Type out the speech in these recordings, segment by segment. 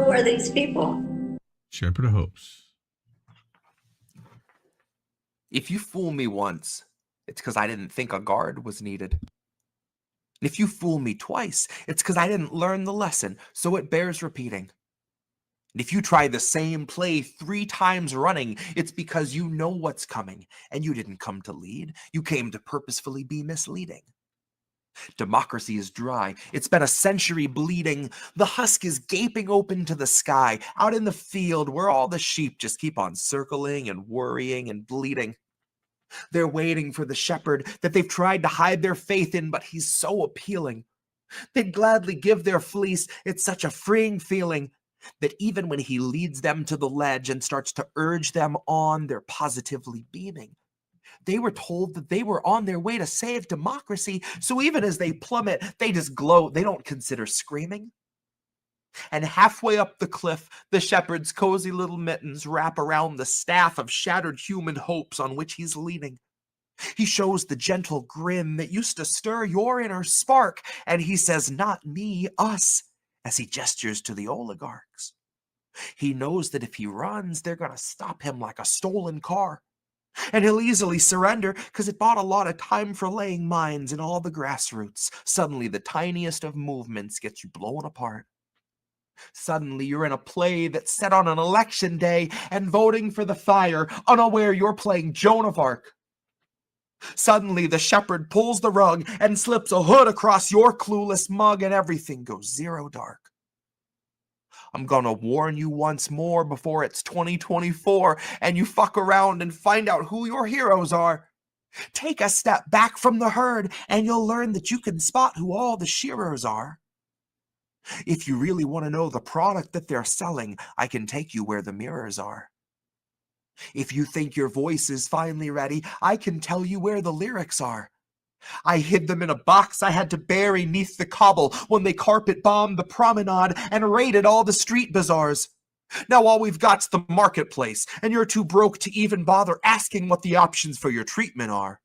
Who are these people? Shepherd of hopes. If you fool me once, it's because I didn't think a guard was needed. And if you fool me twice, it's because I didn't learn the lesson, so it bears repeating. And if you try the same play 3 times running, it's because you know what's coming, and you didn't come to lead. You came to purposefully be misleading. Democracy is dry. It's been a century bleeding. The husk is gaping open to the sky, out in the field where all the sheep just keep on circling and worrying and bleeding. They're waiting for the shepherd that they've tried to hide their faith in, but he's so appealing. They'd gladly give their fleece. It's such a freeing feeling that even when he leads them to the ledge and starts to urge them on, they're positively beaming. They were told that they were on their way to save democracy, so even as they plummet, they just glow. They don't consider screaming. And halfway up the cliff, the shepherd's cozy little mittens wrap around the staff of shattered human hopes on which he's leaning. He shows the gentle grin that used to stir your inner spark, and he says, "Not me, us," as he gestures to the oligarchs. He knows that if he runs, they're going to stop him like a stolen car. And he'll easily surrender because it bought a lot of time for laying mines in all the grassroots. Suddenly, the tiniest of movements gets you blown apart. Suddenly, you're in a play that's set on an election day and voting for the fire, unaware you're playing Joan of Arc. Suddenly, the shepherd pulls the rug and slips a hood across your clueless mug, and everything goes zero dark. I'm gonna warn you once more before it's 2024 and you fuck around and find out who your heroes are. Take a step back from the herd and you'll learn that you can spot who all the shearers are. If you really want to know the product that they're selling, I can take you where the mirrors are. If you think your voice is finally ready, I can tell you where the lyrics are. I hid them in a box I had to bury neath the cobble when they carpet bombed the promenade and raided all the street bazaars. Now all we've got's the marketplace, and you're too broke to even bother asking what the options for your treatment are.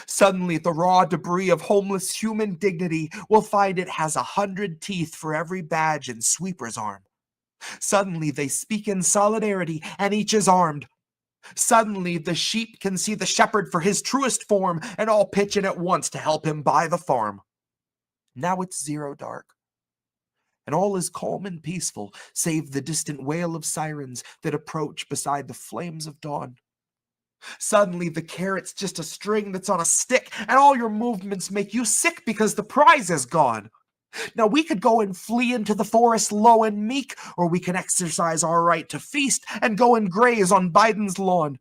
Suddenly the raw debris of homeless human dignity will find it has 100 teeth for every badge and sweeper's arm. Suddenly they speak in solidarity and each is armed. Suddenly, the sheep can see the shepherd for his truest form and all pitch in at once to help him buy the farm. Now it's zero dark, and all is calm and peaceful, save the distant wail of sirens that approach beside the flames of dawn. Suddenly, the carrot's just a string that's on a stick, and all your movements make you sick because the prize is gone. Now we could go and flee into the forest low and meek, or we can exercise our right to feast and go and graze on Biden's lawn.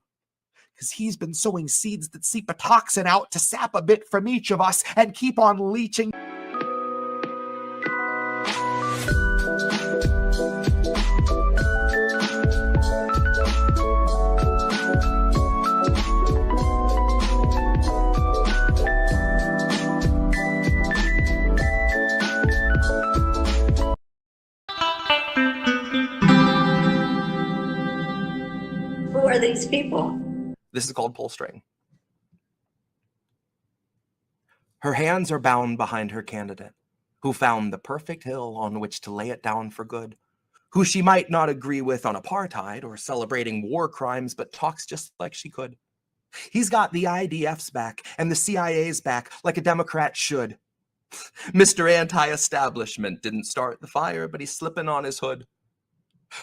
Because he's been sowing seeds that seep a toxin out to sap a bit from each of us and keep on leeching. Who are these people? This is called pull string. Her hands are bound behind her candidate, who found the perfect hill on which to lay it down for good, who she might not agree with on apartheid or celebrating war crimes, but talks just like she could. He's got the IDF's back and the CIA's back like a Democrat should. Mr. Anti-Establishment didn't start the fire, but he's slipping on his hood.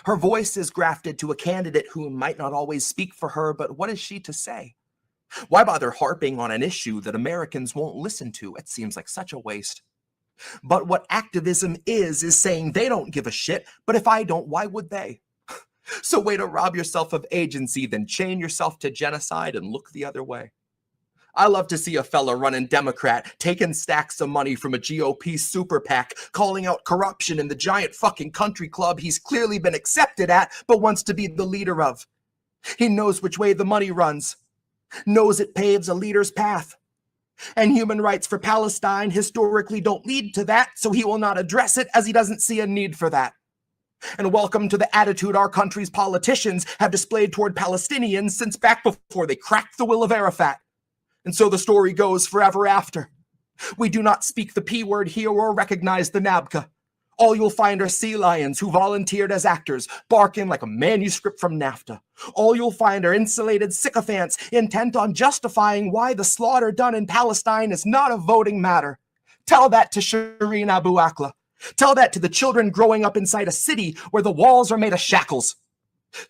Her voice is grafted to a candidate who might not always speak for her, but what is she to say? Why bother harping on an issue that Americans won't listen to? It seems like such a waste. But what activism is saying they don't give a shit, but if I don't, why would they? So way to rob yourself of agency, then chain yourself to genocide and look the other way. I love to see a fella running Democrat, taking stacks of money from a GOP super PAC, calling out corruption in the giant fucking country club he's clearly been accepted at, but wants to be the leader of. He knows which way the money runs, knows it paves a leader's path. And human rights for Palestine historically don't lead to that, so he will not address it as he doesn't see a need for that. And welcome to the attitude our country's politicians have displayed toward Palestinians since back before they cracked the will of Arafat. And so the story goes forever after. We do not speak the P word here or recognize the NABCA. All you'll find are sea lions who volunteered as actors, barking like a manuscript from NAFTA. All you'll find are insulated sycophants intent on justifying why the slaughter done in Palestine is not a voting matter. Tell that to Shireen Abu Akleh. Tell that to the children growing up inside a city where the walls are made of shackles.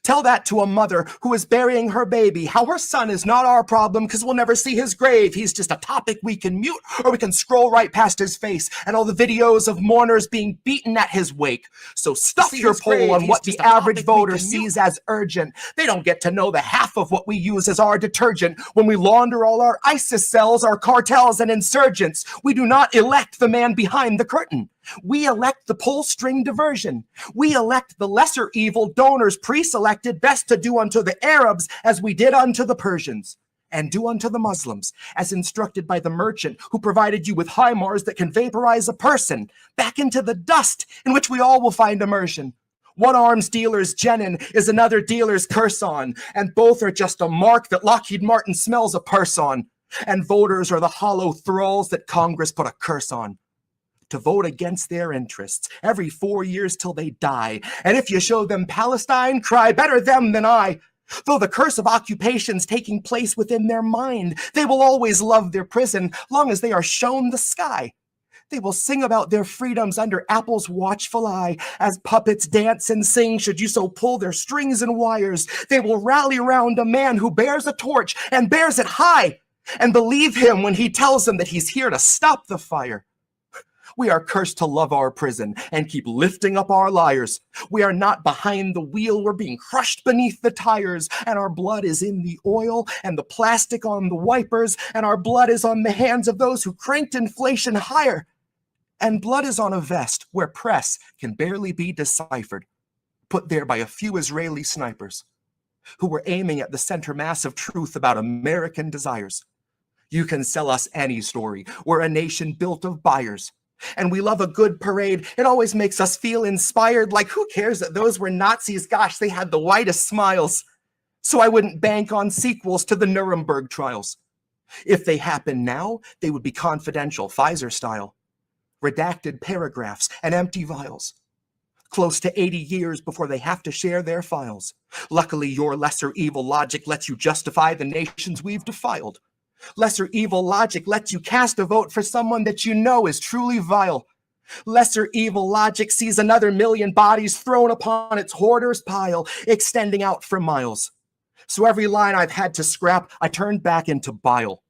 Tell that to a mother who is burying her baby, how her son is not our problem because we'll never see his grave. He's just a topic we can mute or we can scroll right past his face and all the videos of mourners being beaten at his wake. So stuff your poll on what the average voter sees as urgent. They don't get to know the half of what we use as our detergent when we launder all our ISIS cells, our cartels and insurgents. We do not elect the man behind the curtain. We elect the pull string diversion. We elect the lesser evil donors pre-selected best to do unto the Arabs as we did unto the Persians, and do unto the Muslims as instructed by the merchant who provided you with HIMARS that can vaporize a person back into the dust in which we all will find immersion. One arms dealer's Jenin is another dealer's curse on, and both are just a mark that Lockheed Martin smells a purse on, and voters are the hollow thralls that Congress put a curse on. To vote against their interests every 4 years till they die. And if you show them Palestine, cry better them than I. Though the curse of occupation's taking place within their mind, they will always love their prison long as they are shown the sky. They will sing about their freedoms under Apple's watchful eye as puppets dance and sing should you so pull their strings and wires. They will rally round a man who bears a torch and bears it high and believe him when he tells them that he's here to stop the fire. We are cursed to love our prison and keep lifting up our liars. We are not behind the wheel, we're being crushed beneath the tires, and our blood is in the oil and the plastic on the wipers, and our blood is on the hands of those who cranked inflation higher. And blood is on a vest where press can barely be deciphered, put there by a few Israeli snipers who were aiming at the center mass of truth about American desires. You can sell us any story. We're a nation built of buyers. And we love a good parade. It always makes us feel inspired, like who cares that those were Nazis? Gosh, they had the whitest smiles. So I wouldn't bank on sequels to the Nuremberg trials. If they happen now, they would be confidential, Pfizer style. Redacted paragraphs and empty vials. Close to 80 years before they have to share their files. Luckily, your lesser evil logic lets you justify the nations we've defiled. Lesser evil logic lets you cast a vote for someone that you know is truly vile. Lesser evil logic sees another million bodies thrown upon its hoarder's pile, extending out for miles. So every line I've had to scrap, I turned back into bile.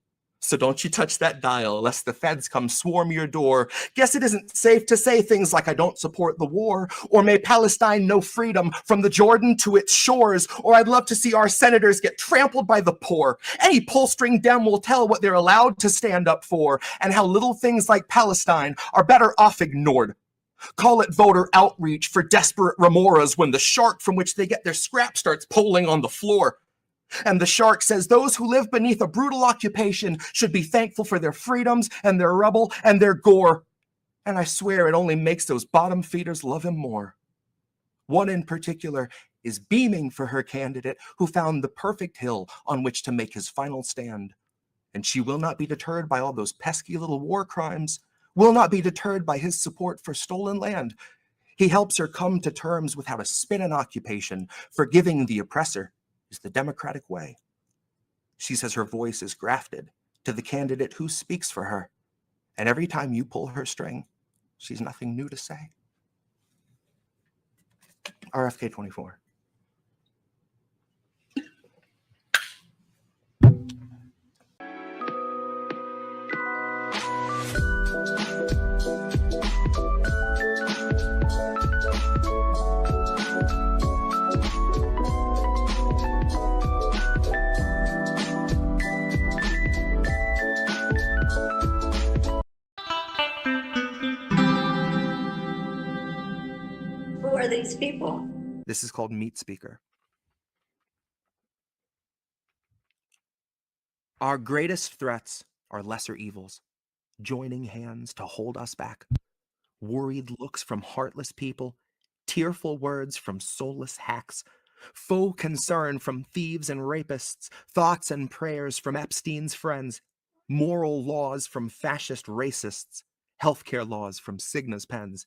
So don't you touch that dial, lest the feds come swarm your door. Guess it isn't safe to say things like I don't support the war, or may Palestine know freedom from the Jordan to its shores, or I'd love to see our senators get trampled by the poor. Any pull-string Dem will tell what they're allowed to stand up for, and how little things like Palestine are better off ignored. Call it voter outreach for desperate remoras when the shark from which they get their scrap starts polling on the floor. And the shark says those who live beneath a brutal occupation should be thankful for their freedoms and their rubble and their gore. And I swear it only makes those bottom feeders love him more. One in particular is beaming for her candidate who found the perfect hill on which to make his final stand. And she will not be deterred by all those pesky little war crimes, will not be deterred by his support for stolen land. He helps her come to terms with how to spin an occupation, forgiving the oppressor is the democratic way. She says her voice is grafted to the candidate who speaks for her. And every time you pull her string, she's nothing new to say. RFK 24. Who are these people? This is called Meat Speaker. Our greatest threats are lesser evils, joining hands to hold us back. Worried looks from heartless people, tearful words from soulless hacks, faux concern from thieves and rapists, thoughts and prayers from Epstein's friends, moral laws from fascist racists, healthcare laws from Cigna's pens.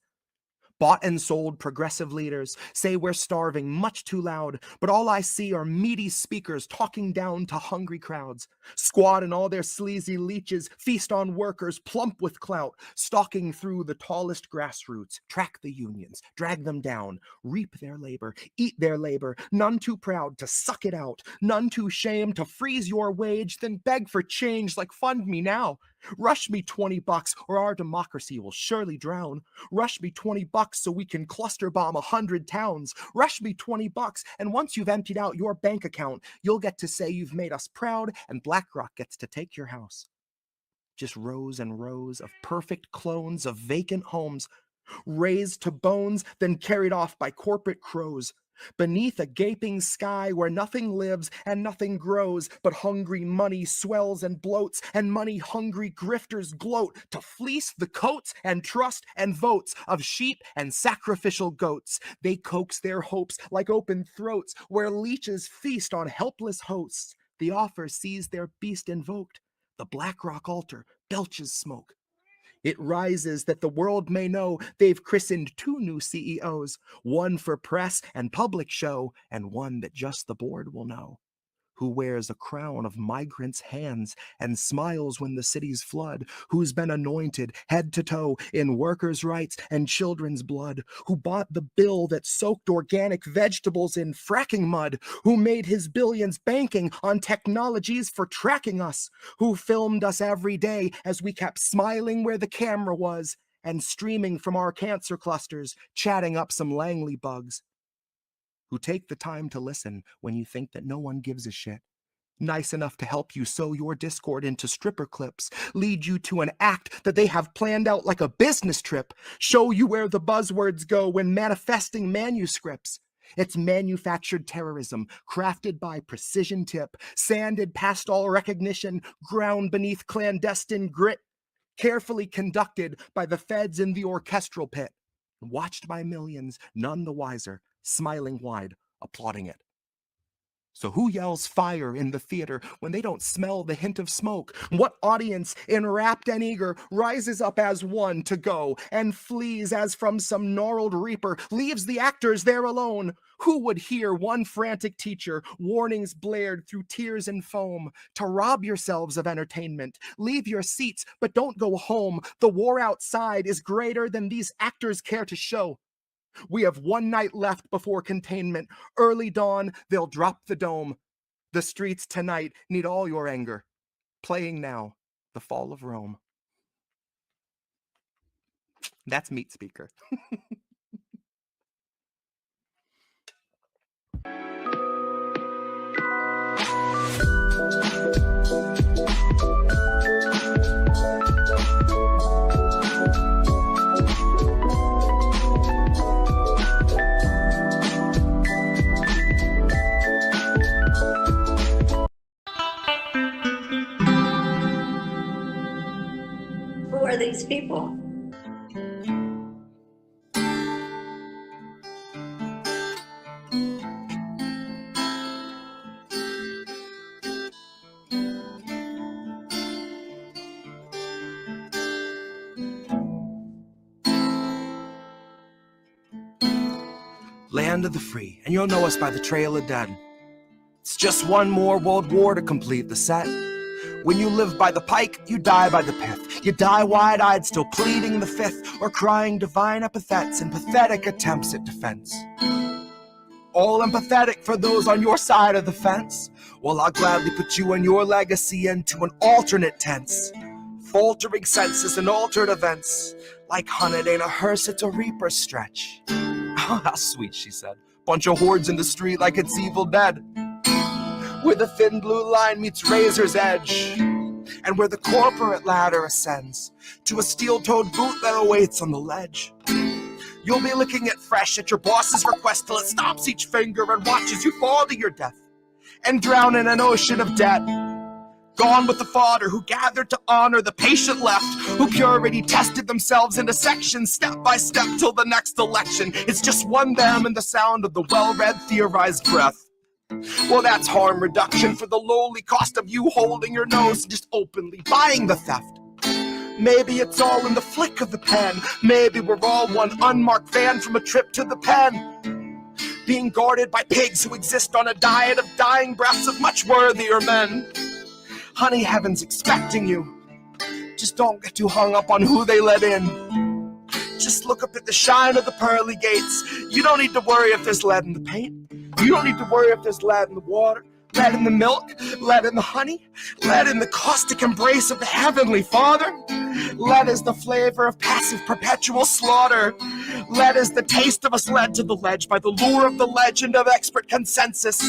Bought and sold progressive leaders say we're starving much too loud, but all I see are meaty speakers talking down to hungry crowds. Squad and all their sleazy leeches feast on workers plump with clout, stalking through the tallest grassroots, track the unions, drag them down, reap their labor, eat their labor, none too proud to suck it out, none too shamed to freeze your wage, then beg for change like fund me now. Rush me $20 or our democracy will surely drown. Rush me $20 so we can cluster bomb 100 towns. Rush me $20 and once you've emptied out your bank account, you'll get to say you've made us proud and BlackRock gets to take your house. Just rows and rows of perfect clones of vacant homes, razed to bones, then carried off by corporate crows. Beneath a gaping sky where nothing lives and nothing grows, but hungry money swells and bloats, and money-hungry grifters gloat to fleece the coats and trust and votes of sheep and sacrificial goats. They coax their hopes like open throats where leeches feast on helpless hosts. The offer sees their beast invoked. The BlackRock altar belches smoke. It rises that the world may know they've christened 2 new CEOs, one for press and public show, and one that just the board will know, who wears a crown of migrants' hands and smiles when the cities flood, who's been anointed head to toe in workers' rights and children's blood, who bought the bill that soaked organic vegetables in fracking mud, who made his billions banking on technologies for tracking us, who filmed us every day as we kept smiling where the camera was and streaming from our cancer clusters, chatting up some Langley bugs, who take the time to listen when you think that no one gives a shit. Nice enough to help you sow your discord into stripper clips, lead you to an act that they have planned out like a business trip, show you where the buzzwords go when manifesting manuscripts. It's manufactured terrorism, crafted by precision tip, sanded past all recognition, ground beneath clandestine grit, carefully conducted by the feds in the orchestral pit, watched by millions, none the wiser, smiling wide, applauding it. So who yells fire in the theater when they don't smell the hint of smoke? What audience, enwrapped and eager, rises up as one to go and flees as from some gnarled reaper, leaves the actors there alone? Who would hear one frantic teacher, warnings blared through tears and foam, to rob yourselves of entertainment, leave your seats, but don't go home. The war outside is greater than these actors care to show. We have one night left before containment. Early dawn, they'll drop the dome. The streets tonight need all your anger. Playing now, the fall of Rome. That's Meat Speaker. Who are these people? Land of the free, and you'll know us by the trail of dead. It's just one more world war to complete the set. When you live by the pike, you die by the pith. You die wide-eyed, still pleading the fifth, or crying divine epithets in pathetic attempts at defense. All empathetic for those on your side of the fence. Well, I'll gladly put you and your legacy into an alternate tense. Faltering senses and altered events. Like hun, it ain't a hearse, it's a reaper stretch. Oh, how sweet, she said. Bunch of hordes in the street like it's Evil Dead. Where the thin blue line meets razor's edge, and where the corporate ladder ascends to a steel-toed boot that awaits on the ledge. You'll be looking at fresh at your boss's request till it stops each finger and watches you fall to your death and drown in an ocean of debt. Gone with the fodder who gathered to honor the patient left, who purity tested themselves into sections step by step till the next election. It's just one them and the sound of the well-read theorized breath. Well, that's harm reduction for the lowly cost of you holding your nose and just openly buying the theft. Maybe it's all in the flick of the pen. Maybe we're all one unmarked van from a trip to the pen, being guarded by pigs who exist on a diet of dying breaths of much worthier men. Honey, heaven's expecting you. Just don't get too hung up on who they let in. Just look up at the shine of the pearly gates. You don't need to worry if there's lead in the paint. You don't need to worry if there's lead in the water, lead in the milk, lead in the honey, lead in the caustic embrace of the Heavenly Father. Lead is the flavor of passive perpetual slaughter. Lead is the taste of us led to the ledge by the lure of the legend of expert consensus,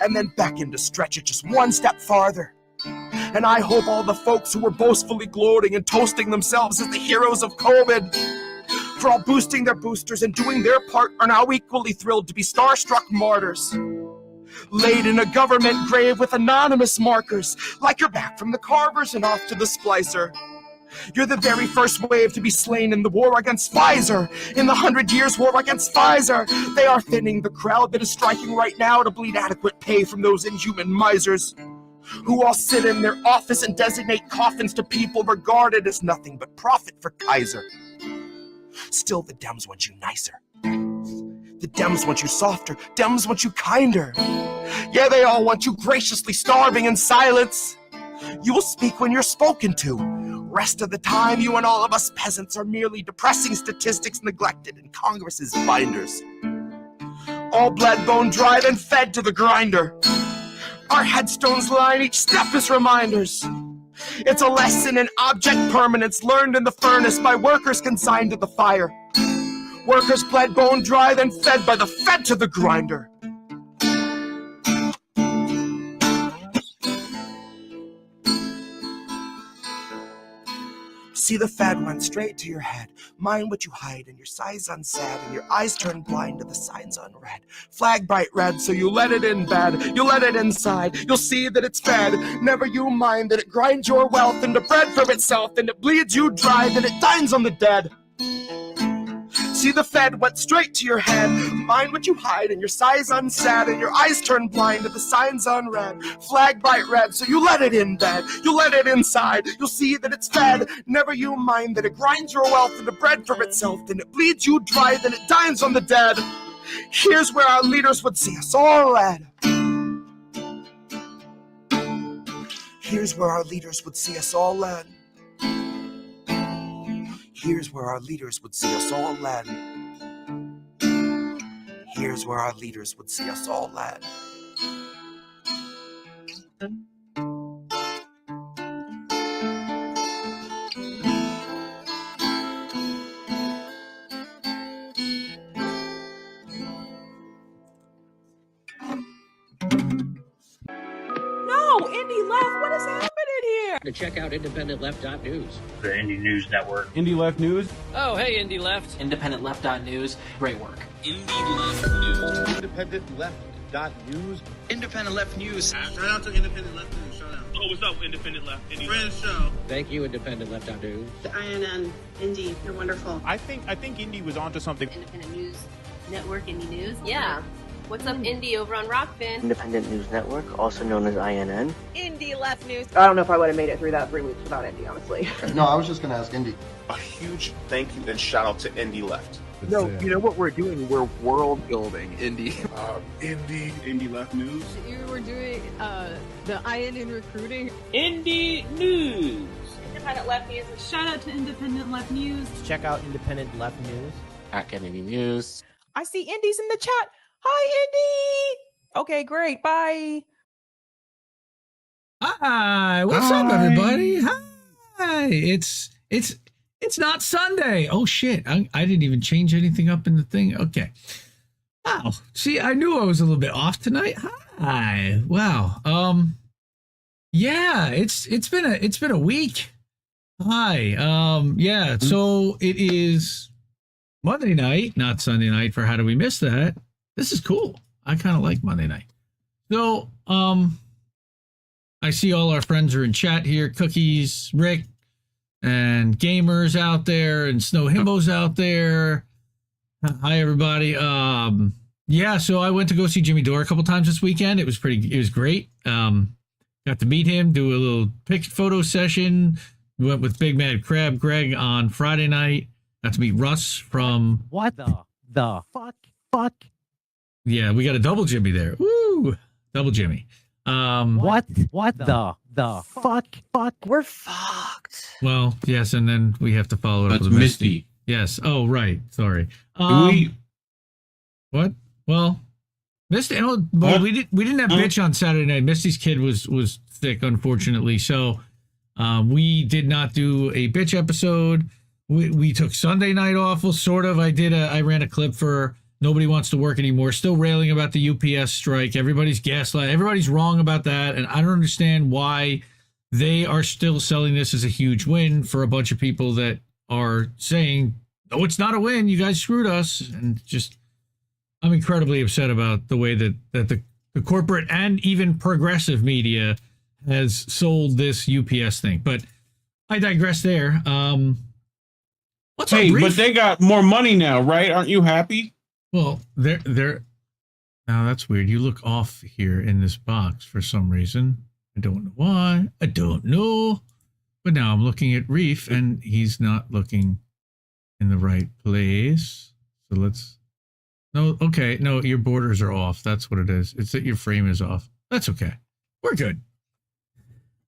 and then beckon to stretch it just one step farther. And I hope all the folks who were boastfully gloating and toasting themselves as the heroes of COVID, for all boosting their boosters and doing their part, are now equally thrilled to be starstruck martyrs, laid in a government grave with anonymous markers, like you're back from the carvers and off to the splicer. You're the very first wave to be slain in the war against Pfizer, in the 100 years war against Pfizer. They are thinning the crowd that is striking right now to bleed adequate pay from those inhuman misers, who all sit in their office and designate coffins to people regarded as nothing but profit for Kaiser. Still, the Dems want you nicer. The Dems want you softer. Dems want you kinder. Yeah, they all want you graciously starving in silence. You will speak when you're spoken to. Rest of the time, you and all of us peasants are merely depressing statistics neglected in Congress's binders. All bled, bone dried, and fed to the grinder. Our headstones line each step as reminders. It's a lesson in object permanence learned in the furnace by workers consigned to the fire. Workers bled, bone dry, then fed by the fed to the grinder. See, the fed went straight to your head. Mind what you hide, and your sighs unsaid, and your eyes turn blind to the signs unread. Flag bright red, so you let it in bed. You let it inside, you'll see that it's fed. Never you mind that it grinds your wealth into bread for itself, and it bleeds you dry, then it dines on the dead. See, the fed went straight to your head. Mind what you hide, and your sighs unsaid, and your eyes turn blind to the signs unread. Flag bright red, so you let it in bed. You let it inside, you'll see that it's fed. Never you mind that it grinds your wealth into bread for itself, then it bleeds you dry, then it dines on the dead. Here's where our leaders would see us all led. Here's where our leaders would see us all led. Here's where our leaders would see us all led. Here's where our leaders would see us all led. No, Indy left. What is happening here? To check out IndependentLeft.news. The Indie News Network. Indie Left News. Oh, hey, Indie Left. IndependentLeft.news. Great work. Indie Left News. IndependentLeft.news. Independent Left News. Shout out to Independent Left News. Shout out. Oh, what's up, Independent Left? Friend show. Thank you, IndependentLeft.news. The INN, Indy, you're wonderful. I think Indie was onto something. Independent News Network, Indie News. Yeah. What's up, Indy, over on Rockfin? Independent News Network, also known as INN. Indie Left News. I don't know if I would have made it through that 3 weeks without Indy, honestly. No, I was just going to ask Indy. A huge thank you and shout out to Indie Left. No, you know what we're doing? We're world building. Indie Left News. You were doing the INN recruiting. Indie News. Independent Left News. Shout out to Independent Left News. Check out Independent Left News. At Indie News. I see Indy's in the chat. Hi, Indy. Okay, great. Bye. Hi, what's up, everybody? Hi, it's not Sunday. Oh shit, I didn't even change anything up in the thing. Okay. Wow. See, I knew I was a little bit off tonight. Hi. Wow. Yeah, it's been a week. Hi. Yeah. So it is Monday night, not Sunday night. For How Do We Miss That? This is cool. I kind of like Monday night. So, I see all our friends are in chat here. Cookies, Rick, and Gamers out there, and Snow Himbos out there. Hi, everybody. Yeah, so I went to go see Jimmy Dore a couple times this weekend. It was great. Got to meet him, do a little photo session, We went with Big Mad Crab Greg on Friday night. Got to meet Russ from... What the fuck? Yeah, we got a double Jimmy there. Woo! Double Jimmy. What the fuck? We're fucked. Well, yes, and then we have to follow it up That's with Misty. Yes. Oh, right. Sorry. We What? Well, Misty. Oh, well, we didn't have bitch on Saturday night. Misty's kid was sick, unfortunately. So we did not do a bitch episode. We took Sunday night off. Well, sort of. I ran a clip for Nobody Wants to Work Anymore. Still railing about the UPS strike. Everybody's gaslight. Everybody's wrong about that, and I don't understand why they are still selling this as a huge win for a bunch of people that are saying, "No, it's not a win. You guys screwed us." And just, I'm incredibly upset about the way that the corporate and even progressive media has sold this UPS thing. But I digress there. What's up, Reef? but they got more money now, right? Aren't you happy? Well, they're now that's weird. You look off here in this box for some reason. I don't know why. I don't know. But now I'm looking at Reef and he's not looking in the right place. So let's... No, okay. No, your borders are off. That's what it is. It's that your frame is off. That's okay. We're good.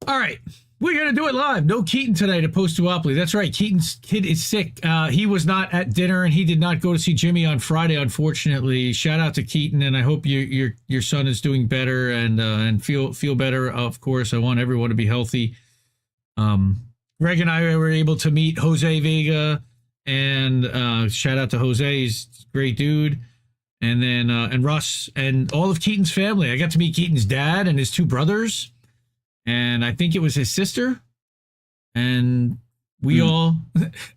All right. We're going to do it live. No Keaton today to post-duopoly. That's right. Keaton's kid is sick. He was not at dinner and he did not go to see Jimmy on Friday, unfortunately. Shout out to Keaton, and I hope your son is doing better and feel better. Of course, I want everyone to be healthy. Greg and I were able to meet Jose Vega, and shout out to Jose. He's a great dude. And then and Russ and all of Keaton's family. I got to meet Keaton's dad and his two brothers. And I think it was his sister, and we all,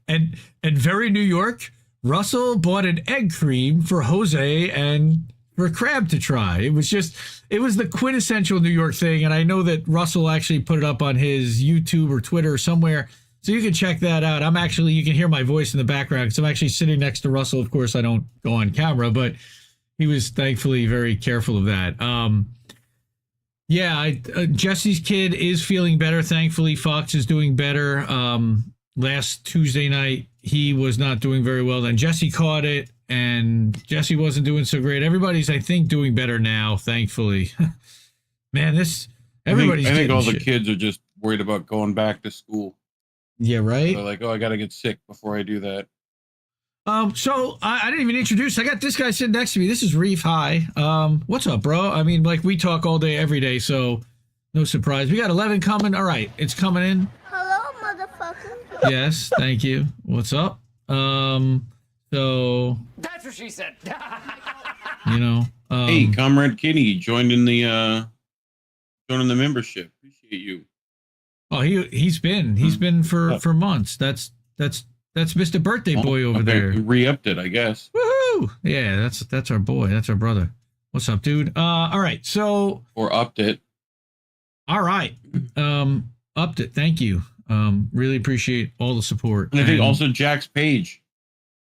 and very New York, Russell bought an egg cream for Jose and for Crab to try. It was the quintessential New York thing. And I know that Russell actually put it up on his YouTube or Twitter or somewhere. So you can check that out. You can hear my voice in the background because I'm actually sitting next to Russell. Of course, I don't go on camera, but he was thankfully very careful of that. Yeah, Jesse's kid is feeling better. Thankfully, Fox is doing better. Last Tuesday night, he was not doing very well. Then Jesse caught it, and Jesse wasn't doing so great. Everybody's, I think, doing better now, thankfully. Man, everybody's I think all the shit. kids are just worried about going back to school. Yeah, right? They're like, oh, I got to get sick before I do that. So I didn't even introduce. I got this guy sitting next to me. This is Reef. Hi. What's up, bro? I mean, like, we talk all day, every day, so no surprise. We got 11 coming. All right, it's coming in. Hello, motherfucker. Yes, thank you. What's up? So That's what she said. Hey, Comrade Kitty joined in the membership. Appreciate you. Oh, he's been for months. That's Mr. Birthday Boy over there. Re-upped it, I guess. Woohoo! Yeah, that's our boy. That's our brother. What's up, dude? All right. So or upped it. All right. Upped it. Thank you. Really appreciate all the support. And I think also Jack's Page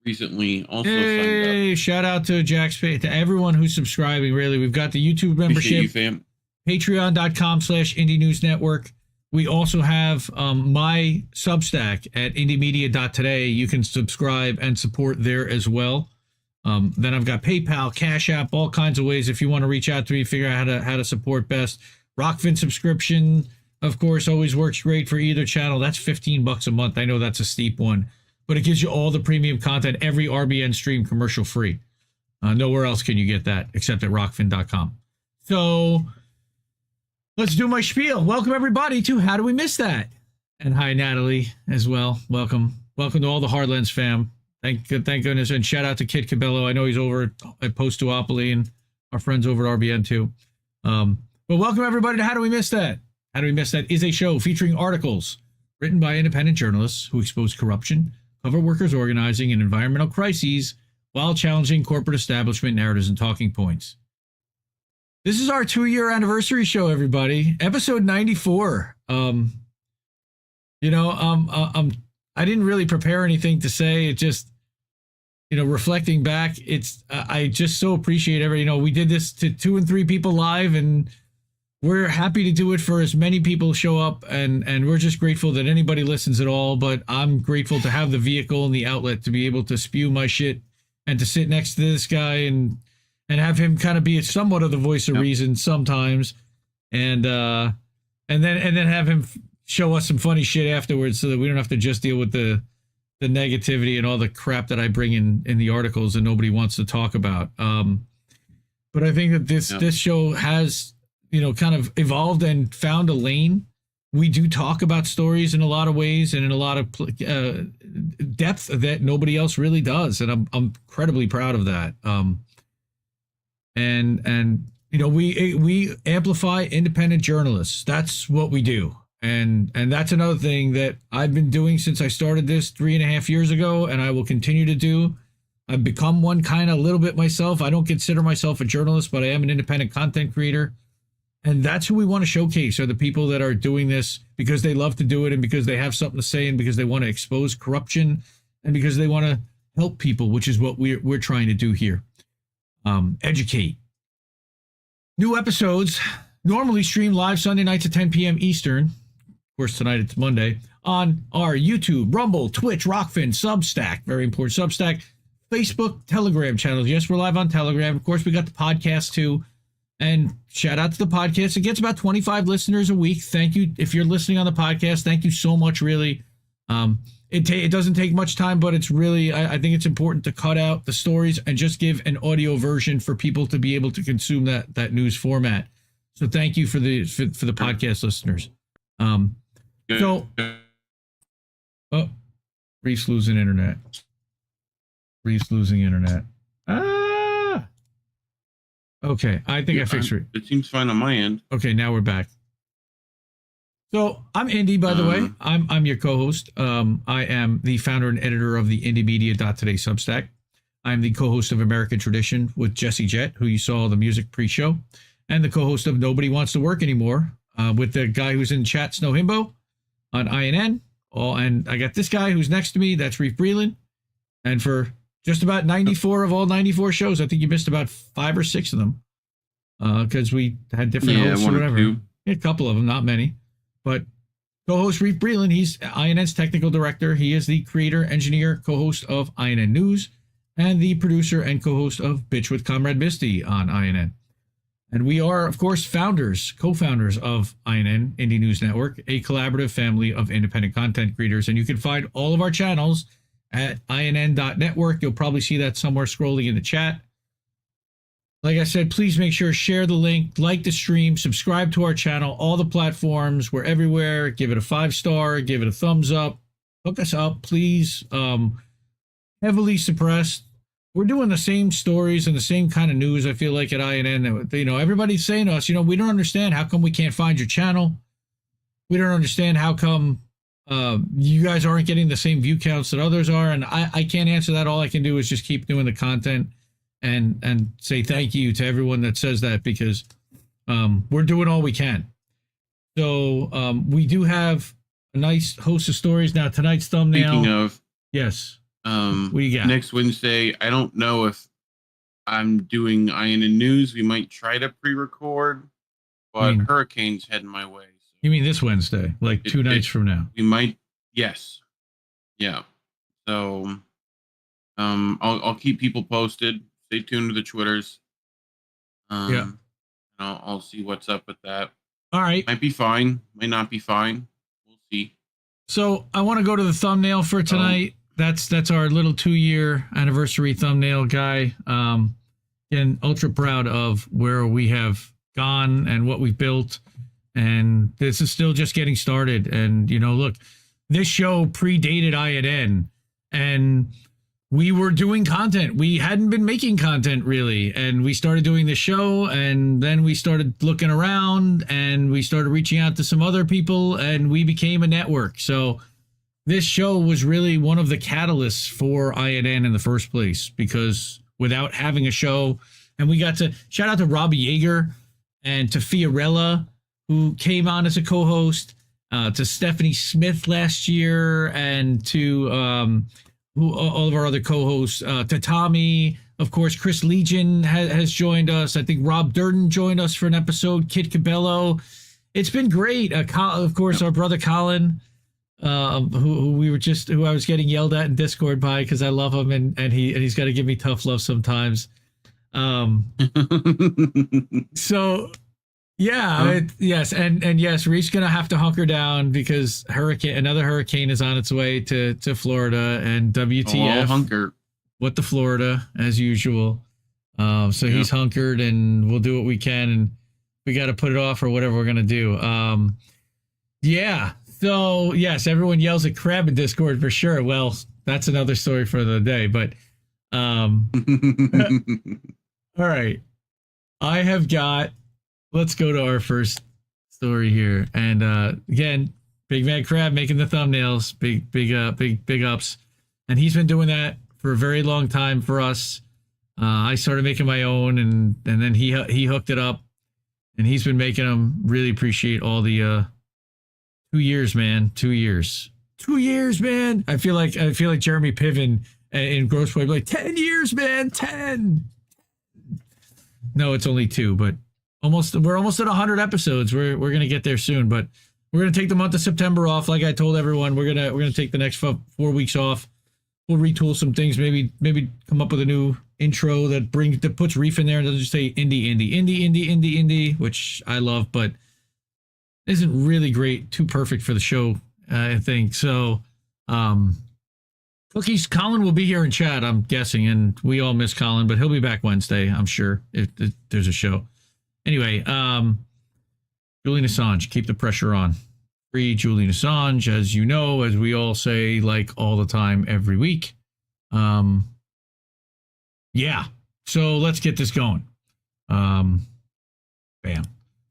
recently also signed up. Shout out to Jack's Page, to everyone who's subscribing. Really, we've got the YouTube membership. You, fam. Patreon.com/Indie News Network. We also have my Substack at indiemedia.today. You can subscribe and support there as well. Then I've got PayPal, Cash App, all kinds of ways if you want to reach out to me, figure out how to support best. Rockfin subscription, of course, always works great for either channel. That's $15 a month. I know that's a steep one, but it gives you all the premium content, every RBN stream commercial free. Nowhere else can you get that except at rockfin.com. So let's do my spiel. Welcome, everybody, to How Do We Miss That? And hi, Natalie, as well. Welcome to all the Hardlands fam. Thank goodness. And shout out to Kid Cabello. I know he's over at Post-Duopoly and our friends over at RBN, too. But welcome, everybody, to How Do We Miss That? How Do We Miss That is a show featuring articles written by independent journalists who expose corruption, cover workers' organizing, and environmental crises while challenging corporate establishment narratives and talking points. This is our 2-year anniversary show, everybody. Episode 94. I didn't really prepare anything to say. It just, reflecting back, I just so appreciate we did this to 2 and 3 people live, and we're happy to do it for as many people show up, and we're just grateful that anybody listens at all. But I'm grateful to have the vehicle and the outlet to be able to spew my shit and to sit next to this guy and have him kind of be somewhat of the voice of reason sometimes, and then have him show us some funny shit afterwards, so that we don't have to just deal with the negativity and all the crap that I bring in the articles and nobody wants to talk about. But I think that this show has, kind of evolved and found a lane. We do talk about stories in a lot of ways and in a lot of depth that nobody else really does, and I'm incredibly proud of that. We amplify independent journalists. That's what we do. And that's another thing that I've been doing since I started this 3.5 years ago, and I will continue to do. I've become one kind of a little bit myself. I don't consider myself a journalist, but I am an independent content creator. And that's who we want to showcase, are the people that are doing this because they love to do it, and because they have something to say, and because they want to expose corruption, and because they want to help people, which is what we're trying to do here. Educate. New episodes normally stream live Sunday nights at 10 p.m. Eastern. Of course, tonight it's Monday, on our YouTube, Rumble, Twitch, Rockfin, Substack, very important Substack, Facebook, Telegram channels. Yes, we're live on Telegram. Of course, we got the podcast too. And shout out to the podcast. It gets about 25 listeners a week. Thank you. If you're listening on the podcast, thank you so much, really. It doesn't take much time, but it's really, I think it's important to cut out the stories and just give an audio version for people to be able to consume that news format. So thank you for the podcast listeners. Reef's losing internet. Okay, I think I fixed it. It seems fine on my end. Okay, now we're back. So I'm Indy, by the way. I'm your co-host. I am the founder and editor of the IndieMedia.today Substack. I'm the co-host of American Tradition with Jesse Jett, who you saw the music pre-show, and the co-host of Nobody Wants to Work Anymore with the guy who's in chat, Snow Himbo, on INN. And I got this guy who's next to me. That's Reef Breland. And for just about 94 of all 94 shows, I think you missed about 5 or 6 of them because we had different hosts or whatever. A couple of them, not many. But co-host Reef Breland, he's INN's technical director. He is the creator, engineer, co-host of INN News, and the producer and co-host of Bitch with Comrade Misty on INN. And we are, of course, co-founders of INN, Indie News Network, a collaborative family of independent content creators. And you can find all of our channels at inn.network. You'll probably see that somewhere scrolling in the chat. Like I said, please make sure, share the link, like the stream, subscribe to our channel, all the platforms. We're everywhere. Give it a 5-star, give it a thumbs up. Hook us up, please. Heavily suppressed. We're doing the same stories and the same kind of news, I feel like, at INN. Everybody's saying to us, we don't understand. How come we can't find your channel? We don't understand how come you guys aren't getting the same view counts that others are. And I can't answer that. All I can do is just keep doing the content and say thank you to everyone that says that, because we're doing all we can. So we do have a nice host of stories. Now, tonight's thumbnail. Speaking of, yes. What do you got? Next Wednesday, I don't know if I'm doing INN News. We might try to pre-record, but hurricane's heading my way. So you mean this Wednesday, like 2 nights from now? We might, yes. Yeah. So I'll keep people posted. Stay tuned to the Twitters. I'll see what's up with that. All right. Might be fine. Might not be fine. We'll see. So I want to go to the thumbnail for tonight. That's our little 2-year anniversary thumbnail guy. And ultra proud of where we have gone and what we've built. And this is still just getting started. And, look, this show predated INN, and we were doing content. We hadn't been making content really. And we started doing the show, and then we started looking around, and we started reaching out to some other people, and we became a network. So this show was really one of the catalysts for INN in the first place, because without having a show, and we got to shout out to Robbie Yeager and to Fiorella, who came on as a co-host, to Stephanie Smith last year, and to all of our other co-hosts, to Tommy, Of course, Chris Legion has joined us. I think Rob Durden joined us for an episode. Kit Cabello. It's been great. Of course, our brother Colin, who I was getting yelled at in Discord by because I love him and he's got to give me tough love sometimes. So yeah, yes, and yes, Reef's gonna have to hunker down because another hurricane is on its way to Florida, and WTF, hunker. What the Florida as usual. So he's hunkered, and we'll do what we can, and we got to put it off or whatever we're gonna do. Yeah. So yes, everyone yells at Crab in Discord for sure. Well, that's another story for the day, but all right. I have got, let's go to our first story here. And again, Big Mad Crab making the thumbnails, big ups. And he's been doing that for a very long time for us. I started making my own, and then he hooked it up, and he's been making them. Really appreciate all the 2 years, man. 2 years. 2 years, man. I feel like Jeremy Piven in Gross Point, like 10 years, man. 10. No, it's only 2, but we're almost at 100 episodes. We're gonna get there soon, but we're gonna take the month of September off. Like I told everyone, we're gonna take the next 4 weeks off. We'll retool some things, maybe come up with a new intro that puts Reef in there and doesn't just say indie, which I love, but isn't really great, too perfect for the show, I think. So, Cookies, Colin will be here in chat, I'm guessing, and we all miss Colin, but he'll be back Wednesday, I'm sure, if there's a show. Anyway, Julian Assange, keep the pressure on. Free Julian Assange, as you know, as we all say, like all the time, every week. Yeah, so let's get this going. Bam.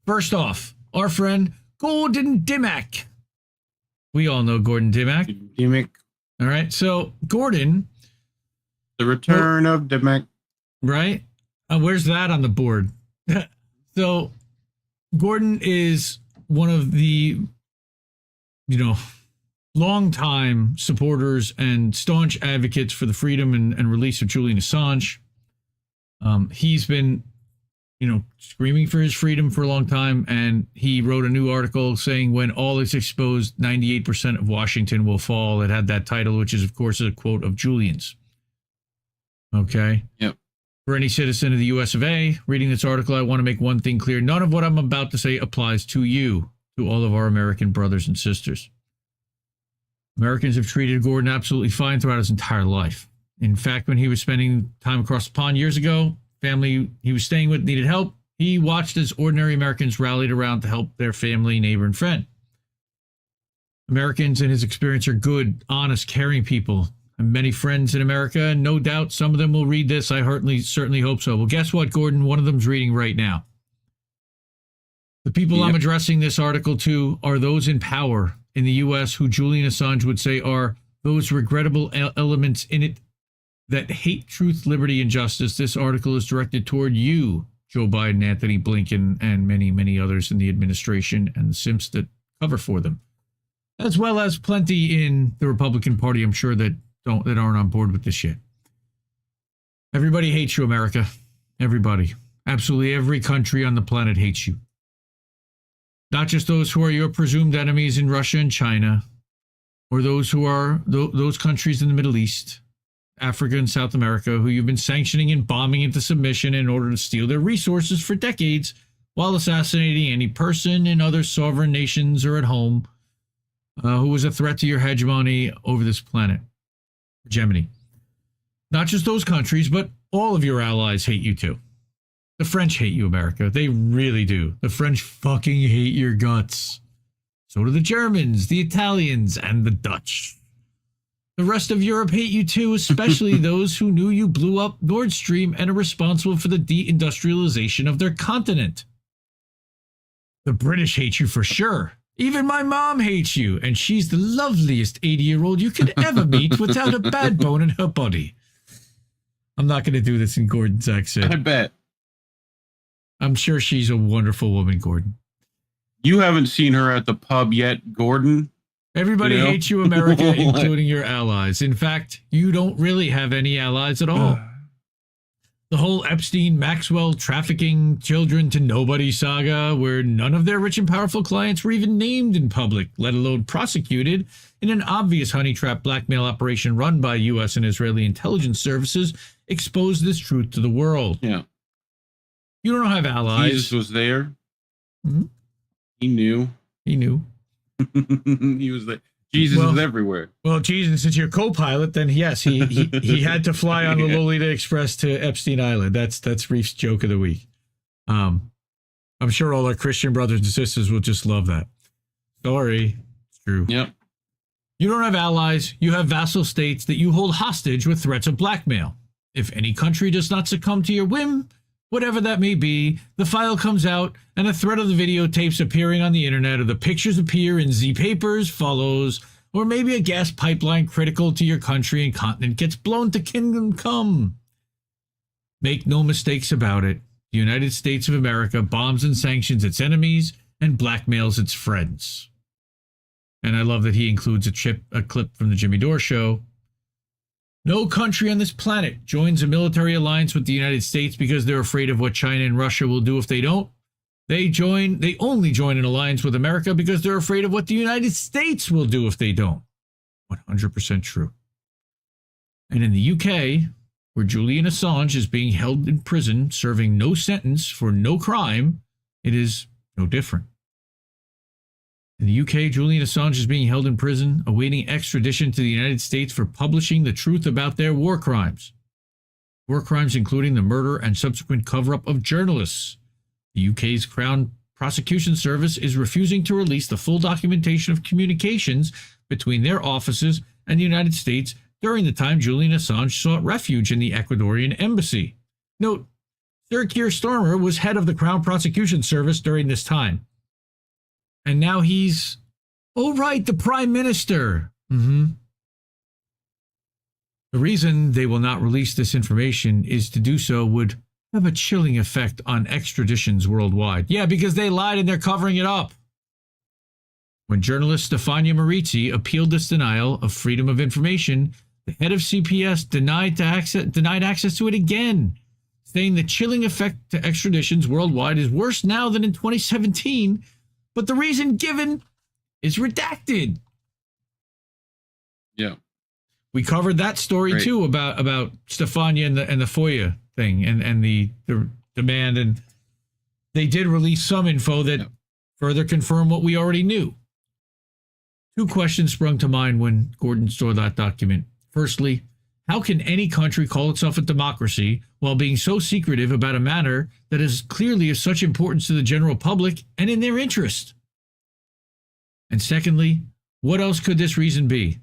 First off, our friend Gordon Dimmack. We all know Gordon Dimmack. Dimmack. All right, so Gordon. The return of Dimmack. Right? Where's that on the board? So Gordon is one of the, longtime supporters and staunch advocates for the freedom and release of Julian Assange. He's been, screaming for his freedom for a long time, and he wrote a new article saying when all is exposed, 98% of Washington will fall. It had that title, which is, of course, a quote of Julian's. Okay? Yep. For any citizen of the US of A, reading this article, I want to make one thing clear. None of what I'm about to say applies to you, to all of our American brothers and sisters. Americans have treated Gordon absolutely fine throughout his entire life. In fact, when he was spending time across the pond years ago, family he was staying with needed help. He watched as ordinary Americans rallied around to help their family, neighbor, and friend. Americans, in his experience, are good, honest, caring people. I have many friends in America, and no doubt some of them will read this. I certainly hope so. Well, guess what, Gordon? One of them's reading right now. The people I'm addressing this article to are those in power in the U.S. who Julian Assange would say are those regrettable elements in it that hate truth, liberty, and justice. This article is directed toward you, Joe Biden, Anthony Blinken, and many, many others in the administration and the simps that cover for them, as well as plenty in the Republican Party, I'm sure, that aren't on board with this shit. Everybody hates you, America. Everybody. Absolutely every country on the planet hates you. Not just those who are your presumed enemies in Russia and China, or those who are those countries in the Middle East, Africa and South America, who you've been sanctioning and bombing into submission in order to steal their resources for decades, while assassinating any person in other sovereign nations or at home who was a threat to your hegemony over this planet. Hegemony. Not just those countries, but all of your allies hate you too. The French hate you, America. They really do. The French fucking hate your guts. So do the Germans, the Italians, and the Dutch. The rest of Europe hate you too, especially those who knew you blew up Nord Stream and are responsible for the deindustrialization of their continent. The British hate you for sure. Even my mom hates you, and she's the loveliest 80-year-old you could ever meet without a bad bone in her body. I'm not going to do this in Gordon's accent. I bet. I'm sure she's a wonderful woman, Gordon. You haven't seen her at the pub yet, Gordon. Everybody hates you, America, including your allies. In fact, you don't really have any allies at all. The whole Epstein, Maxwell trafficking children to nobody saga, where none of their rich and powerful clients were even named in public, let alone prosecuted, in an obvious honey trap blackmail operation run by U.S. and Israeli intelligence services, exposed this truth to the world. Yeah. You don't have allies. Jesus was there. Mm-hmm. He knew. He knew. He was there. Jesus is everywhere. Well, Jesus, since you're co-pilot, then yes, he had to fly on the Lolita Express to Epstein Island. That's Reef's joke of the week. I'm sure all our Christian brothers and sisters will just love that. Sorry, it's true. Yep. You don't have allies. You have vassal states that you hold hostage with threats of blackmail. If any country does not succumb to your whim, whatever that may be, the file comes out and a thread of the videotapes appearing on the internet or the pictures appear in Z papers follows, or maybe a gas pipeline critical to your country and continent gets blown to kingdom come. Make no mistakes about it. The United States of America bombs and sanctions its enemies and blackmails its friends. And I love that he includes a clip from the Jimmy Dore show. No country on this planet joins a military alliance with the United States because they're afraid of what China and Russia will do if they don't. They only join an alliance with America because they're afraid of what the United States will do if they don't. 100% true. And in the UK, where Julian Assange is being held in prison, serving no sentence for no crime, it is no different. In the UK, Julian Assange is being held in prison, awaiting extradition to the United States for publishing the truth about their war crimes. War crimes including the murder and subsequent cover-up of journalists. The UK's Crown Prosecution Service is refusing to release the full documentation of communications between their offices and the United States during the time Julian Assange sought refuge in the Ecuadorian embassy. Note, Sir Keir Starmer was head of the Crown Prosecution Service during this time. And now he's, oh right, the Prime Minister. The reason they will not release this information is to do so would have a chilling effect on extraditions worldwide. Yeah, because they lied and they're covering it up. When journalist Stefania Marizzi appealed this denial of freedom of information, the head of CPS denied access to it again, saying the chilling effect to extraditions worldwide is worse now than in 2017, but the reason given is redacted. Yeah. We covered that story too about Stefania and the FOIA thing and the demand, and they did release some info that further confirmed what we already knew. Two questions sprung to mind when Gordon saw that document. Firstly, how can any country call itself a democracy while being so secretive about a matter that is clearly of such importance to the general public and in their interest? And secondly, what else could this reason be?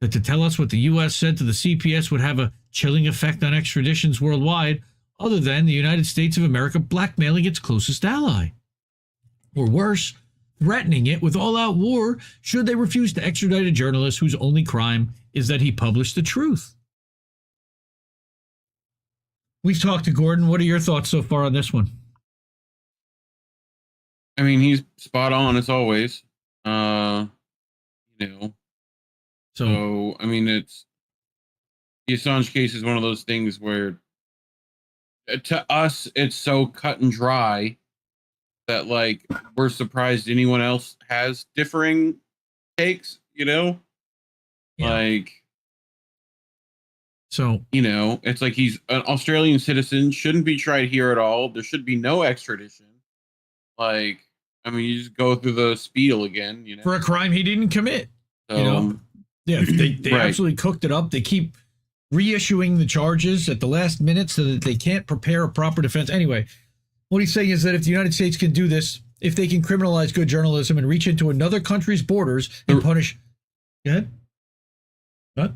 That to tell us what the U.S. said to the CPS would have a chilling effect on extraditions worldwide, other than the United States of America blackmailing its closest ally? Or worse, threatening it with all-out war should they refuse to extradite a journalist whose only crime is that he published the truth. We've talked to Gordon. What are your thoughts so far on this one? I mean, he's spot on as always. So I mean, it's the Assange case is one of those things where to us it's so cut and dry that like we're surprised anyone else has differing takes, like, so, it's like he's an Australian citizen, shouldn't be tried here at all. There should be no extradition. Like, I mean, you just go through the spiel again, for a crime he didn't commit. So, Yeah, they absolutely cooked it up. They keep reissuing the charges at the last minute so that they can't prepare a proper defense. Anyway, what he's saying is that if the United States can do this, if they can criminalize good journalism and reach into another country's borders and punish... Go ahead. What?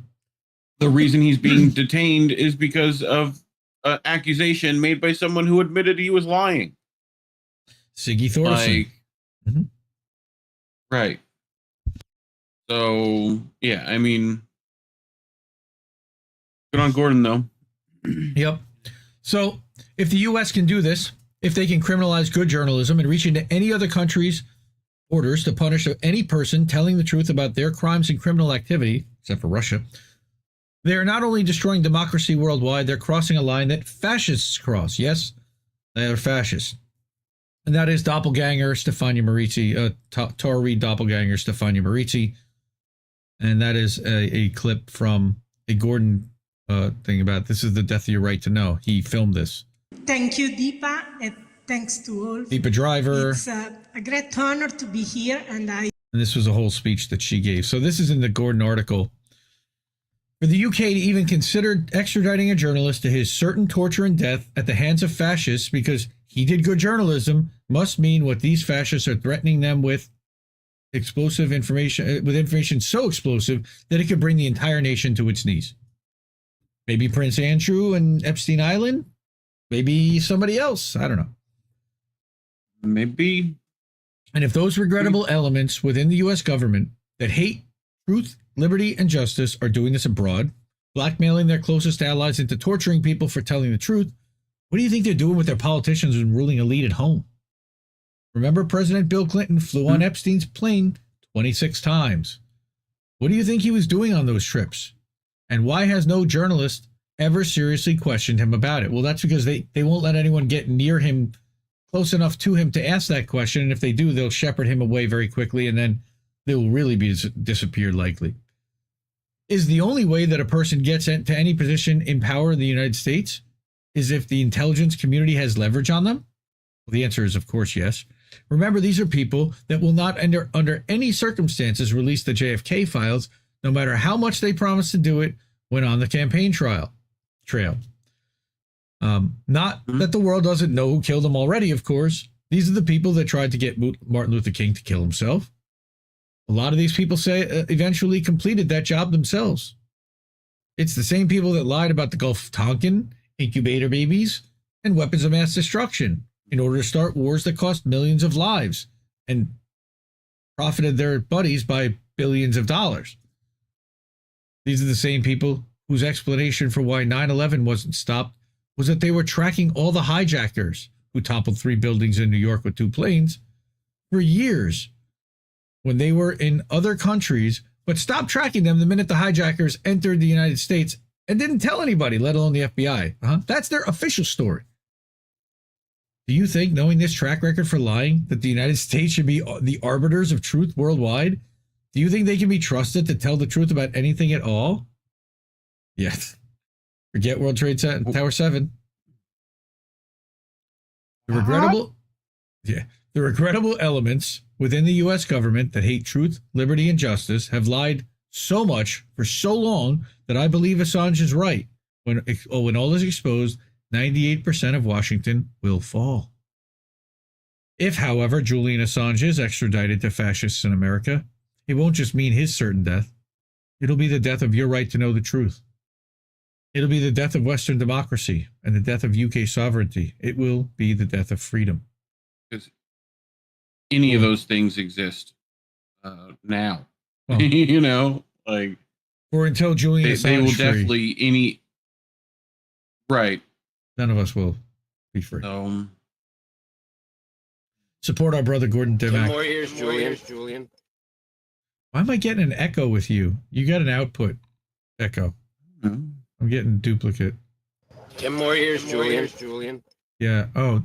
The reason he's being detained is because of an accusation made by someone who admitted he was lying. Siggy Thorson. Right. So, yeah, I mean, good on Gordon, though. Yep. So, if the U.S. can do this, if they can criminalize good journalism and reach into any other country's borders to punish any person telling the truth about their crimes and criminal activity, except for Russia, They are not only destroying democracy worldwide, they're crossing a line that fascists cross. Yes, they are fascists. And that is doppelganger Stefania Marizzi, Tara Reid doppelganger Stefania Marizzi. And that is a clip from a Gordon thing about this is the death of your right to know. He filmed this. Thank you, Deepa, and thanks to all. Deepa Driver. It's a great honor to be here, and this was a whole speech that she gave. So this is in the Gordon article. For the UK to even consider extraditing a journalist to his certain torture and death at the hands of fascists because he did good journalism must mean what these fascists are threatening them with explosive information, with information so explosive that it could bring the entire nation to its knees. Maybe Prince Andrew and Epstein Island? Maybe somebody else. I don't know. Maybe. And if those regrettable elements within the U.S. government that hate truth, liberty, and justice are doing this abroad, blackmailing their closest allies into torturing people for telling the truth, what do you think they're doing with their politicians and ruling elite at home? Remember, President Bill Clinton flew on Epstein's plane 26 times. What do you think he was doing on those trips? And why has no journalist ever seriously questioned him about it? Well, that's because they won't let anyone get near him, close enough to him to ask that question. And if they do, they'll shepherd him away very quickly, and then they will really be disappeared likely. Is the only way that a person gets to any position in power in the United States is if the intelligence community has leverage on them? Well, the answer is, of course, yes. Remember, these are people that will not under any circumstances release the JFK files, no matter how much they promise to do it when on the campaign trail. Not that the world doesn't know who killed him already, of course. These are the people that tried to get Martin Luther King to kill himself. A lot of these people say eventually completed that job themselves. It's the same people that lied about the Gulf of Tonkin, incubator babies, and weapons of mass destruction in order to start wars that cost millions of lives and profited their buddies by billions of dollars. These are the same people whose explanation for why 9/11 wasn't stopped was that they were tracking all the hijackers who toppled 3 buildings in New York with 2 planes for years when they were in other countries, but stopped tracking them the minute the hijackers entered the United States and didn't tell anybody, let alone the FBI. That's their official story. Do you think, knowing this track record for lying, that the United States should be the arbiters of truth worldwide? Do you think they can be trusted to tell the truth about anything at all? Yes. Forget World Trade Center, Tower 7. The regrettable elements within the U.S. government that hate truth, liberty, and justice have lied so much for so long that I believe Assange is right. When all is exposed, 98% of Washington will fall. If, however, Julian Assange is extradited to fascists in America, it won't just mean his certain death. It'll be the death of your right to know the truth. It'll be the death of Western democracy and the death of UK sovereignty. It will be the death of freedom. Because any of those things exist now. Well, you know, like, or until Julian Assange they will free, definitely right. None of us will be free. Support our brother Gordon Dimmack. 10 more years, Julian. Why am I getting an echo with you? You got an output echo. Mm-hmm. I'm getting duplicate. 10 more years, Julian. Yeah. Oh,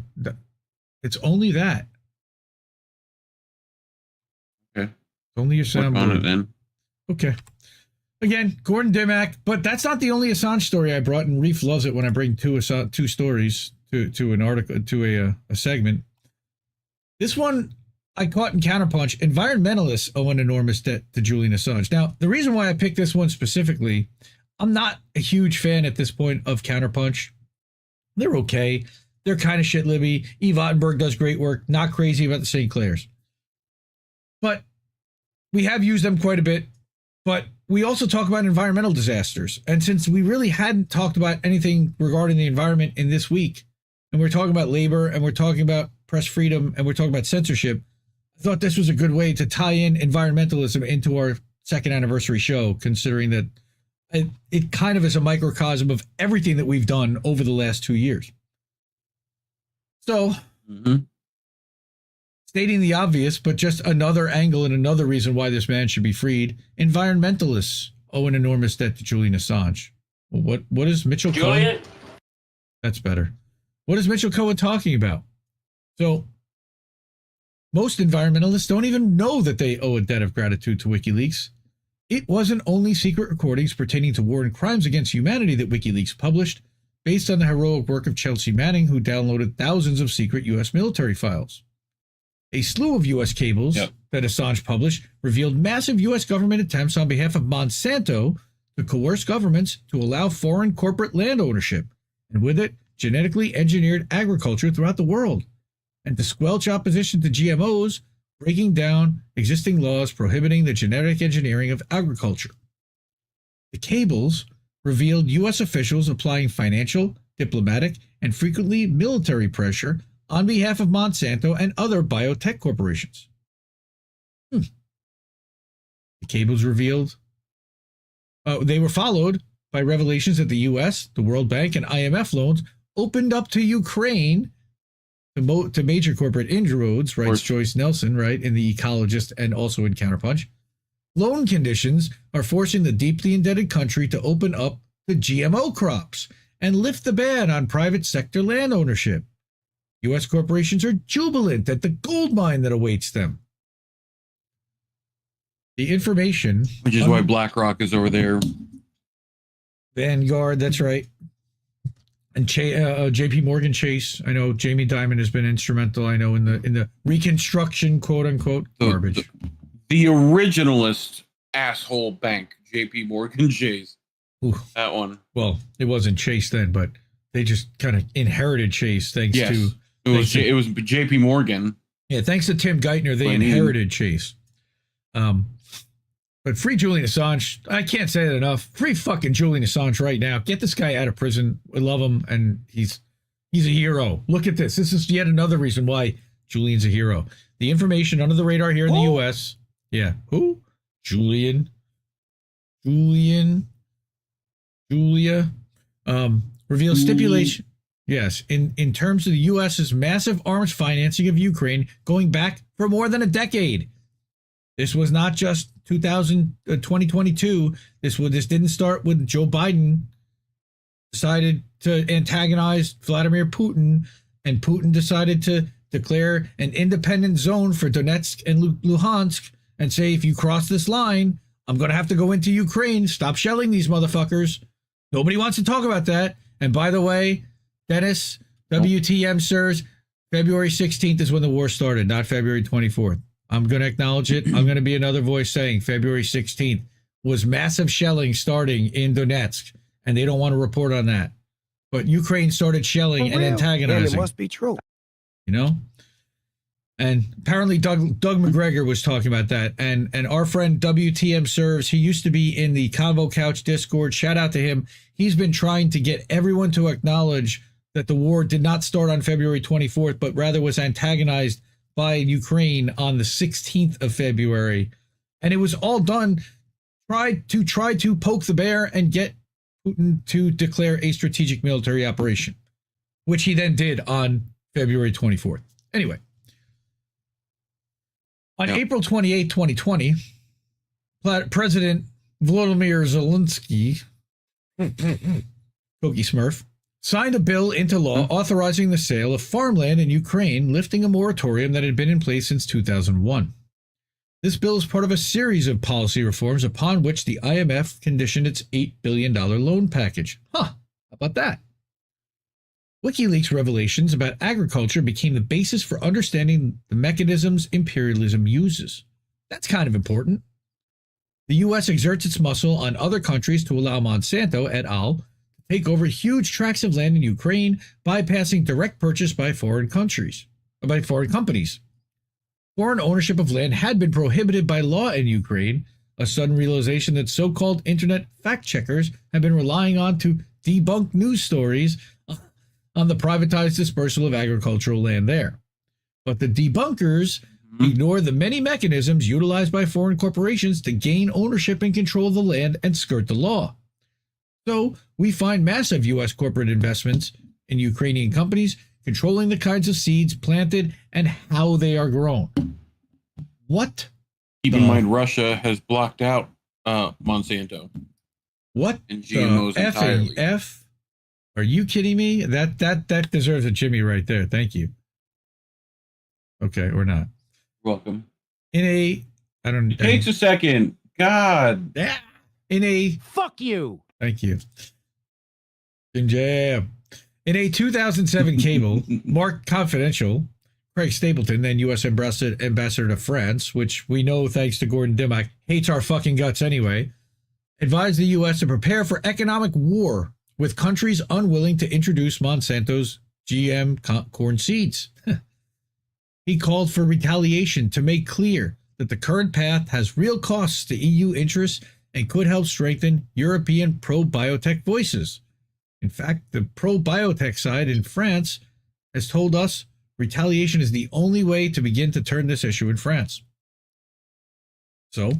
it's only that. Okay. It's only your sound. Work on it then. Okay. Again, Gordon Dimmack, but that's not the only Assange story I brought, and Reef loves it when I bring two stories to an article, to a segment. This one I caught in CounterPunch. Environmentalists owe an enormous debt to Julian Assange. Now, the reason why I picked this one specifically, I'm not a huge fan at this point of CounterPunch. They're okay. They're kind of shit-libby. Eve Ottenberg does great work. Not crazy about the St. Clairs. But we have used them quite a bit. But we also talk about environmental disasters. And since we really hadn't talked about anything regarding the environment in this week, and we're talking about labor, and we're talking about press freedom, and we're talking about censorship, I thought this was a good way to tie in environmentalism into our second anniversary show, considering that it kind of is a microcosm of everything that we've done over the last 2 years. So, stating the obvious, but just another angle and another reason why this man should be freed, environmentalists owe an enormous debt to Julian Assange. Well, what is Mitchel Julian? Cohen? That's better. What is Mitchel Cohen talking about? So, most environmentalists don't even know that they owe a debt of gratitude to WikiLeaks. It wasn't only secret recordings pertaining to war and crimes against humanity that WikiLeaks published, based on the heroic work of Chelsea Manning, who downloaded thousands of secret U.S. military files. A slew of U.S. cables that Assange published revealed massive U.S. government attempts on behalf of Monsanto to coerce governments to allow foreign corporate land ownership, and with it, genetically engineered agriculture throughout the world, and to squelch opposition to GMOs, breaking down existing laws prohibiting the genetic engineering of agriculture. The cables revealed U.S. officials applying financial, diplomatic, and frequently military pressure on behalf of Monsanto and other biotech corporations. The cables revealed they were followed by revelations that the U.S., the World Bank, and IMF loans opened up to Ukraine to major corporate inroads, writes Joyce Nelson, right, in The Ecologist and also in CounterPunch. Loan conditions are forcing the deeply indebted country to open up to GMO crops and lift the ban on private sector land ownership. U.S. corporations are jubilant at the gold mine that awaits them. The information... Which is why BlackRock is over there. Vanguard, that's right. And J.P. Morgan Chase. I know Jamie Dimon has been instrumental, I know, in the reconstruction, quote-unquote, garbage. The originalist asshole bank, J.P. Morgan Chase. Ooh. That one. Well, it wasn't Chase then, but they just kind of inherited Chase thanks to... It was J.P. Morgan. Yeah, thanks to Tim Geithner, they inherited Chase. But free Julian Assange. I can't say that enough. Free fucking Julian Assange right now. Get this guy out of prison. We love him, and he's a hero. Look at this. This is yet another reason why Julian's a hero. The information under the radar here in the U.S. Yeah. Who? Julia. Reveals stipulation. Yes. In terms of the U.S.'s massive arms financing of Ukraine going back for more than a decade. This was not just 2022. This didn't start with Joe Biden decided to antagonize Vladimir Putin, and Putin decided to declare an independent zone for Donetsk and Luhansk and say, if you cross this line, I'm going to have to go into Ukraine. Stop shelling these motherfuckers. Nobody wants to talk about that. And by the way, Dennis, WTM sirs, February 16th is when the war started, not February 24th. I'm going to acknowledge it. I'm going to be another voice saying February 16th was massive shelling starting in Donetsk, and they don't want to report on that. But Ukraine started shelling and antagonizing. And it must be true. You know? And apparently Doug McGregor was talking about that. And our friend WTM Serves, he used to be in the Convo Couch Discord. Shout out to him. He's been trying to get everyone to acknowledge that the war did not start on February 24th, but rather was antagonized by Ukraine on the 16th of February. And it was all done try to poke the bear and get Putin to declare a strategic military operation, which he then did on February 24th. Anyway, on April 28, 2020, President Volodymyr Zelensky, Cookie Smurf, signed a bill into law authorizing the sale of farmland in Ukraine, lifting a moratorium that had been in place since 2001. This bill is part of a series of policy reforms upon which the IMF conditioned its $8 billion loan package. How about that? WikiLeaks revelations about agriculture became the basis for understanding the mechanisms imperialism uses. That's kind of important. The U.S. exerts its muscle on other countries to allow Monsanto et al. Take over huge tracts of land in Ukraine, bypassing direct purchase by foreign companies. Foreign ownership of land had been prohibited by law in Ukraine, a sudden realization that so-called internet fact-checkers have been relying on to debunk news stories on the privatized dispersal of agricultural land there. But the debunkers ignore the many mechanisms utilized by foreign corporations to gain ownership and control of the land and skirt the law. So we find massive U.S. corporate investments in Ukrainian companies controlling the kinds of seeds planted and how they are grown. What? Keep in mind, Russia has blocked out Monsanto. What And GMOs the entirely. F? Are you kidding me? That deserves a Jimmy right there. Thank you. Okay, or not. Welcome. It takes a second. God. Yeah. Fuck you. Thank you. Jam. In a 2007 cable marked confidential, Craig Stapleton, then U.S. ambassador to France, which we know thanks to Gordon Dimmack, hates our fucking guts anyway, advised the U.S. to prepare for economic war with countries unwilling to introduce Monsanto's GM corn seeds. He called for retaliation to make clear that the current path has real costs to EU interests and could help strengthen European pro-biotech voices. In fact, the pro-biotech side in France has told us retaliation is the only way to begin to turn this issue in France. So,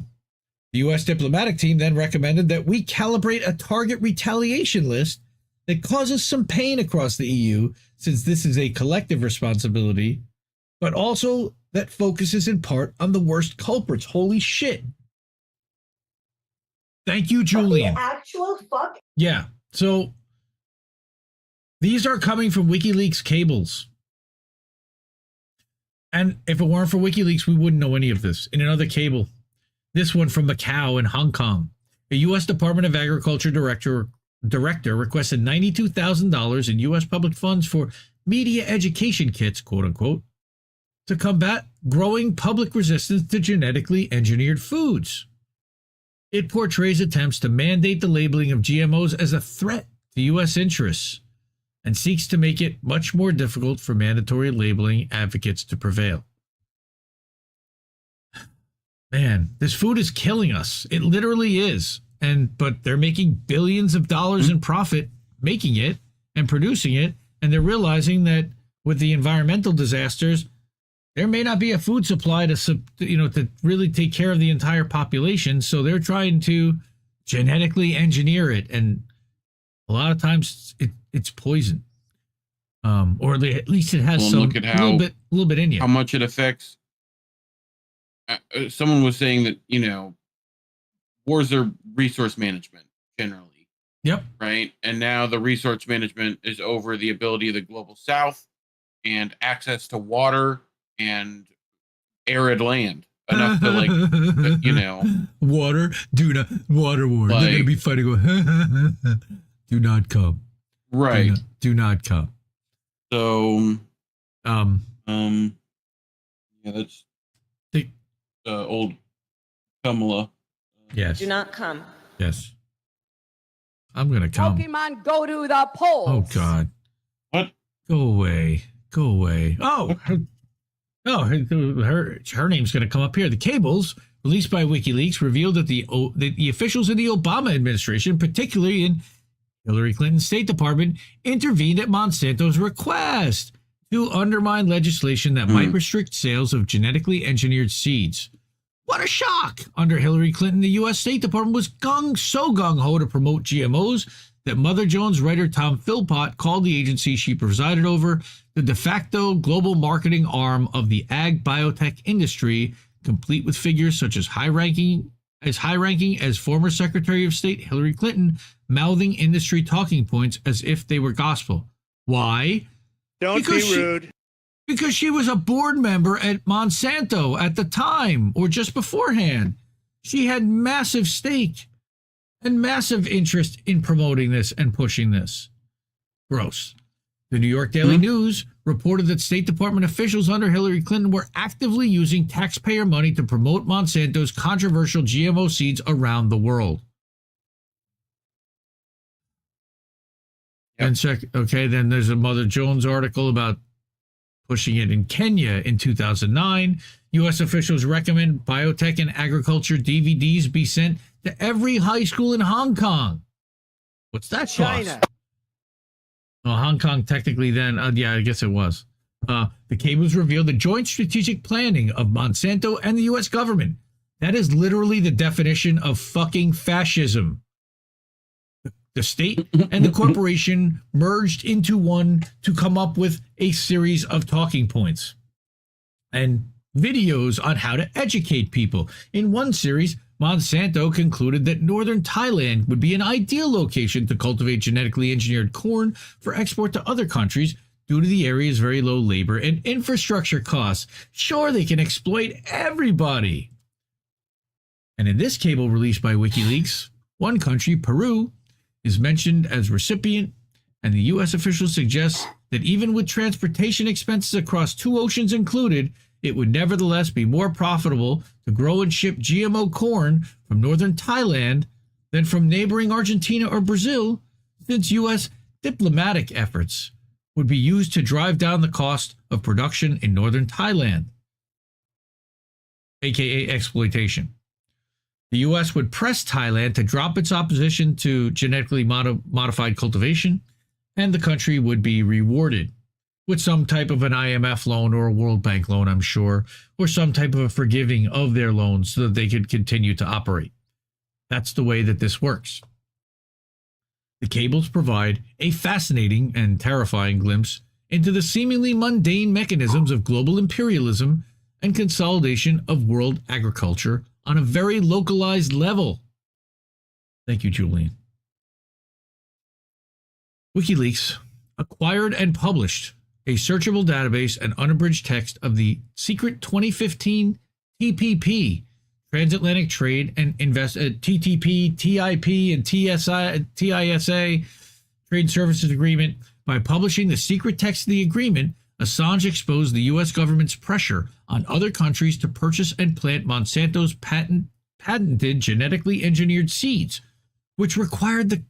the U.S. diplomatic team then recommended that we calibrate a target retaliation list that causes some pain across the EU, since this is a collective responsibility, but also that focuses in part on the worst culprits. Holy shit. Thank you, Julian. The actual fuck? Yeah. So these are coming from WikiLeaks cables. And if it weren't for WikiLeaks, we wouldn't know any of this. In another cable, this one from Macau in Hong Kong, a U.S. Department of Agriculture director requested $92,000 in U.S. public funds for media education kits, quote unquote, to combat growing public resistance to genetically engineered foods. It portrays attempts to mandate the labeling of GMOs as a threat to U.S. interests and seeks to make it much more difficult for mandatory labeling advocates to prevail. Man, this food is killing us. It literally is. But they're making billions of dollars in profit making it and producing it, and they're realizing that with the environmental disasters, there may not be a food supply to really take care of the entire population. So they're trying to genetically engineer it, and a lot of times it's poison, or at least it has a little bit in you. How much it affects. Someone was saying that wars are resource management generally. Yep. Right, and now the resource management is over the ability of the global South and access to water and arid land enough to water war. They're gonna be fighting. Do not come. Right. Do not come. So yeah, that's old Kamala. Yes. Do not come. Yes. I'm gonna come. Pokemon, go to the polls. Oh God. What? Go away. Go away. Oh. Her name's going to come up here. The cables released by WikiLeaks revealed that the officials in the Obama administration, particularly in Hillary Clinton's State Department, intervened at Monsanto's request to undermine legislation that might restrict sales of genetically engineered seeds. What a shock! Under Hillary Clinton, the U.S. State Department was so gung-ho to promote GMOs that Mother Jones writer Tom Philpott called the agency she presided over the de facto global marketing arm of the ag biotech industry, complete with figures such as high-ranking as former Secretary of State Hillary Clinton mouthing industry talking points as if they were gospel. Why? Don't be rude. Because she was a board member at Monsanto at the time, or just beforehand. She had massive stake and massive interest in promoting this and pushing this. Gross. The New York Daily News reported that State Department officials under Hillary Clinton were actively using taxpayer money to promote Monsanto's controversial GMO seeds around the world. Yep. And then there's a Mother Jones article about pushing it in Kenya in 2009. U.S. officials recommend biotech and agriculture DVDs be sent to every high school in Hong Kong. What's that cost? Well, Hong Kong technically then, yeah, I guess it was. The cables revealed the joint strategic planning of Monsanto and the U.S. government. That is literally the definition of fucking fascism. The state and the corporation merged into one to come up with a series of talking points and videos on how to educate people. In one series, Monsanto concluded that northern Thailand would be an ideal location to cultivate genetically engineered corn for export to other countries due to the area's very low labor and infrastructure costs. Sure, they can exploit everybody. And in this cable released by WikiLeaks, one country, Peru, is mentioned as recipient, and the U.S. official suggests that even with transportation expenses across 2 oceans included, it would nevertheless be more profitable to grow and ship GMO corn from northern Thailand than from neighboring Argentina or Brazil, since U.S. diplomatic efforts would be used to drive down the cost of production in northern Thailand, aka exploitation. The U.S. would press Thailand to drop its opposition to genetically modified cultivation, and the country would be rewarded with some type of an IMF loan or a World Bank loan, I'm sure, or some type of a forgiving of their loans so that they could continue to operate. That's the way that this works. The cables provide a fascinating and terrifying glimpse into the seemingly mundane mechanisms of global imperialism and consolidation of world agriculture on a very localized level. Thank you, Julian. WikiLeaks acquired and published a searchable database and unabridged text of the secret 2015 TPP, Transatlantic Trade and TTP, TIP, and TISA Trade Services Agreement. By publishing the secret text of the agreement, Assange exposed the U.S. government's pressure on other countries to purchase and plant Monsanto's patented genetically engineered seeds, which required the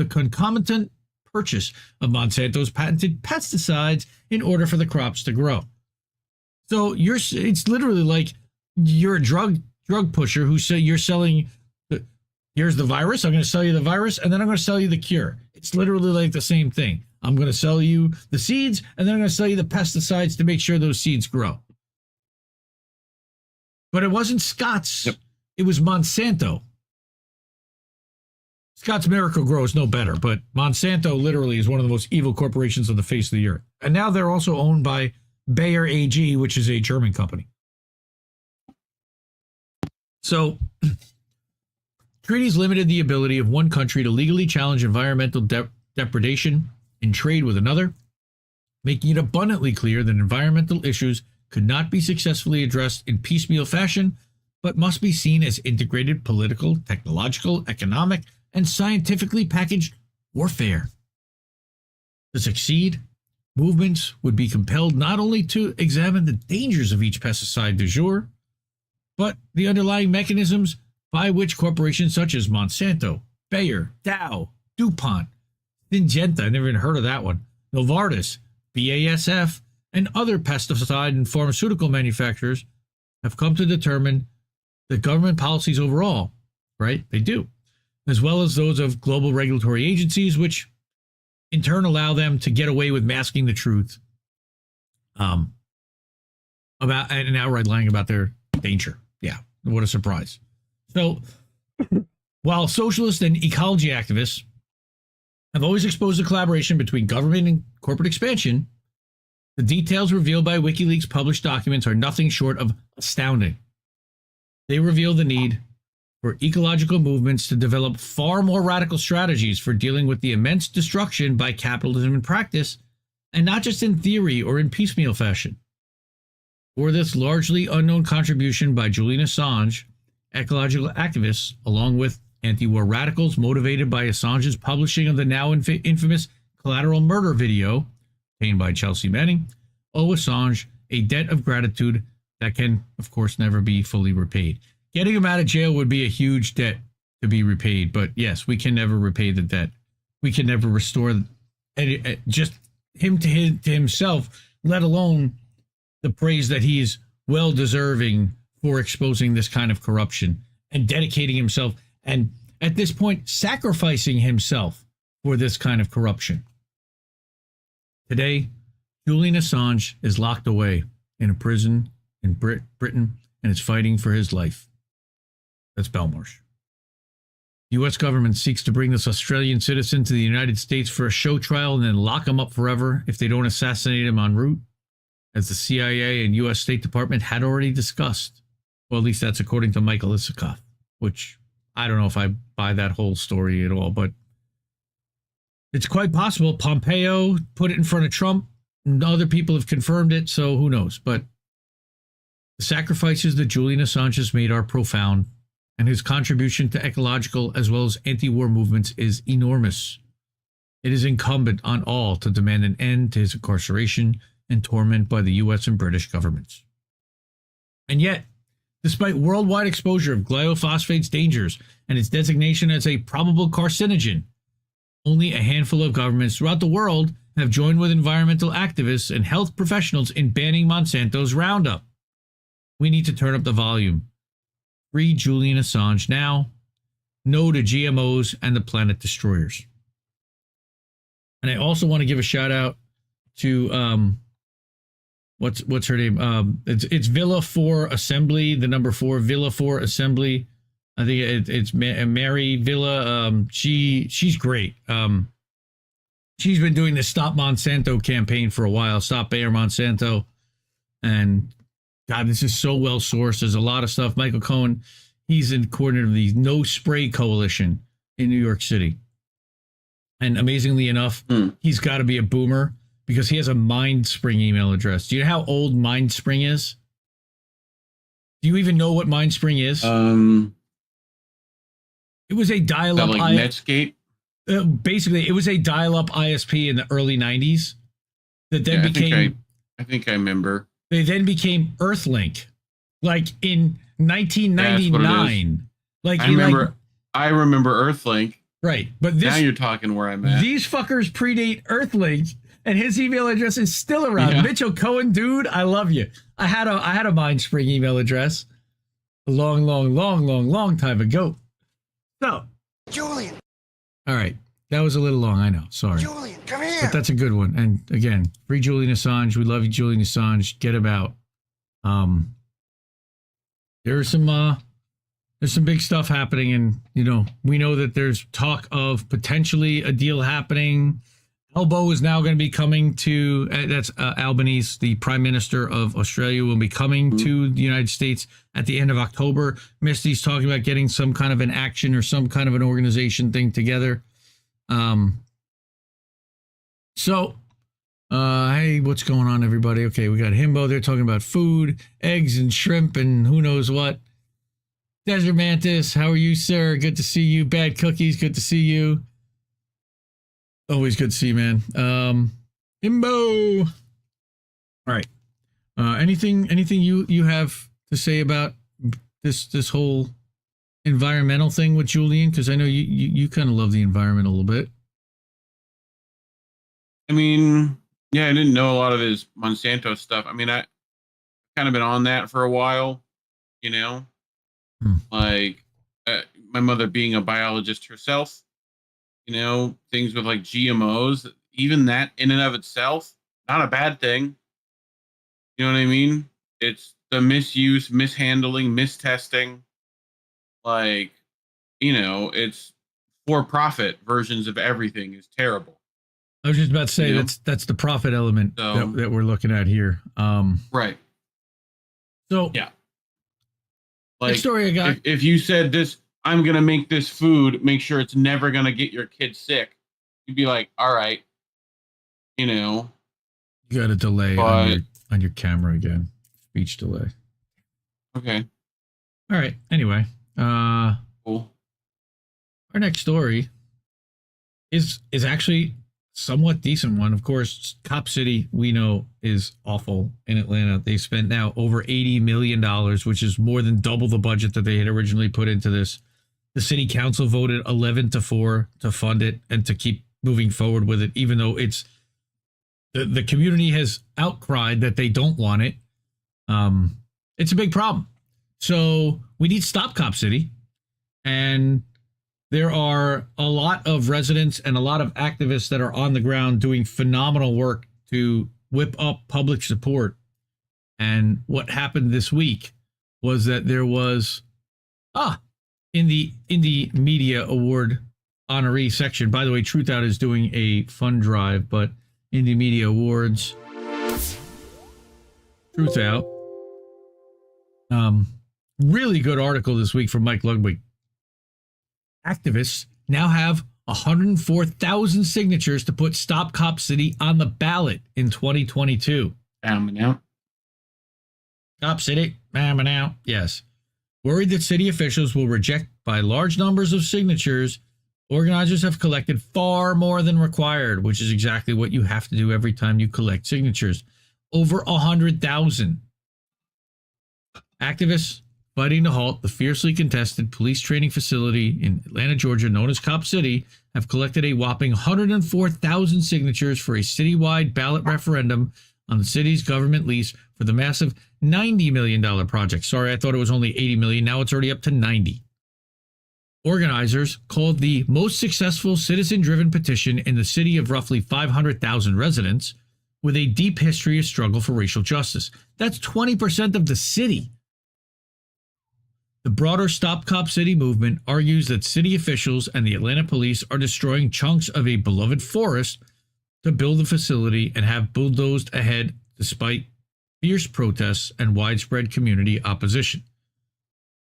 concomitant purchase of Monsanto's patented pesticides in order for the crops to grow. So it's literally like you're a drug pusher who say you're selling, here's the virus, I'm going to sell you the virus, and then I'm going to sell you the cure. It's literally like the same thing. I'm going to sell you the seeds, and then I'm going to sell you the pesticides to make sure those seeds grow. But it wasn't Scott's. Yep. It was Monsanto. Scott's Miracle-Gro is no better, but Monsanto literally is one of the most evil corporations on the face of the earth. And now they're also owned by Bayer AG, which is a German company. So, treaties limited the ability of one country to legally challenge environmental depredation in trade with another, making it abundantly clear that environmental issues could not be successfully addressed in piecemeal fashion, but must be seen as integrated political, technological, economic, and scientifically packaged warfare. To succeed, movements would be compelled not only to examine the dangers of each pesticide du jour, but the underlying mechanisms by which corporations such as Monsanto, Bayer, Dow, DuPont, Syngenta, I never even heard of that one, Novartis, BASF, and other pesticide and pharmaceutical manufacturers have come to determine the government policies overall, right? They do, as well as those of global regulatory agencies, which in turn allow them to get away with masking the truth about and outright lying about their danger. Yeah, what a surprise. So while socialist and ecology activists have always exposed the collaboration between government and corporate expansion, the details revealed by WikiLeaks' published documents are nothing short of astounding. They reveal the need for ecological movements to develop far more radical strategies for dealing with the immense destruction by capitalism in practice, and not just in theory or in piecemeal fashion. For this largely unknown contribution by Julian Assange, ecological activists, along with anti-war radicals motivated by Assange's publishing of the now infamous collateral murder video, obtained by Chelsea Manning, owe Assange a debt of gratitude that can, of course, never be fully repaid. Getting him out of jail would be a huge debt to be repaid, but yes, we can never repay the debt. We can never restore just him to himself, let alone the praise that he is well deserving for exposing this kind of corruption and dedicating himself and at this point sacrificing himself for this kind of corruption. Today, Julian Assange is locked away in a prison in Britain and is fighting for his life. That's Belmarsh. The U.S. government seeks to bring this Australian citizen to the United States for a show trial and then lock him up forever if they don't assassinate him en route, as the CIA and U.S. State Department had already discussed Well, at least that's according to Michael Isikoff, which I don't know if I buy that whole story at all, but it's quite possible. Pompeo put it in front of Trump. And other people have confirmed it, so who knows? But the sacrifices that Julian Assange has made are profound, and his contribution to ecological as well as anti-war movements is enormous. It is incumbent on all to demand an end to his incarceration and torment by the U.S. and British governments. And yet, despite worldwide exposure of glyphosate dangers and its designation as a probable carcinogen, only a handful of governments throughout the world have joined with environmental activists and health professionals in banning Monsanto's Roundup. We need to turn up the volume. Free Julian Assange now. No to GMOs and the planet destroyers. And I also want to give a shout out to what's her name? It's Villa 4 Assembly, the number 4 Villa 4 Assembly. I think it's Mary Villa. She's great. She's been doing the Stop Monsanto campaign for a while. Stop Bayer Monsanto, and God, this is so well sourced. There's a lot of stuff. Michael Cohen, he's in coordinator of the No Spray Coalition in New York City. And amazingly enough, he's got to be a boomer because he has a MindSpring email address. Do you know how old MindSpring is? Do you even know what MindSpring is? It was a dial-up. Like Netscape? Basically, it was a dial-up ISP in the early 90s that then became... I think I remember. They then became Earthlink, like in 1999. I remember Earthlink. Right, but now you're talking where I'm at. These fuckers predate Earthlink, and his email address is still around. Yeah. Mitchel Cohen, dude, I love you. I had a MindSpring email address a long time ago. So, Julian. All right, that was a little long, I know. Sorry. Julian, come here. But that's a good one. And again, free Julian Assange. We love you, Julian Assange. Get him out. There's some big stuff happening, and we know that there's talk of potentially a deal happening. Albo is now going to be coming to that's Albanese, the Prime Minister of Australia, will be coming to the United States at the end of October. Misty's talking about getting some kind of an action or some kind of an organization thing together. Hey, what's going on, everybody? Okay, we got Himbo. They're talking about food, eggs, and shrimp, and who knows what. Desert Mantis, how are you, sir? Good to see you. Bad Cookies, good to see you. Always good to see you, man. Himbo. All right. Anything you have to say about this whole environmental thing with Julian? Because I know you kind of love the environment a little bit. I mean, yeah, I didn't know a lot of his Monsanto stuff. I mean, I kind of been on that for a while, like my mother being a biologist herself, things with like GMOs, even that in and of itself, not a bad thing. You know what I mean? It's the misuse, mishandling, mistesting. Like, it's for-profit versions of everything is terrible. I was just about to say that's the profit element that we're looking at here. Right. So yeah. Like, next story I got. If you said this, I'm gonna make this food, make sure it's never gonna get your kid sick, you'd be like, all right, You got a delay on your camera again. Speech delay. Okay. All right. Anyway, cool. Our next story is actually somewhat decent one. Of course, Cop City, we know, is awful in Atlanta. They've spent now over $80 million, which is more than double the budget that they had originally put into this. The city council voted 11-4 to fund it and to keep moving forward with it, even though it's the community has outcried that they don't want it. It's a big problem. So we need to stop Cop City. And there are a lot of residents and a lot of activists that are on the ground doing phenomenal work to whip up public support. And what happened this week was that there was, in the Indie Media Award honoree section, by the way, Truthout is doing a fund drive, but Indie Media Awards, Truthout, Really good article this week from Mike Ludwig. Activists now have 104,000 signatures to put Stop Cop City on the ballot in 2022. Now. Cop City, now. Yes. Worried that city officials will reject by large numbers of signatures, organizers have collected far more than required, which is exactly what you have to do every time you collect signatures. Over 100,000. Activists fighting to halt the fiercely contested police training facility in Atlanta, Georgia, known as Cop City, have collected a whopping 104,000 signatures for a citywide ballot referendum on the city's government lease for the massive $90 million project. Sorry, I thought it was only $80 million. Now it's already up to 90. Organizers called the most successful citizen-driven petition in the city of roughly 500,000 residents with a deep history of struggle for racial justice. That's 20% of the city. The broader Stop Cop City movement argues that city officials and the Atlanta police are destroying chunks of a beloved forest to build the facility and have bulldozed ahead despite fierce protests and widespread community opposition.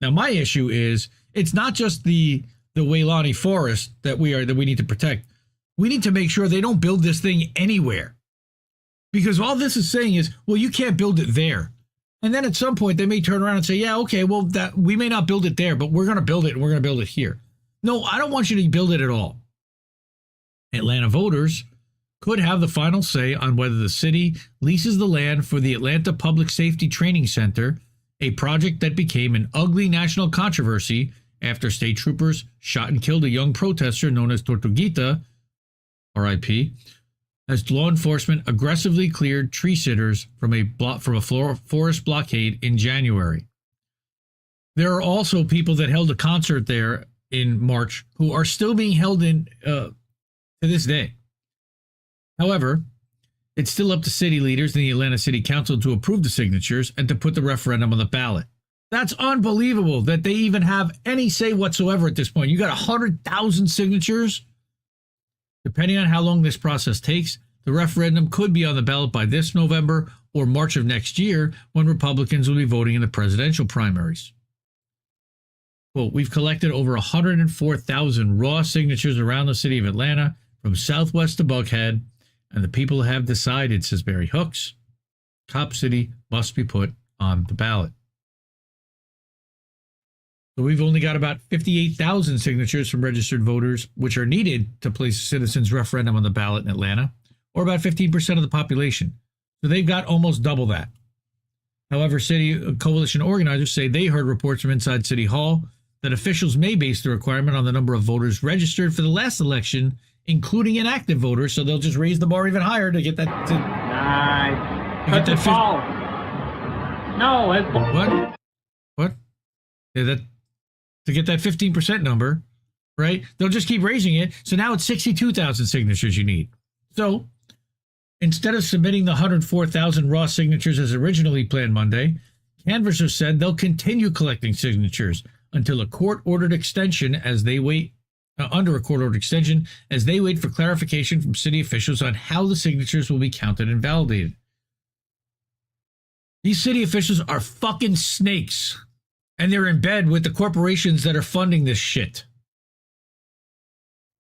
Now, my issue is it's not just the Waylani forest that we need to protect. We need to make sure they don't build this thing anywhere. Because all this is saying is, well, you can't build it there. And then at some point they may turn around and say, yeah, okay, well, that we may not build it there, but we're going to build it and we're going to build it here. No, I don't want you to build it at all. Atlanta voters could have the final say on whether the city leases the land for the Atlanta Public Safety Training Center, a project that became an ugly national controversy after state troopers shot and killed a young protester known as Tortuguita, R.I.P., as law enforcement aggressively cleared tree sitters from a forest blockade in January. There are also people that held a concert there in March who are still being held in to this day. However, it's still up to city leaders and the Atlanta City Council to approve the signatures and to put the referendum on the ballot. That's unbelievable that they even have any say whatsoever at this point. You got 100,000 signatures. Depending on how long this process takes, the referendum could be on the ballot by this November or March of next year when Republicans will be voting in the presidential primaries. Well, we've collected over 104,000 raw signatures around the city of Atlanta from Southwest to Buckhead, and the people have decided, says Barry Hooks, Cop City must be put on the ballot. So we've only got about 58,000 signatures from registered voters, which are needed to place a citizens' referendum on the ballot in Atlanta, or about 15% of the population. So they've got almost double that. However, city coalition organizers say they heard reports from inside City Hall that officials may base the requirement on the number of voters registered for the last election, including inactive voters, so they'll just raise the bar even higher to get that. Nice. Cut the ball. No. What? Yeah, that to get that 15% number, right? They'll just keep raising it. So now it's 62,000 signatures you need. So instead of submitting the 104,000 raw signatures as originally planned Monday, canvassers said they'll continue collecting signatures until a court-ordered extension as they wait. Under a court-ordered extension, as they wait for clarification from city officials on how the signatures will be counted and validated. These city officials are fucking snakes, and they're in bed with the corporations that are funding this shit.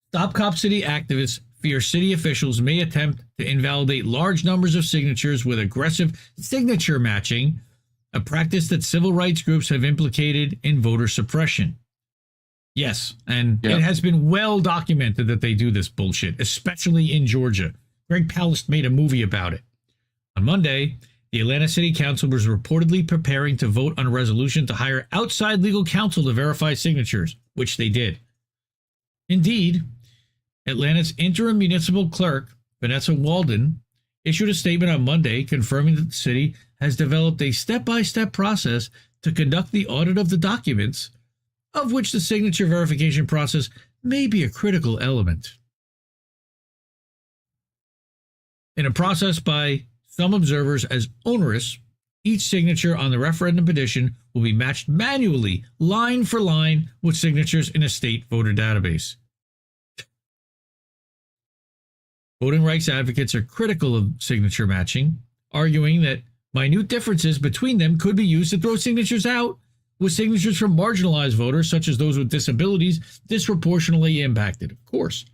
Stop Cop City activists fear city officials may attempt to invalidate large numbers of signatures with aggressive signature matching, a practice that civil rights groups have implicated in voter suppression. Yes, and It has been well documented that they do this bullshit, especially in Georgia. Greg Palast made a movie about it. On Monday, the Atlanta City Council was reportedly preparing to vote on a resolution to hire outside legal counsel to verify signatures, which they did. Indeed, Atlanta's interim municipal clerk, Vanessa Walden, issued a statement on Monday confirming that the city has developed a step-by-step process to conduct the audit of the documents, of which the signature verification process may be a critical element. In a process by some observers as onerous, each signature on the referendum petition will be matched manually, line for line, with signatures in a state voter database. Voting rights advocates are critical of signature matching, arguing that minute differences between them could be used to throw signatures out with signatures from marginalized voters, such as those with disabilities, disproportionately impacted. Of course.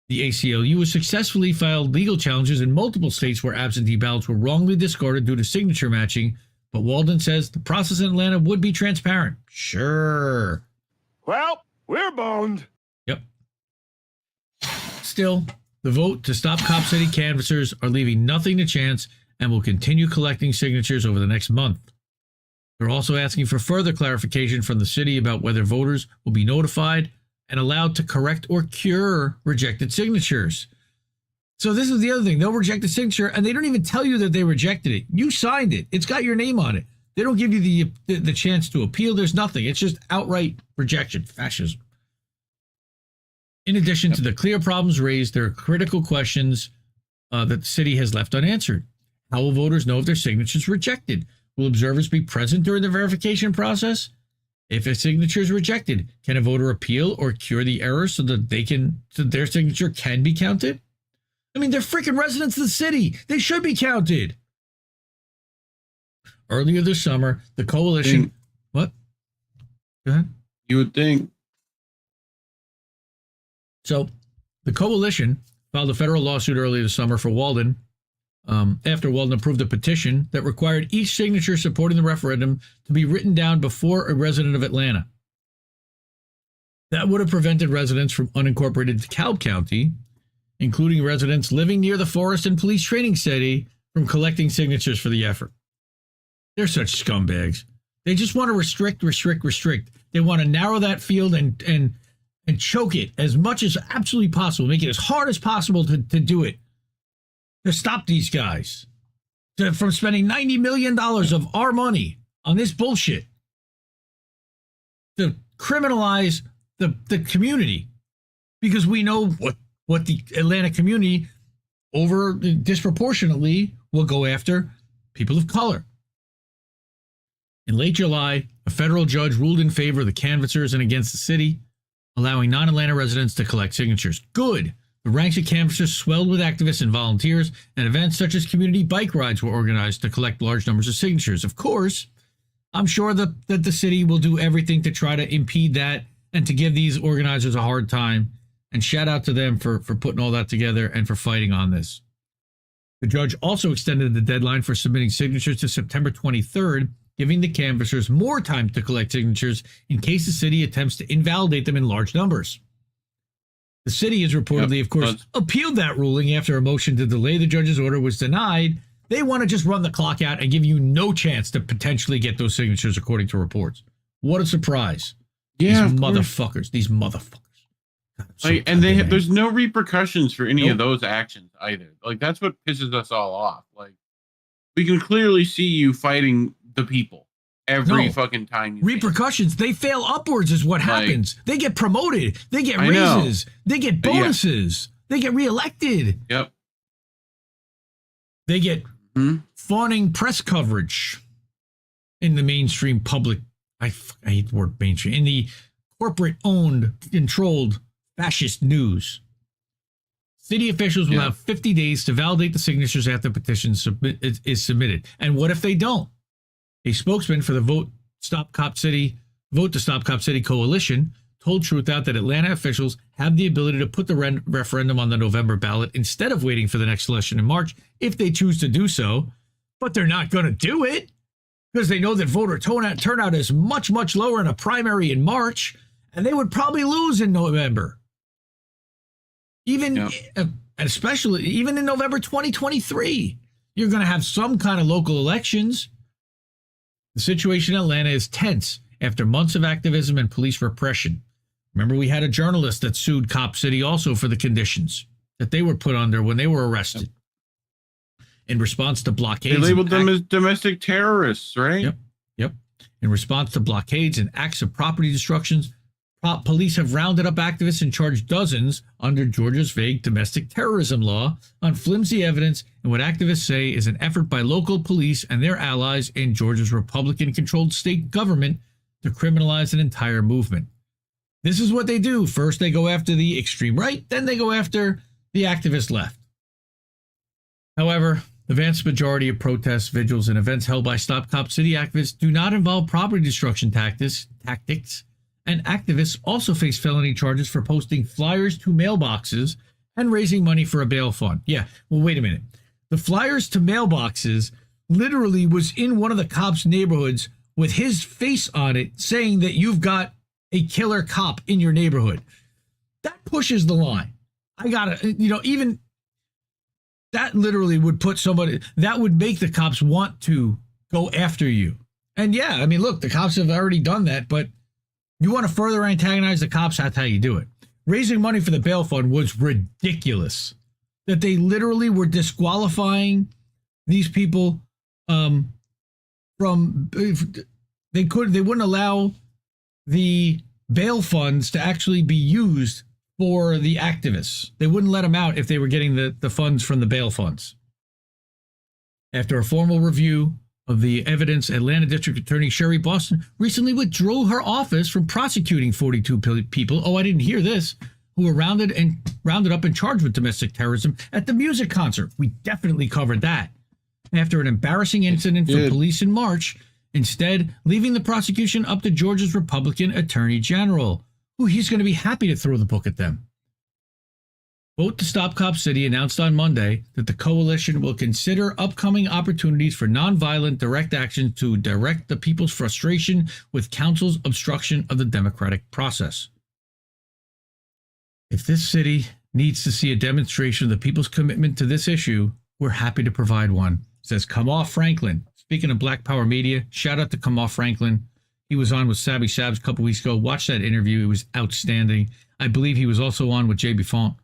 The ACLU has successfully filed legal challenges in multiple states where absentee ballots were wrongly discarded due to signature matching, but Walden says the process in Atlanta would be transparent. Sure. Well, we're boned. Yep. Still, the vote to stop Cop City canvassers are leaving nothing to chance and will continue collecting signatures over the next month. They're also asking for further clarification from the city about whether voters will be notified and allowed to correct or cure rejected signatures. So this is the other thing. They'll reject a signature and they don't even tell you that they rejected it. You signed it. It's got your name on it. They don't give you the chance to appeal. There's nothing. It's just outright rejection. Fascism. In addition to the clear problems raised, there are critical questions that the city has left unanswered. How will voters know if their signature is rejected? Will observers be present during the verification process? If a signature is rejected, can a voter appeal or cure the error so that their signature can be counted? I mean, they're freaking residents of the city. They should be counted. Earlier this summer, the coalition... What? Go ahead. You would think. So, the coalition filed a federal lawsuit earlier this summer for Walden after Walden approved a petition that required each signature supporting the referendum to be written down before a resident of Atlanta. That would have prevented residents from unincorporated DeKalb County, including residents living near the Forest and Police Training City, from collecting signatures for the effort. They're such scumbags. They just want to restrict. They want to narrow that field and choke it as much as absolutely possible. Make it as hard as possible to do it. To stop these guys from spending $90 million of our money on this bullshit. To criminalize the community. Because we know what the Atlanta community over disproportionately will go after people of color. In late July, a federal judge ruled in favor of the canvassers and against the city, allowing non-Atlanta residents to collect signatures. Good. The ranks of canvassers swelled with activists and volunteers, and events such as community bike rides were organized to collect large numbers of signatures. Of course, I'm sure that the city will do everything to try to impede that and to give these organizers a hard time. And shout out to them for putting all that together and for fighting on this. The judge also extended the deadline for submitting signatures to September 23rd, giving the canvassers more time to collect signatures in case the city attempts to invalidate them in large numbers. The city has reportedly, of course, appealed that ruling after a motion to delay the judge's order was denied. They want to just run the clock out and give you no chance to potentially get those signatures, according to reports. What a surprise. Yeah, these motherfuckers. Like, and there's no repercussions for any of those actions either. Like, that's what pisses us all off. Like, we can clearly see you fighting the people every fucking time. Repercussions, they fail upwards is what happens. They get promoted. They get raises. They get bonuses. They get reelected. Yep. They get fawning press coverage in the mainstream public. I hate the word mainstream. In the corporate-owned, controlled fascist news. City officials will have 50 days to validate the signatures after the petition is submitted. And what if they don't? A spokesman for the Vote to Stop Cop City coalition told Truthout that Atlanta officials have the ability to put the referendum on the November ballot instead of waiting for the next election in March if they choose to do so. But they're not going to do it because they know that voter turnout is much, much lower in a primary in March, and they would probably lose in November. Especially even in November 2023, you're going to have some kind of local elections. The situation in Atlanta is tense after months of activism and police repression. Remember, we had a journalist that sued Cop City also for the conditions that they were put under when they were arrested. In response to blockades. They labeled them as domestic terrorists, right? Yep. In response to blockades and acts of property destructions, police have rounded up activists and charged dozens under Georgia's vague domestic terrorism law on flimsy evidence and what activists say is an effort by local police and their allies in Georgia's Republican-controlled state government to criminalize an entire movement. This is what they do. First, they go after the extreme right, then they go after the activist left. However, The vast majority of protests, vigils, and events held by Stop Cop City activists do not involve property destruction tactics, and activists also face felony charges for posting flyers to mailboxes and raising money for a bail fund. Yeah, well, wait a minute. The flyers to mailboxes literally was in one of the cops' neighborhoods with his face on it saying that you've got a killer cop in your neighborhood. That pushes the line. I gotta, even that literally would put somebody, that would make the cops want to go after you. And yeah, I mean, look, the cops have already done that, but you want to further antagonize the cops, that's how you do it. Raising money for the bail fund was ridiculous. That they literally were disqualifying these people from, they wouldn't allow the bail funds to actually be used for the activists. They wouldn't let them out if they were getting the funds from the bail funds. After a formal review of the evidence, Atlanta District Attorney Sherry Boston recently withdrew her office from prosecuting 42 people. Oh, I didn't hear this. Who were rounded up and charged with domestic terrorism at the music concert. We definitely covered that. After an embarrassing incident for police in March, instead leaving the prosecution up to Georgia's Republican Attorney General, who he's going to be happy to throw the book at them. Vote to Stop Cop City announced on Monday that the coalition will consider upcoming opportunities for nonviolent direct action to direct the people's frustration with council's obstruction of the democratic process. If this city needs to see a demonstration of the people's commitment to this issue, we're happy to provide one, says Kamal Franklin. Speaking of Black Power Media, shout out to Kamal Franklin. He was on with Sabby Sabs a couple weeks ago. Watch that interview. It was outstanding. I believe he was also on with Jay Buffon.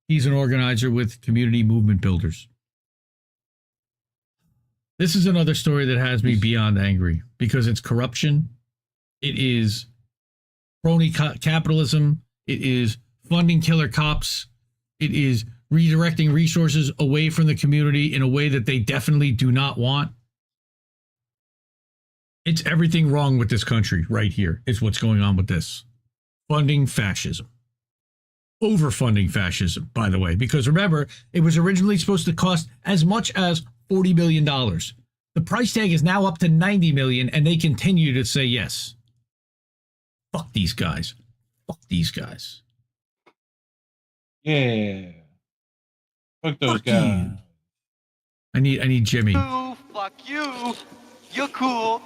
He's an organizer with Community Movement Builders. This is another story that has me beyond angry because it's corruption. It is crony capitalism. It is funding killer cops. It is redirecting resources away from the community in a way that they definitely do not want. It's everything wrong with this country right here is what's going on with this. Funding fascism. Overfunding fascism, by the way, because remember, it was originally supposed to cost as much as $40 million. The price tag is now up to $90 million, and they continue to say yes. Fuck these guys. Fuck these guys. Yeah. Fuck those guys. You. I need Jimmy. Fuck you. You're cool.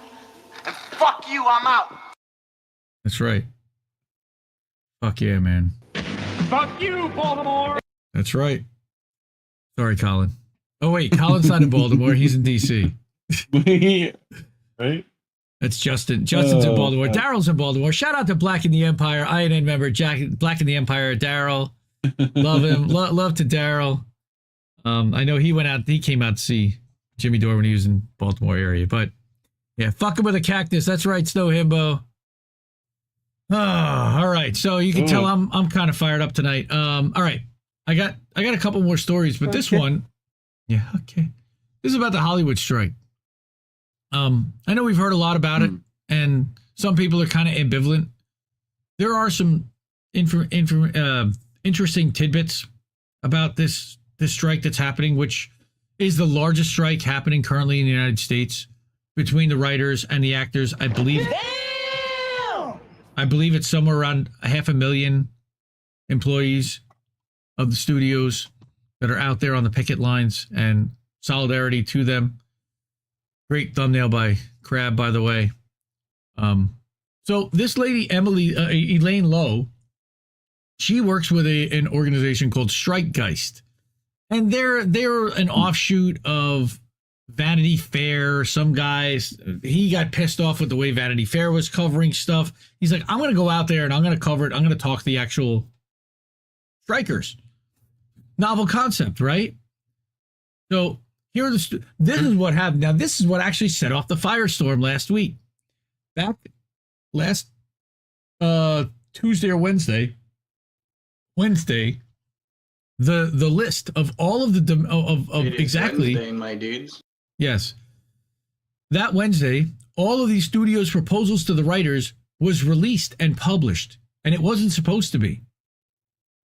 And fuck you, I'm out. That's right. Fuck yeah, man. Fuck you, Baltimore. That's right. Sorry, Colin. Oh, wait. Colin's not in Baltimore. He's in D.C. Right? That's Justin. Justin's in Baltimore. Daryl's in Baltimore. Shout out to Black in the Empire. INN member, Black in the Empire, Daryl. Love him. Love to Daryl. I know he came out to see Jimmy Dore when he was in Baltimore area. But, yeah, fuck him with a cactus. That's right, Snow Himbo. Oh, all right. So you can tell I'm kind of fired up tonight. All right. I got a couple more stories, but this one, yeah, okay. This is about the Hollywood strike. I know we've heard a lot about it, and some people are kind of ambivalent. There are some interesting tidbits about this strike that's happening, which is the largest strike happening currently in the United States between the writers and the actors. I believe it's somewhere around 500,000 employees of the studios that are out there on the picket lines, and solidarity to them. Great thumbnail by Crab, by the way. So this lady, Elaine Lowe, she works with an organization called Strikegeist, and they're an offshoot of Vanity Fair. Some guys, he got pissed off with the way Vanity Fair was covering stuff. He's like, I'm going to go out there and I'm going to cover it. I'm going to talk to the actual strikers. Novel concept, right? So here are this is what happened. Now, this is what actually set off the firestorm last week. Back last Tuesday or Wednesday, the list of all of the of exactly Wednesday, my dudes. Yes. That Wednesday, all of these studios' proposals to the writers was released and published, and it wasn't supposed to be.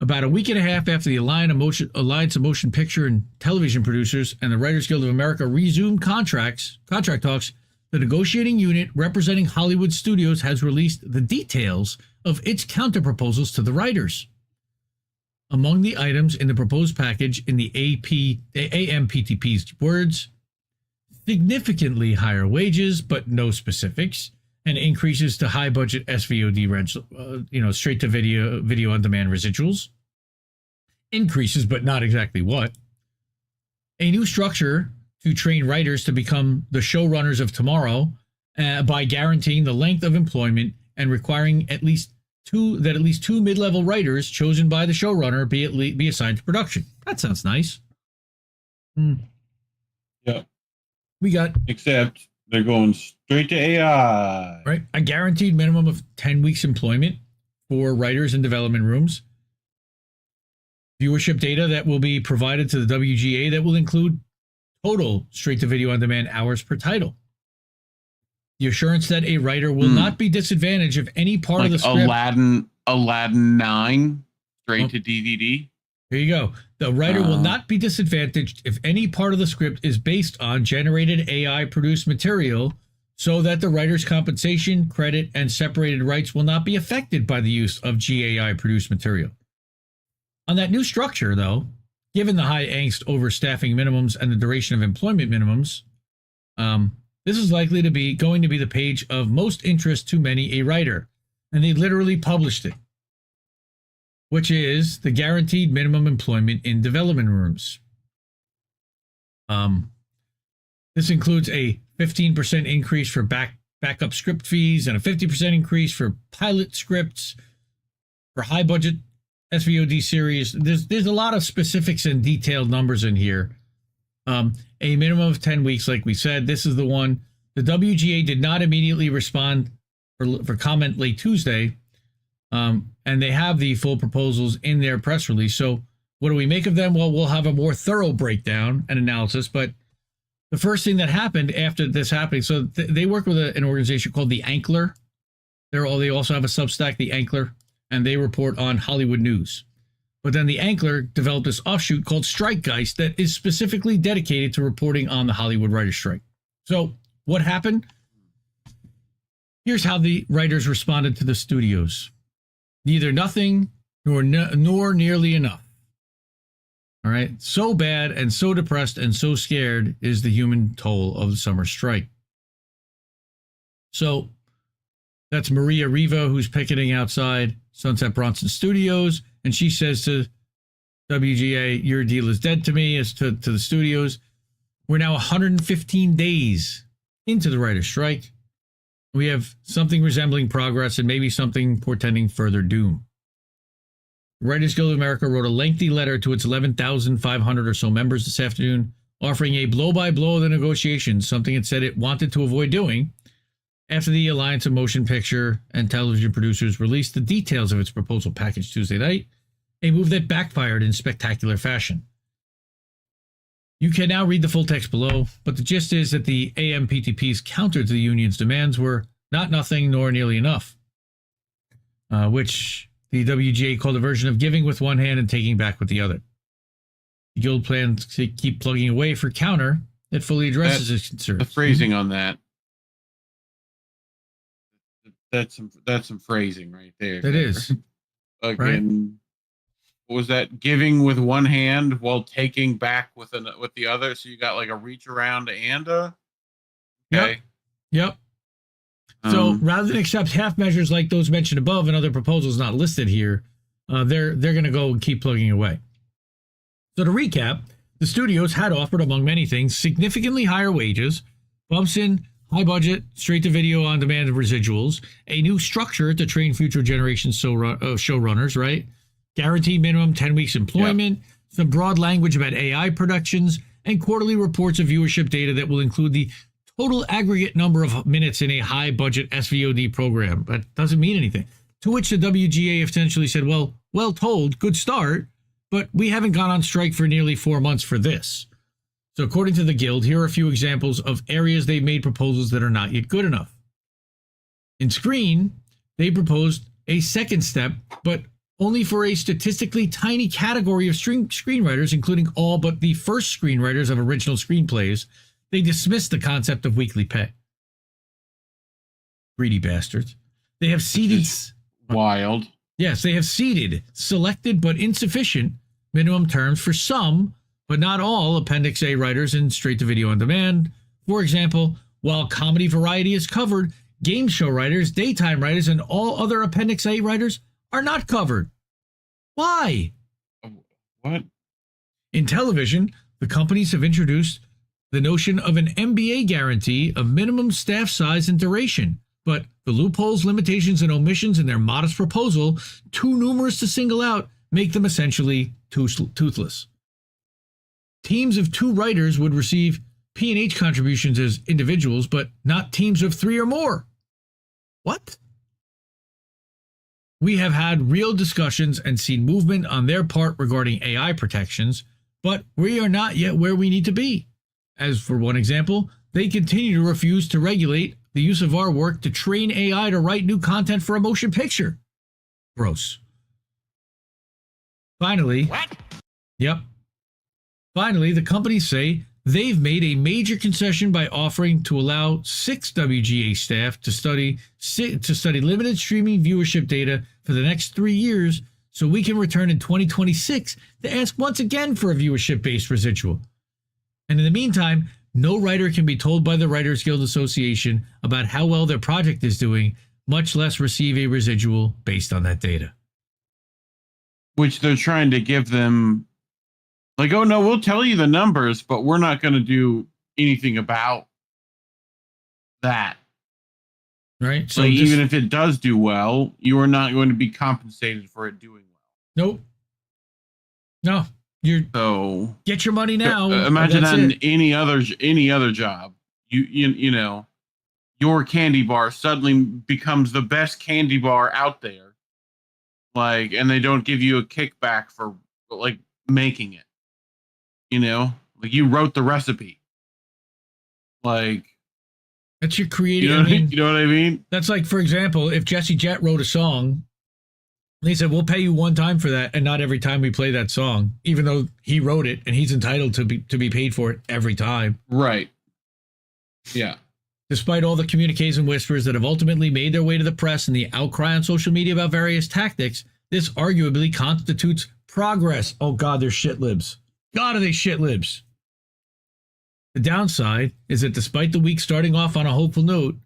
About a week and a half after the Alliance of Motion Picture and Television Producers and the Writers Guild of America resumed contract talks, the negotiating unit representing Hollywood studios has released the details of its counterproposals to the writers. Among the items in the proposed package, in the AMPTP's words, significantly higher wages, but no specifics, and increases to high-budget SVOD rental, straight-to-video on-demand residuals. Increases, but not exactly what. A new structure to train writers to become the showrunners of tomorrow by guaranteeing the length of employment and requiring at least two mid-level writers chosen by the showrunner be assigned to production. That sounds nice. Yeah. We got... Except they're going straight to AI. Right. A guaranteed minimum of 10 weeks employment for writers in development rooms. Viewership data that will be provided to the WGA that will include total straight-to-video on-demand hours per title. The assurance that a writer will not be disadvantaged if any part of the script... Aladdin 9 straight to DVD. Here you go. The writer will not be disadvantaged if any part of the script is based on generated AI-produced material, so that the writer's compensation, credit, and separated rights will not be affected by the use of GAI-produced material. On that new structure, though, given the high angst over staffing minimums and the duration of employment minimums, this is likely to be going to be the page of most interest to many a writer, and they literally published it, which is the guaranteed minimum employment in development rooms. This includes a 15% increase for backup script fees and a 50% increase for pilot scripts for high-budget SVOD series. There's a lot of specifics and detailed numbers in here. A minimum of 10 weeks, like we said. This is the one. The WGA did not immediately respond for comment late Tuesday, and they have the full proposals in their press release. So what do we make of them? Well, we'll have a more thorough breakdown and analysis, but the first thing that happened after this happening, so they work with an organization called the Ankler. They also have a Substack, the Ankler, and they report on Hollywood news. But then the Ankler developed this offshoot called Strikegeist that is specifically dedicated to reporting on the Hollywood writer's strike. So what happened? Here's how the writers responded to the studios. Neither nothing nor nearly enough. All right. So bad and so depressed and so scared is the human toll of the summer strike. So that's Maria Riva, who's picketing outside Sunset Bronson Studios. And she says to WGA, your deal is dead to me, as to the studios. We're now 115 days into the writer's strike. We have something resembling progress and maybe something portending further doom. The Writers Guild of America wrote a lengthy letter to its 11,500 or so members this afternoon, offering a blow-by-blow of the negotiations, something it said it wanted to avoid doing, after the Alliance of Motion Picture and Television Producers released the details of its proposal package Tuesday night, a move that backfired in spectacular fashion. You can now read the full text below, but the gist is that the AMPTP's counter to the union's demands were not nothing nor nearly enough, which the WGA called a version of giving with one hand and taking back with the other. The Guild plans to keep plugging away for counter that fully addresses its concerns. The phrasing on that. That's some phrasing right there. That is. Again, right? What was that? Giving with one hand while taking back with the other. So you got like a reach around and a. Okay. Yep. So rather than accept half measures like those mentioned above and other proposals not listed here, they're going to go and keep plugging away. So to recap, the studios had offered, among many things, significantly higher wages, bumps in high budget, straight to video on demand residuals, a new structure to train future generations showrunners, right? Guaranteed minimum 10 weeks employment, some broad language about AI productions, and quarterly reports of viewership data that will include the total aggregate number of minutes in a high budget SVOD program. But doesn't mean anything. To which the WGA essentially said, well told, good start, but we haven't gone on strike for nearly 4 months for this. So according to the Guild, here are a few examples of areas they've made proposals that are not yet good enough. In screen, they proposed a second step, but only for a statistically tiny category of screenwriters, including all but the first screenwriters of original screenplays, they dismiss the concept of weekly pay. Greedy bastards. They have seeded... Wild. Yes, they have seeded, selected but insufficient minimum terms for some, but not all, Appendix A writers in straight-to-video on demand. For example, while comedy variety is covered, game show writers, daytime writers, and all other Appendix A writers are not covered. Why? What? In television, the companies have introduced the notion of an MBA guarantee of minimum staff size and duration, but the loopholes, limitations, and omissions in their modest proposal, too numerous to single out, make them essentially toothless. Teams of 2 writers would receive P&H contributions as individuals, but not teams of 3 or more. What? We have had real discussions and seen movement on their part regarding AI protections, but we are not yet where we need to be. As for one example, they continue to refuse to regulate the use of our work to train AI to write new content for a motion picture. Gross. Finally, what? Yep. Finally, the companies say they've made a major concession by offering to allow 6 WGA staff to study limited streaming viewership data for the next 3 years, so we can return in 2026 to ask once again for a viewership-based residual. And in the meantime, no writer can be told by the Writers Guild Association about how well their project is doing, much less receive a residual based on that data. Which they're trying to give them, like, oh no, we'll tell you the numbers, but we're not going to do anything about that. Right? So even if it does do well, you are not going to be compensated for it doing well. Nope. No. So get your money now. Imagine that in any other job. You know, your candy bar suddenly becomes the best candy bar out there. Like, and they don't give you a kickback for like making it. You know, like you wrote the recipe. Like that's your creative. You know what I mean? That's like, for example, if Jesse Jett wrote a song, they said, we'll pay you one time for that, and not every time we play that song, even though he wrote it and he's entitled to be paid for it every time. Right. Yeah. Despite all the communiques and whispers that have ultimately made their way to the press and the outcry on social media about various tactics, this arguably constitutes progress. Oh, God, they're shit libs. God, are they shit libs. The downside is that despite the week starting off on a hopeful note,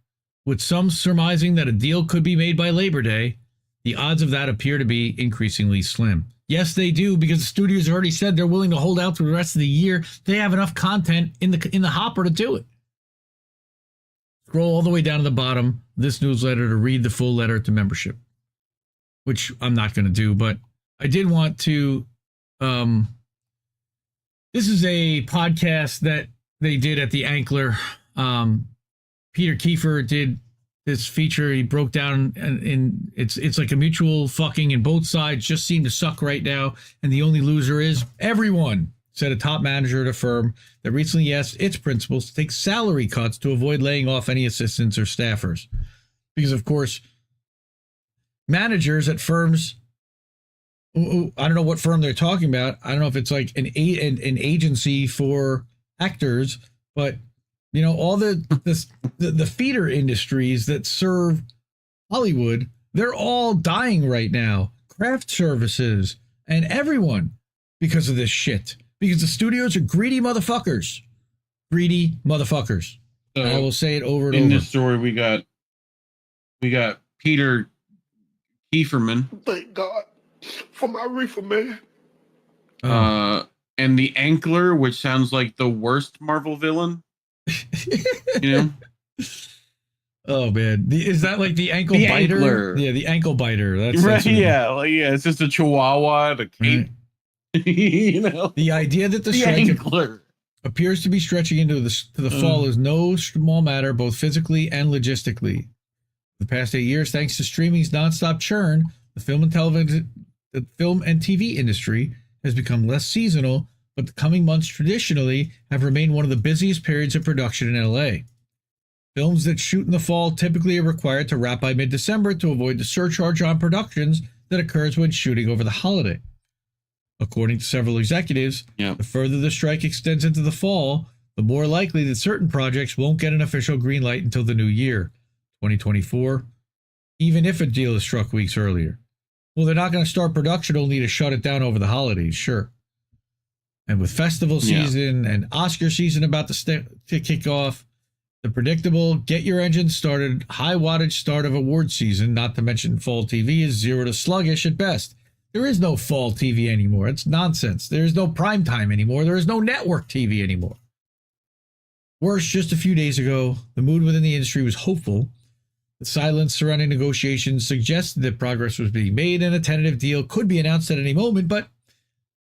with some surmising that a deal could be made by Labor Day, the odds of that appear to be increasingly slim. Yes, they do, because the studios already said they're willing to hold out through the rest of the year. They have enough content in the hopper to do it. Scroll all the way down to the bottom of this newsletter to read the full letter to membership, which I'm not going to do, but I did want to. This is a podcast that they did at the Ankler. Peter Kiefer did this feature. He broke down, and it's like a mutual fucking, and both sides just seem to suck right now, and the only loser is everyone, said a top manager at a firm that recently asked its principals to take salary cuts to avoid laying off any assistants or staffers. Because, of course, managers at firms, I don't know what firm they're talking about. I don't know if it's like an agency for actors, but you know, all the feeder industries that serve Hollywood, they're all dying right now. Craft services and everyone, because of this shit. Because the studios are greedy motherfuckers. Greedy motherfuckers. So I will say it over and over. In this story, we got Peter Kieferman. Thank God for my reefer, man. And the Ankler, which sounds like the worst Marvel villain. You know? Oh man, is that like the ankle biter? Ankler. Yeah, the ankle biter. That's right. Yeah, it's just a Chihuahua, the cape. Right. You know, the idea that the strike Ankler appears to be stretching into the fall is no small matter, both physically and logistically. The past 8 years, thanks to streaming's nonstop churn, the film and TV industry has become less seasonal, but the coming months traditionally have remained one of the busiest periods of production in LA. Films that shoot in the fall typically are required to wrap by mid-December to avoid the surcharge on productions that occurs when shooting over the holiday. According to several executives, the further the strike extends into the fall, the more likely that certain projects won't get an official green light until the new year, 2024, even if a deal is struck weeks earlier. Well, they're not going to start production only to shut it down over the holidays, sure. And with festival season and Oscar season about to kick off, the predictable get your engine started, high wattage start of award season, not to mention fall TV, is 0 to sluggish at best. There is no fall TV anymore. It's nonsense. There is no prime time anymore. There is no network TV anymore. Worse, just a few days ago, the mood within the industry was hopeful. The silence surrounding negotiations suggested that progress was being made and a tentative deal could be announced at any moment, but, of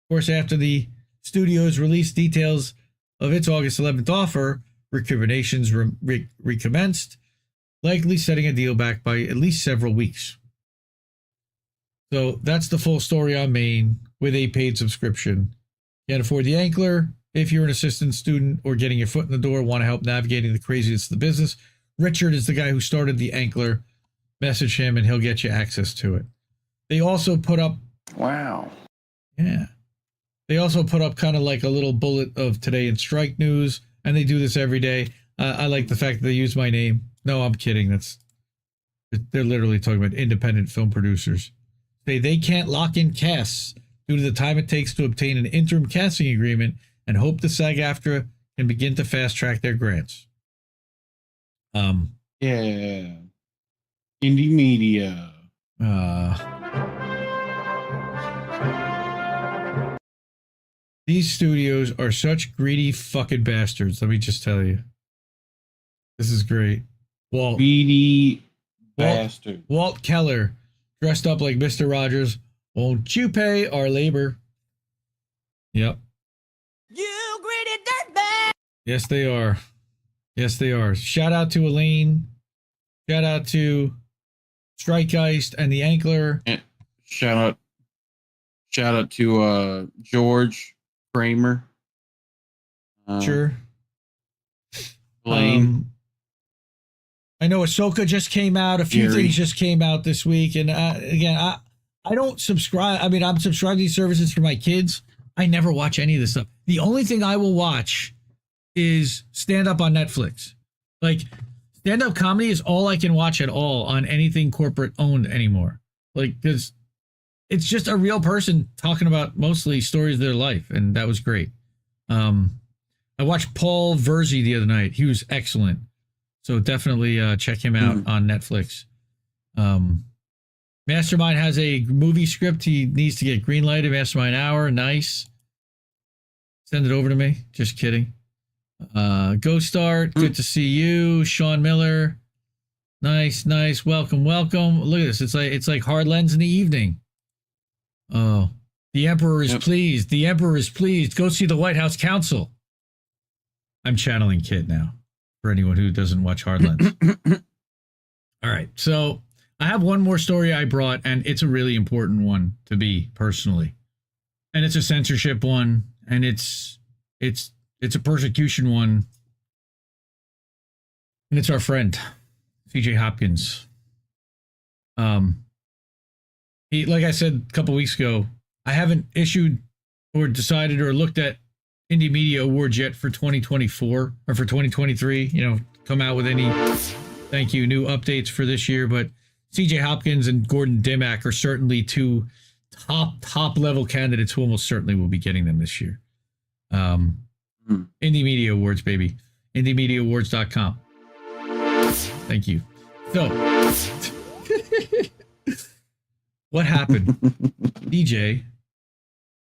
course, after the studios released details of its August 11th offer, recriminations recommenced, likely setting a deal back by at least several weeks. So that's the full story on Maine with a paid subscription. Can't afford the Ankler. If you're an assistant student or getting your foot in the door, want to help navigating the craziness of the business, Richard is the guy who started the Ankler. Message him and he'll get you access to it. They also put up... Wow. Yeah. They also put up kind of like a little bullet of today in strike news, and they do this every day. I like the fact that they use my name. No, I'm kidding. They're literally talking about independent film producers. They can't lock in casts due to the time it takes to obtain an interim casting agreement and hope the SAG-AFTRA can begin to fast-track their grants. Yeah. Indie media. These studios are such greedy fucking bastards, let me just tell you. This is great. Greedy bastard. Walt Keller, dressed up like Mr. Rogers. Won't you pay our labor? Yep. You greedy dirtbag! Yes, they are. Yes, they are. Shout out to Elaine. Shout out to Strikegeist and the Ankler. And shout out to George Kramer. Sure. Elaine. I know Ahsoka just came out. A few things just came out this week. And again, I don't subscribe. I mean, I'm subscribed to these services for my kids. I never watch any of this stuff. The only thing I will watch is stand-up on Netflix. Like, stand-up comedy is all I can watch at all on anything corporate owned anymore. Like, because it's just a real person talking about mostly stories of their life, and that was great. I watched Paul Verzi the other night. He was excellent. So definitely check him out on Netflix. Mastermind has a movie script he needs to get greenlighted. Mastermind Hour, nice. Send it over to me. Just kidding. Go Start, good to see you. Sean Miller, nice. Welcome. Look at this. It's like Hard Lens in the evening. Oh, the Emperor is pleased. The Emperor is pleased. Go see the White House Counsel. I'm channeling Kid now for anyone who doesn't watch Hard Lens. All right, so I have one more story I brought, and it's a really important one to me personally, and it's a censorship one, and it's a persecution one, and it's our friend CJ Hopkins. He, like I said a couple weeks ago, I haven't issued or decided or looked at Indie Media Awards yet for 2024 or for 2023. You know, come out with any new updates for this year, but CJ Hopkins and Gordon Dimmack are certainly two top level candidates who almost certainly will be getting them this year. Indie Media Awards, baby. IndieMediaAwards.com. Thank you. So, what happened? DJ,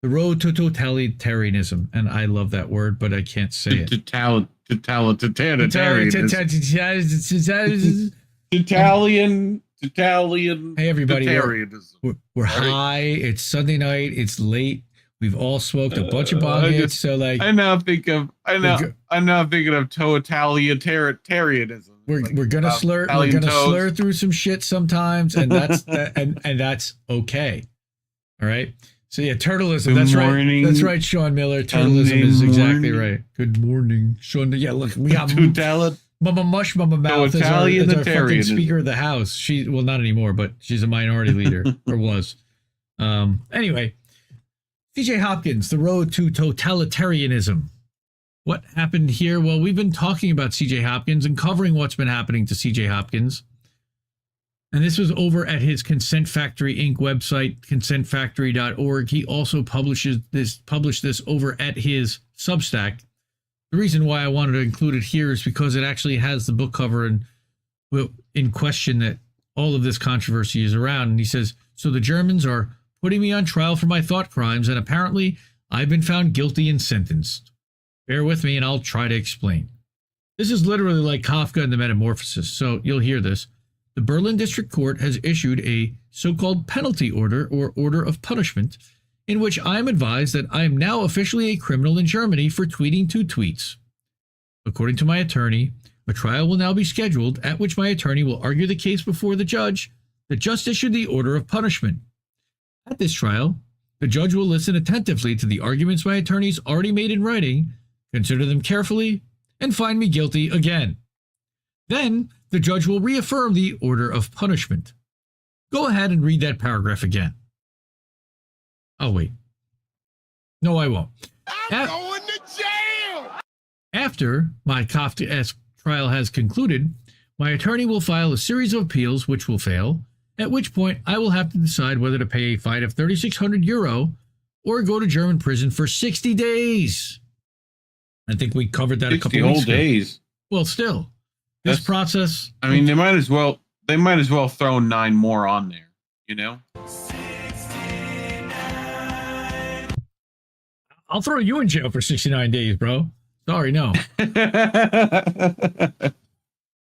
the road to totalitarianism, and I love that word, but I can't say it. Totalitarianism. Hey, everybody. We're high. It's Sunday night. It's late. We've all smoked a bunch of bong hits. So, like, I'm now thinking of totalitarianism. We're gonna slur. We're gonna slur through some shit sometimes, and that's and that's okay. All right. So yeah, turtleism. Good that's morning. Right. That's right, Sean Miller. Turtleism is exactly right. Good morning, Sean. Yeah, look, we got Mama Mush Mama Mouth is our fucking Speaker of the House. She, well, not anymore, but she's a minority leader, or was. Anyway, CJ Hopkins, the road to totalitarianism. What happened here? Well, we've been talking about CJ Hopkins and covering what's been happening to CJ Hopkins. And this was over at his Consent Factory Inc. website, consentfactory.org. He also published this over at his Substack. The reason why I wanted to include it here is because it actually has the book cover in question that all of this controversy is around. And he says, so the Germans are putting me on trial for my thought crimes, and apparently I've been found guilty and sentenced. Bear with me and I'll try to explain. This is literally like Kafka and the Metamorphosis, so you'll hear this. The Berlin District Court has issued a so-called penalty order or order of punishment in which I am advised that I am now officially a criminal in Germany for tweeting 2 tweets. According to my attorney, a trial will now be scheduled at which my attorney will argue the case before the judge that just issued the order of punishment. At this trial, the judge will listen attentively to the arguments my attorneys already made in writing, consider them carefully, and find me guilty again. Then, the judge will reaffirm the order of punishment. Go ahead and read that paragraph again. I'll wait. No, I won't. I'm going to jail! After my Kafka-esque trial has concluded, my attorney will file a series of appeals which will fail, at which point I will have to decide whether to pay a fine of €3,600 or go to German prison for 60 days. I think we covered that a couple weeks ago. days. Well, still, this process. I mean, they might as well throw 9 more on there, you know? I'll throw you in jail for 69 days, bro. Sorry, no.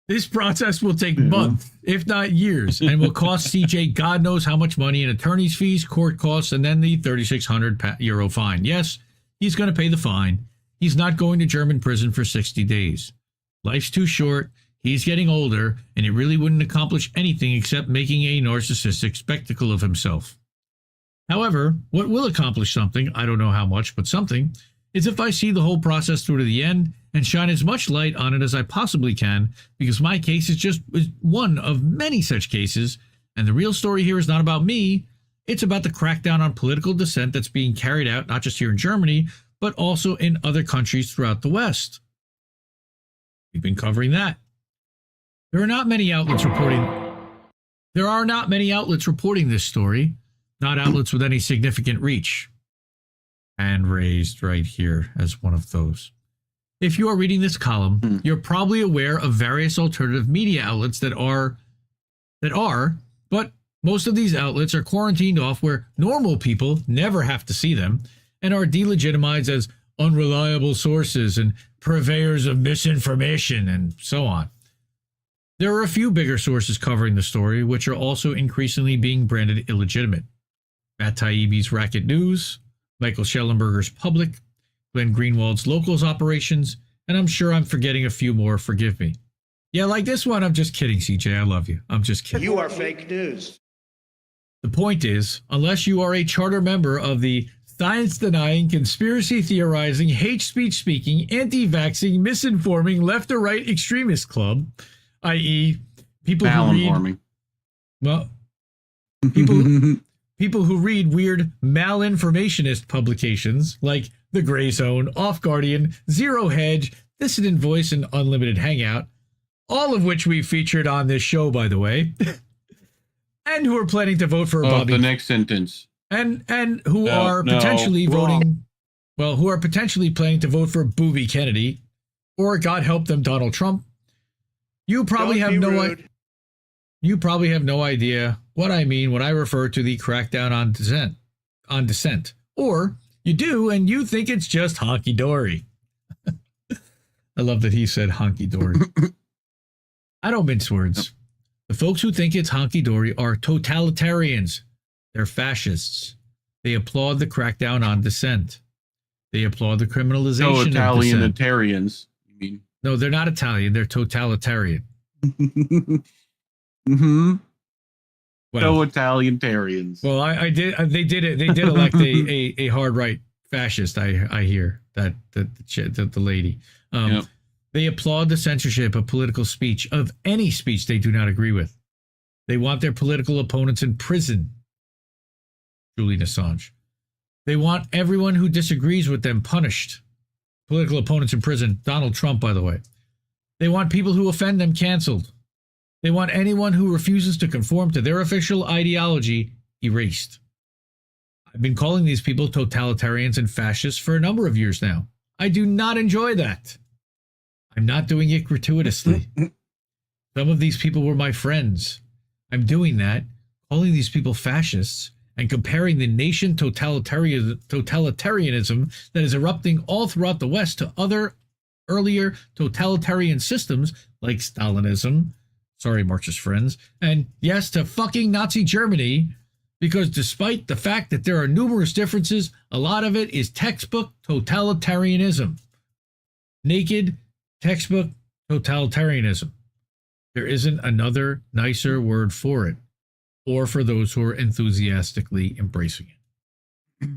This process will take months, if not years, and will cost CJ God knows how much money in attorney's fees, court costs, and then the €3,600 fine. Yes, he's going to pay the fine. He's not going to German prison for 60 days. Life's too short. He's getting older, and he really wouldn't accomplish anything except making a narcissistic spectacle of himself. However, what will accomplish something, I don't know how much, but something, is if I see the whole process through to the end and shine as much light on it as I possibly can, because my case is just one of many such cases, and the real story here is not about me. It's about the crackdown on political dissent that's being carried out not just here in Germany, but also in other countries throughout the West. We've been covering that. There are not many outlets reporting this story, not outlets with any significant reach. And raised right here as one of those. If you are reading this column, you're probably aware of various alternative media outlets that are, but most of these outlets are quarantined off where normal people never have to see them and are delegitimized as unreliable sources and purveyors of misinformation and so on. There are a few bigger sources covering the story, which are also increasingly being branded illegitimate. Matt Taibbi's Racket News, Michael Schellenberger's Public, Glenn Greenwald's Locals Operations, and I'm sure I'm forgetting a few more, forgive me. Yeah, like this one, I'm just kidding, CJ, I love you. I'm just kidding. You are fake news. The point is, unless you are a charter member of the science-denying, conspiracy-theorizing, hate speech-speaking, anti-vaxxing, misinforming, left or right extremist club, i.e. people who read... Well, people who read weird malinformationist publications like The Gray Zone, Off Guardian, Zero Hedge, Dissident Voice, and Unlimited Hangout, all of which we featured on this show, by the way, and who are planning to vote for Bobby. The next sentence. And who are potentially voting, well, who are potentially planning to vote for Booby Kennedy, or God help them, Donald Trump. You probably have no idea. You probably have no idea what I mean when I refer to the crackdown on dissent. Or you do, and you think it's just honky-dory. I love that he said honky-dory. I don't mince words. The folks who think it's honky-dory are totalitarians. They're fascists. They applaud the crackdown on dissent. They applaud the criminalization of dissent. Totalitarians, you mean? No, they're not Italian. They're totalitarian. Mm-hmm. Well, Totalitarians. Well, I did. They did it. They did elect a hard right fascist. I hear that the lady. They applaud the censorship of political speech, of any speech they do not agree with. They want their political opponents in prison. Julian Assange. They want everyone who disagrees with them punished. Political opponents in prison. Donald Trump, by the way. They want people who offend them canceled. They want anyone who refuses to conform to their official ideology erased. I've been calling these people totalitarians and fascists for a number of years now. I do not enjoy that. I'm not doing it gratuitously. Some of these people were my friends. I'm doing that, calling these people fascists, and comparing the nation totalitarianism that is erupting all throughout the West to other earlier totalitarian systems like Stalinism, sorry, Marxist friends, and yes, to fucking Nazi Germany, because despite the fact that there are numerous differences, a lot of it is textbook totalitarianism. Naked textbook totalitarianism. There isn't another nicer word for it, or for those who are enthusiastically embracing it.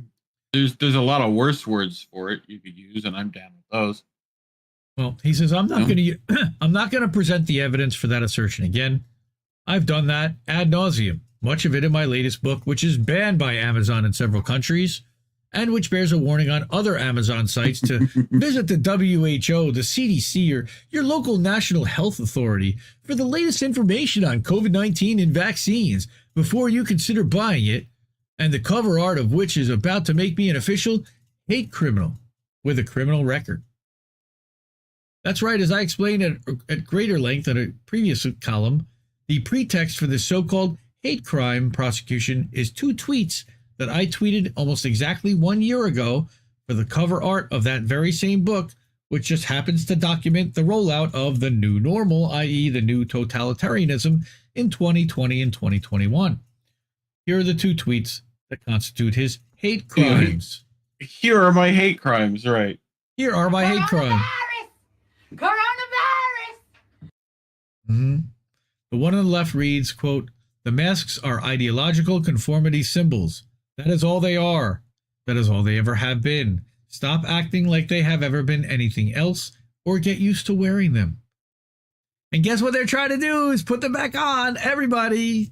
There's a lot of worse words for it you could use, and I'm down with those. Well, he says, I'm not going to present the evidence for that assertion again. I've done that ad nauseum, much of it in my latest book, which is banned by Amazon in several countries, and which bears a warning on other Amazon sites to visit the WHO, the CDC, or your local national health authority for the latest information on COVID-19 and vaccines before you consider buying it, and the cover art of which is about to make me an official hate criminal with a criminal record. That's right, as I explained at greater length in a previous column, the pretext for this so-called hate crime prosecution is 2 tweets that I tweeted almost exactly 1 year ago for the cover art of that very same book, which just happens to document the rollout of the new normal, i.e. the new totalitarianism in 2020 and 2021. Here are the 2 tweets that constitute his hate crimes. Here are my hate crimes, right? Here are my hate crimes. Coronavirus! The one on the left reads, quote, "The masks are ideological conformity symbols. That is all they are. That is all they ever have been. Stop acting like they have ever been anything else, or get used to wearing them." And guess what they're trying to do is put them back on, everybody.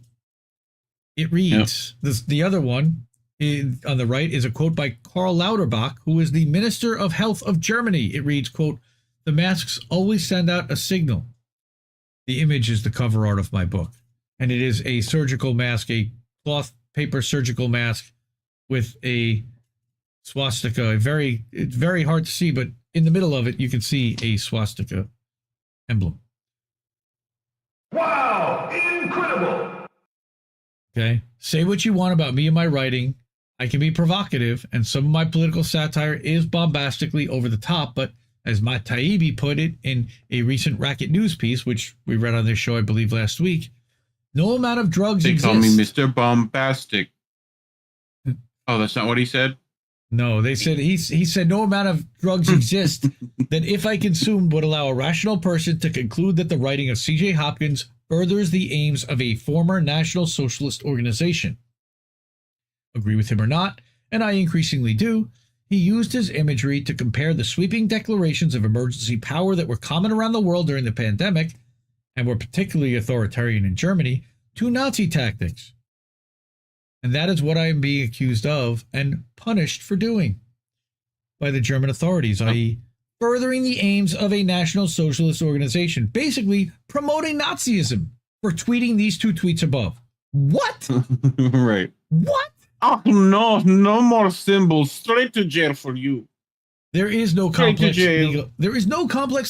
It reads, the other one on the right is a quote by Karl Lauterbach, who is the Minister of Health of Germany. It reads, quote, "The masks always send out a signal." The image is the cover art of my book, and it is a surgical mask, a cloth paper surgical mask with a swastika. It's very hard to see, but in the middle of it, you can see a swastika emblem. Wow, incredible. Okay. Say what you want about me and my writing. I can be provocative, and some of my political satire is bombastically over the top, but as Matt Taibbi put it in a recent Racket News piece, which we read on this show, I believe, last week, no amount of drugs They exists. call me Mr. Bombastic. Oh, that's not what he said? No, they said he said no amount of drugs exist that if I consumed would allow a rational person to conclude that the writing of C.J. Hopkins furthers the aims of a former National Socialist organization. Agree with him or not, and I increasingly do, he used his imagery to compare the sweeping declarations of emergency power that were common around the world during the pandemic, and were particularly authoritarian in Germany, to Nazi tactics. And that is what I am being accused of and punished for doing by the German authorities, i.e. furthering the aims of a National Socialist organization, basically promoting Nazism for tweeting these 2 tweets above. What? Right. What? Oh, no more symbols. Straight to jail for you. There is no complex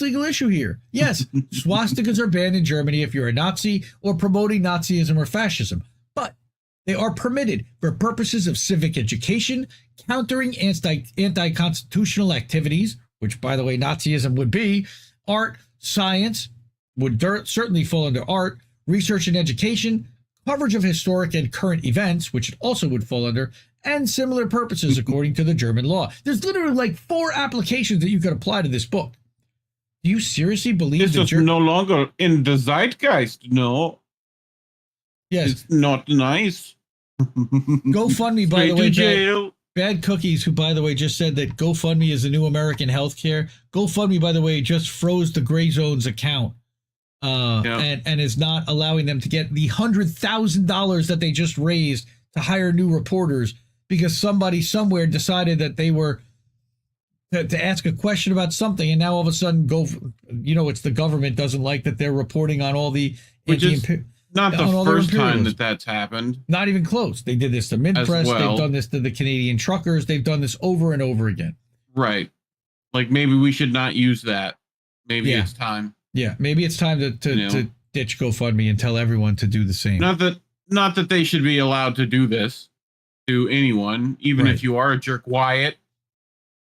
legal issue here. Yes, swastikas are banned in Germany if you're a Nazi or promoting Nazism or fascism, but they are permitted for purposes of civic education, countering anti-constitutional activities, which, by the way, Nazism would be, art, science would certainly fall under art, research and education, coverage of historic and current events, which it also would fall under, and similar purposes according to the German law. There's literally like 4 applications that you could apply to this book. Do you seriously believe this is no longer in the zeitgeist? No. Yes. It's not nice. GoFundMe, by the way, Bad Cookies, who, by the way, just said that GoFundMe is the new American healthcare. GoFundMe, by the way, just froze the Gray Zone's account and is not allowing them to get the $100,000 that they just raised to hire new reporters because somebody somewhere decided that they were to ask a question about something, and now all of a sudden it's the government doesn't like that they're reporting on all the not the first time that's happened. Not even close. They did this to Minpress. They've done this to the Canadian truckers. They've done this over and over again. Right. Like maybe we should not use that. Maybe it's time. Yeah, maybe it's time to ditch GoFundMe and tell everyone to do the same. Not that they should be allowed to do this to anyone, even if you are a jerk Wyatt.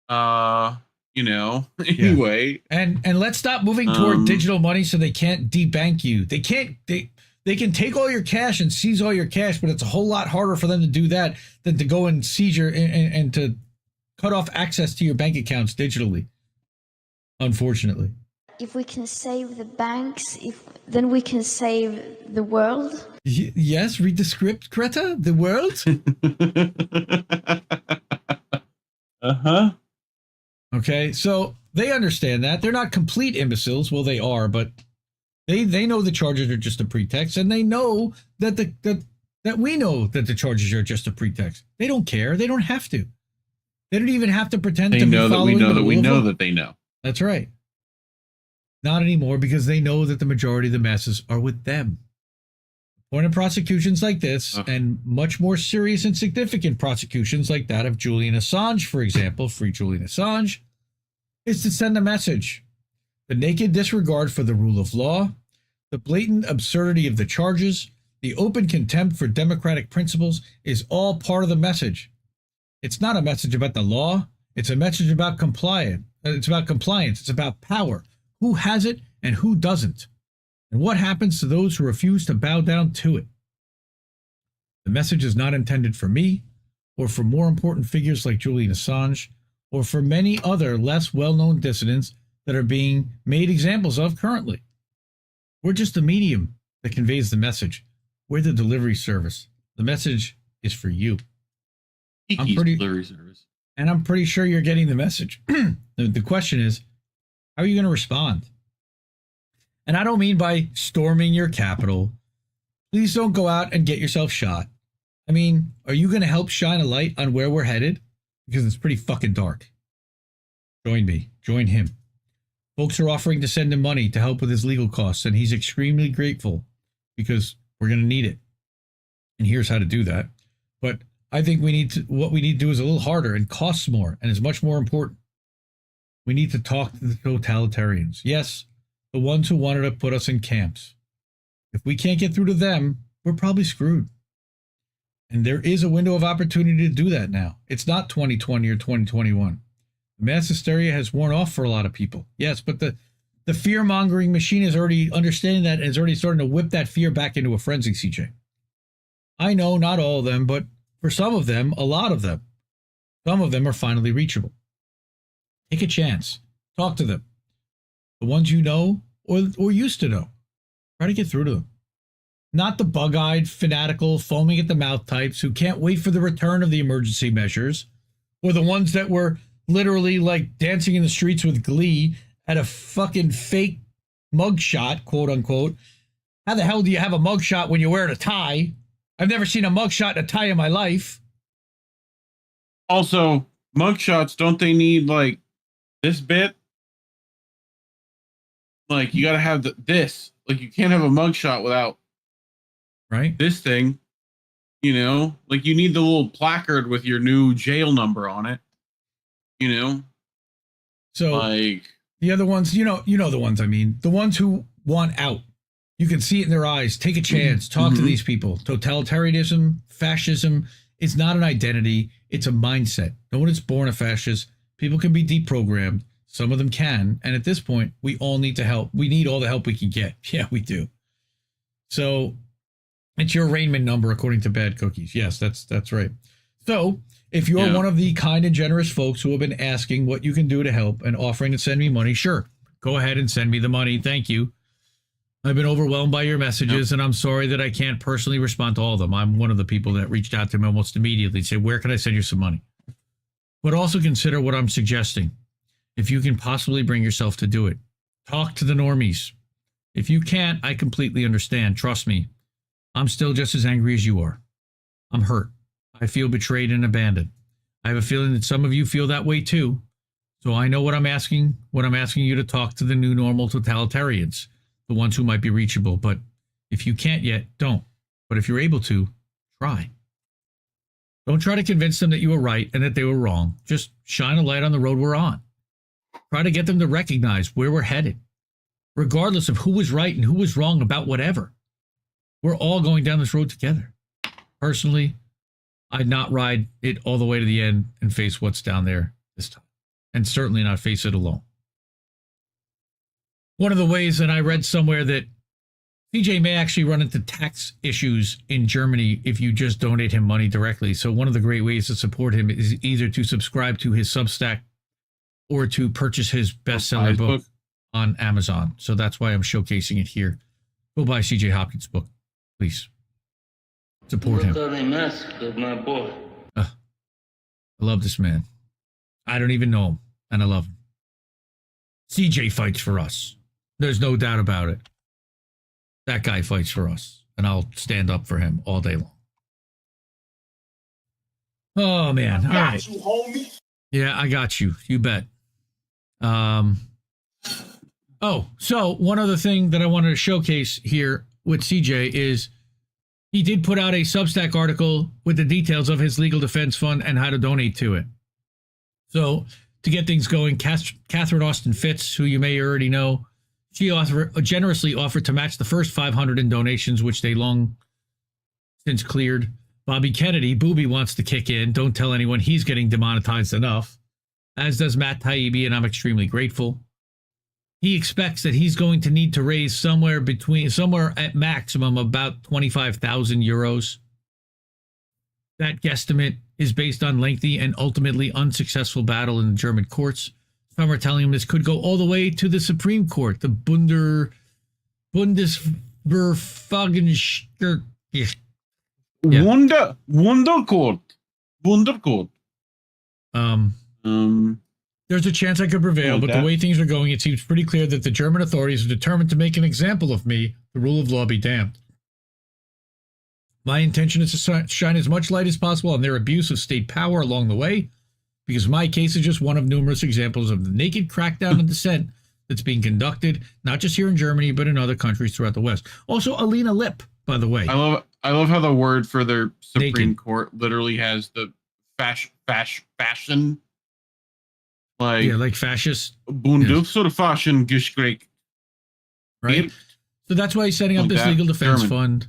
Anyway. And let's stop moving toward digital money so they can't debank you. They can take all your cash and seize all your cash, but it's a whole lot harder for them to do that than to go and seize and to cut off access to your bank accounts digitally. Unfortunately. If we can save the banks, then we can save the world. Yes, read the script, Greta. The world. Uh-huh. Okay, so they understand that. They're not complete imbeciles. Well, they are, but they know the charges are just a pretext, and they know that that we know that the charges are just a pretext. They don't care. They don't have to. They don't even have to pretend to be following the rule of law. We know that they know. That's right. Not anymore, because they know that the majority of the masses are with them. The point of prosecutions like this, and much more serious and significant prosecutions like that of Julian Assange, for example, free Julian Assange, is to send a message. The naked disregard for the rule of law, the blatant absurdity of the charges, the open contempt for democratic principles is all part of the message. It's not a message about the law. It's a message about compliance. It's about compliance. It's about power. Who has it and who doesn't? And what happens to those who refuse to bow down to it? The message is not intended for me, or for more important figures like Julian Assange, or for many other less well-known dissidents that are being made examples of currently. We're just the medium that conveys the message. We're the delivery service. The message is for you. Delivery service. And I'm pretty sure you're getting the message. The question is, how are you going to respond? And I don't mean by storming your Capitol. Please don't go out and get yourself shot. I mean, are you going to help shine a light on where we're headed? Because it's pretty fucking dark. Join me. Join him. Folks are offering to send him money to help with his legal costs, and he's extremely grateful because we're going to need it. And here's how to do that. But I think what we need to do is a little harder and costs more and is much more important. We need to talk to the totalitarians. Yes, the ones who wanted to put us in camps. If we can't get through to them, we're probably screwed. And there is a window of opportunity to do that now. It's not 2020 or 2021. The mass hysteria has worn off for a lot of people. Yes, but the fear-mongering machine is already understanding that and is already starting to whip that fear back into a frenzy, CJ. I know not all of them, but for some of them, a lot of them, some of them are finally reachable. Take a chance. Talk to them. The ones you know or used to know. Try to get through to them. Not the bug-eyed, fanatical, foaming at the mouth types who can't wait for the return of the emergency measures, or the ones that were literally like dancing in the streets with glee at a fucking fake mugshot, quote unquote. How the hell do you have a mugshot when you're wearing a tie? I've never seen a mugshot and a tie in my life. Also, mugshots, don't they need like this bit? Like you got to have this. Like you can't have a mugshot without this thing. You know, like you need the little placard with your new jail number on it. You know, so like the other ones, you know the ones I mean, the ones who want out. You can see it in their eyes. Take a chance. Talk to these people. Totalitarianism, fascism is not an identity. It's a mindset. No one is born a fascist. People can be deprogrammed. Some of them can. And at this point, we all need to help. We need all the help we can get. Yeah, we do. So it's your arraignment number, according to Bad Cookies. Yes, that's right. So if you're one of the kind and generous folks who have been asking what you can do to help and offering to send me money, sure, go ahead and send me the money. Thank you. I've been overwhelmed by your messages, and I'm sorry that I can't personally respond to all of them. I'm one of the people that reached out to me almost immediately and said, where can I send you some money? But also consider what I'm suggesting. If you can possibly bring yourself to do it, talk to the normies. If you can't, I completely understand. Trust me. I'm still just as angry as you are. I'm hurt. I feel betrayed and abandoned. I have a feeling that some of you feel that way too. So I know what I'm asking you to talk to the new normal totalitarians, the ones who might be reachable. But if you can't yet, don't. But if you're able to, try. Don't try to convince them that you were right and that they were wrong. Just shine a light on the road we're on. Try to get them to recognize where we're headed, regardless of who was right and who was wrong about whatever. We're all going down this road together. Personally, I'd not ride it all the way to the end and face what's down there this time, and certainly not face it alone. One of the ways that I read somewhere that CJ may actually run into tax issues in Germany if you just donate him money directly. So one of the great ways to support him is either to subscribe to his Substack or to purchase his bestseller book on Amazon. So that's why I'm showcasing it here. Go buy CJ Hopkins' book, please. Support him. I love this man. I don't even know him, and I love him. CJ fights for us. There's no doubt about it. That guy fights for us, and I'll stand up for him all day long. Oh, man. All right. You, homie. Yeah, I got you. You bet. Oh, so one other thing that I wanted to showcase here with CJ is he did put out a Substack article with the details of his legal defense fund and how to donate to it. So to get things going, Catherine Austin Fitz, who you may already know, she generously offered to match the first 500 in donations, which they long since cleared. Bobby Kennedy, Booby, wants to kick in. Don't tell anyone he's getting demonetized enough, as does Matt Taibbi, and I'm extremely grateful. He expects that he's going to need to raise somewhere at maximum about 25,000 euros. That guesstimate is based on lengthy and ultimately unsuccessful battle in the German courts. Some are telling him this could go all the way to the Supreme Court, the Bundesverfassungsgericht. Yeah. Wundercourt. There's a chance I could prevail, but the way things are going, it seems pretty clear that the German authorities are determined to make an example of me. The rule of law be damned. My intention is to shine as much light as possible on their abuse of state power along the way, because my case is just one of numerous examples of the naked crackdown and dissent that's being conducted, not just here in Germany, but in other countries throughout the West. Also, Alina Lip, by the way. I love how the word for their Supreme Court literally has the fashion. Like fascist. Bundesverfassungsgericht. Right. So that's why he's setting up this legal defense fund.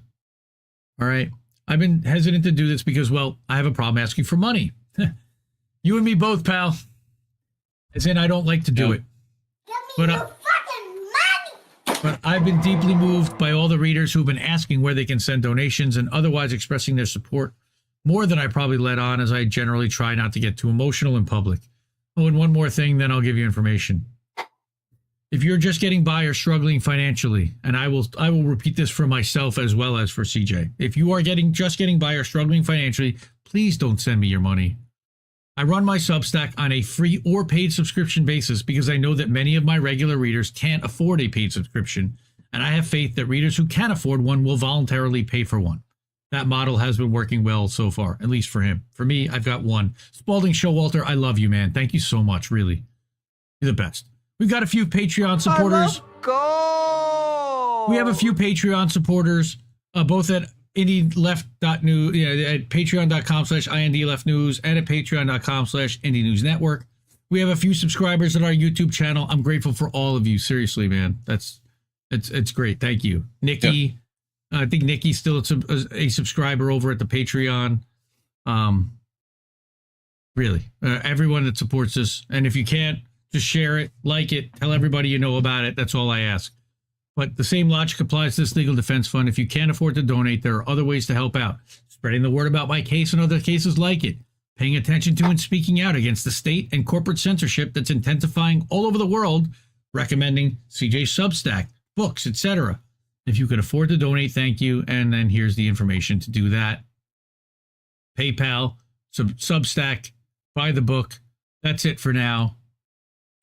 All right. I've been hesitant to do this because, well, I have a problem asking for money. You and me both, pal. As in, I don't like to do it. But I've been deeply moved by all the readers who've been asking where they can send donations and otherwise expressing their support more than I probably let on, as I generally try not to get too emotional in public. Oh, and one more thing, then I'll give you information. If you're just getting by or struggling financially, and I will repeat this for myself as well as for CJ. If you are just getting by or struggling financially, please don't send me your money. I run my Substack on a free or paid subscription basis because I know that many of my regular readers can't afford a paid subscription, and I have faith that readers who can afford one will voluntarily pay for one. That model has been working well so far, at least for him. For me, I've got one. Spalding Showalter, I love you, man. Thank you so much, really. You're the best. We've got a few Patreon supporters. We have a few Patreon supporters, both at IndieLeft.news, at patreon.com/IndieLeftNews and at patreon.com/IndieNewsNetwork. We have a few subscribers at our YouTube channel. I'm grateful for all of you. Seriously, man. It's great. Thank you. Nikki. Yeah. I think Nikki's still a subscriber over at the Patreon. Really, everyone that supports us. And if you can't, just share it, like it, tell everybody you know about it. That's all I ask. But the same logic applies to this legal defense fund. If you can't afford to donate, there are other ways to help out. Spreading the word about my case and other cases like it. Paying attention to and speaking out against the state and corporate censorship that's intensifying all over the world. Recommending CJ Substack, books, etc. If you can afford to donate, thank you. And then here's the information to do that. PayPal, Substack, buy the book. That's it for now.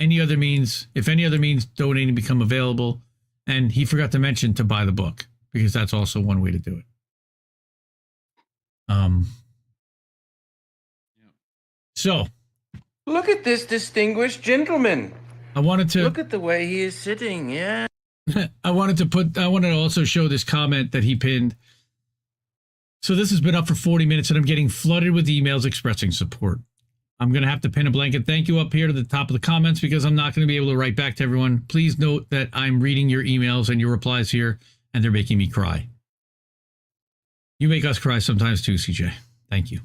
Any other means, if any other means, donating become available. And he forgot to mention to buy the book, because that's also one way to do it. So Look at this distinguished gentleman. I wanted to look at the way he is sitting. Yeah. I wanted to also show this comment that he pinned. So this has been up for 40 minutes and I'm getting flooded with emails expressing support. I'm going to have to pin a blanket thank you up here to the top of the comments because I'm not going to be able to write back to everyone. Please note that I'm reading your emails and your replies here, and they're making me cry. You make us cry sometimes too, CJ. Thank you.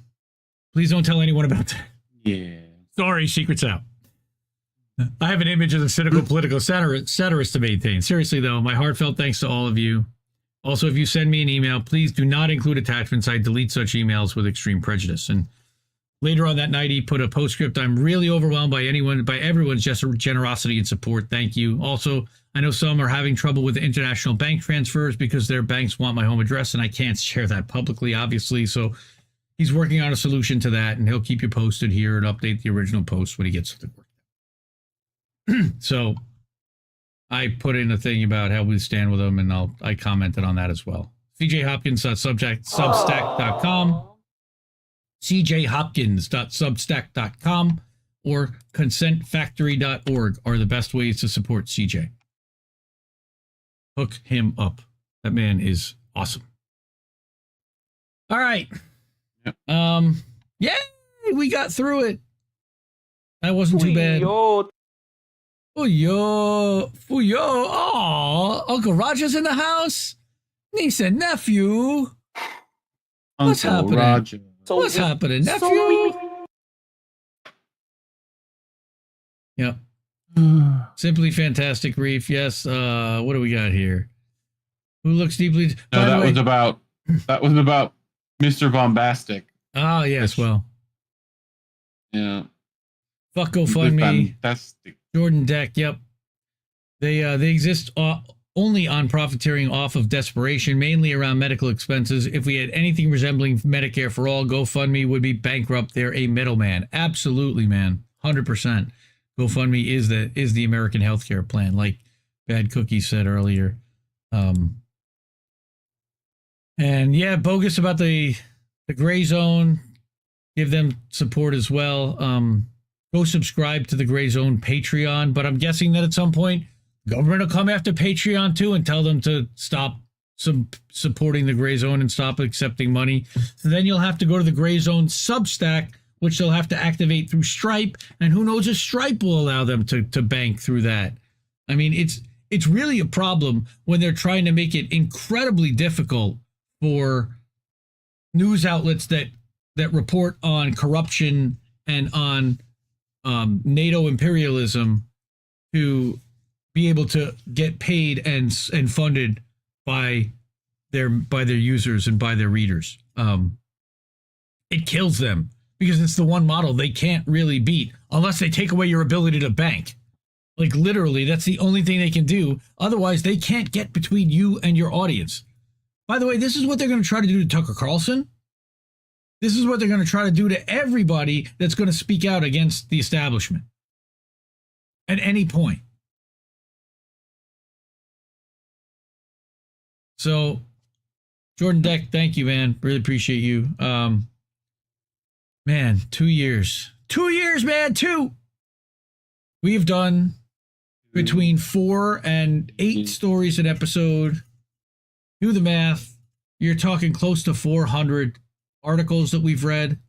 Please don't tell anyone about that. Yeah. Sorry, secret's out. I have an image of the cynical political satirist to maintain. Seriously, though, my heartfelt thanks to all of you. Also, if you send me an email, please do not include attachments. I delete such emails with extreme prejudice. And later on that night, he put a postscript. I'm really overwhelmed by everyone's generosity and support. Thank you. Also, I know some are having trouble with international bank transfers because their banks want my home address, and I can't share that publicly, obviously. So he's working on a solution to that, and he'll keep you posted here and update the original post when he gets to work. So I put in a thing about how we stand with him, and I commented on that as well. cjhopkins.substack.com, cjhopkins.substack.com, or consentfactory.org are the best ways to support CJ. Hook him up. That man is awesome. All right. Yep. Yay! We got through it. That wasn't too bad. Fuyo. Oh, Uncle Roger's in the house. Niece and nephew. What's happening? Roger. What's happening, nephew? Yep. Simply fantastic, Reef. Yes. What do we got here? Who looks deeply? No, that was about Mr. Bombastic. Oh, yes. Well. Yeah. Fuck GoFundMe. Fantastic. Jordan Deck. Yep. They exist only on profiteering off of desperation, mainly around medical expenses. If we had anything resembling Medicare for all, GoFundMe would be bankrupt. They're a middleman. Absolutely, man. 100%. GoFundMe is the American healthcare plan, like Bad Cookie said earlier. And yeah, bogus about the gray zone. Give them support as well. Go subscribe to the Gray Zone Patreon, but I'm guessing that at some point government will come after Patreon too and tell them to stop supporting the Gray Zone and stop accepting money. So then you'll have to go to the Gray Zone Substack, which they'll have to activate through Stripe, and who knows if Stripe will allow them to bank through that. I mean, it's really a problem when they're trying to make it incredibly difficult for news outlets that report on corruption and on NATO imperialism to be able to get paid and funded by their users and by their readers. It kills them because it's the one model they can't really beat unless they take away your ability to bank. Like literally, that's the only thing they can do. Otherwise, they can't get between you and your audience. By the way, this is what they're going to try to do to Tucker Carlson. This is what they're going to try to do to everybody that's going to speak out against the establishment at any point. So, Jordan Deck, thank you, man. Really appreciate you. Man, 2 years. 2 years, man, 2. We've done between 4 and 8 stories an episode. Do the math. You're talking close to 400 articles that we've read.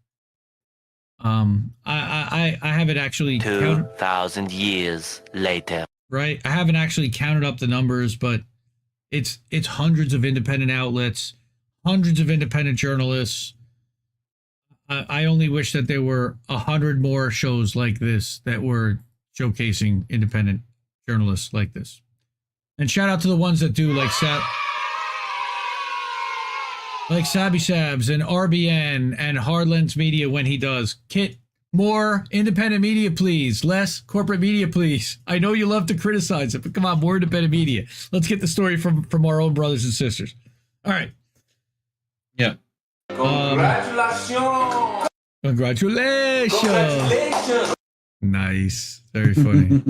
I haven't actually 2,000 years later. Right? I haven't actually counted up the numbers, but it's hundreds of independent outlets, hundreds of independent journalists. I only wish that there were 100 more shows like this that were showcasing independent journalists like this. And shout out to the ones that do, like Sabby Sabs and RBN and Hardlands Media when he does. Kit, more independent media, please. Less corporate media, please. I know you love to criticize it, but come on, more independent media. Let's get the story from our own brothers and sisters. All right. Yeah. Congratulations. Congratulations. Nice. Very funny.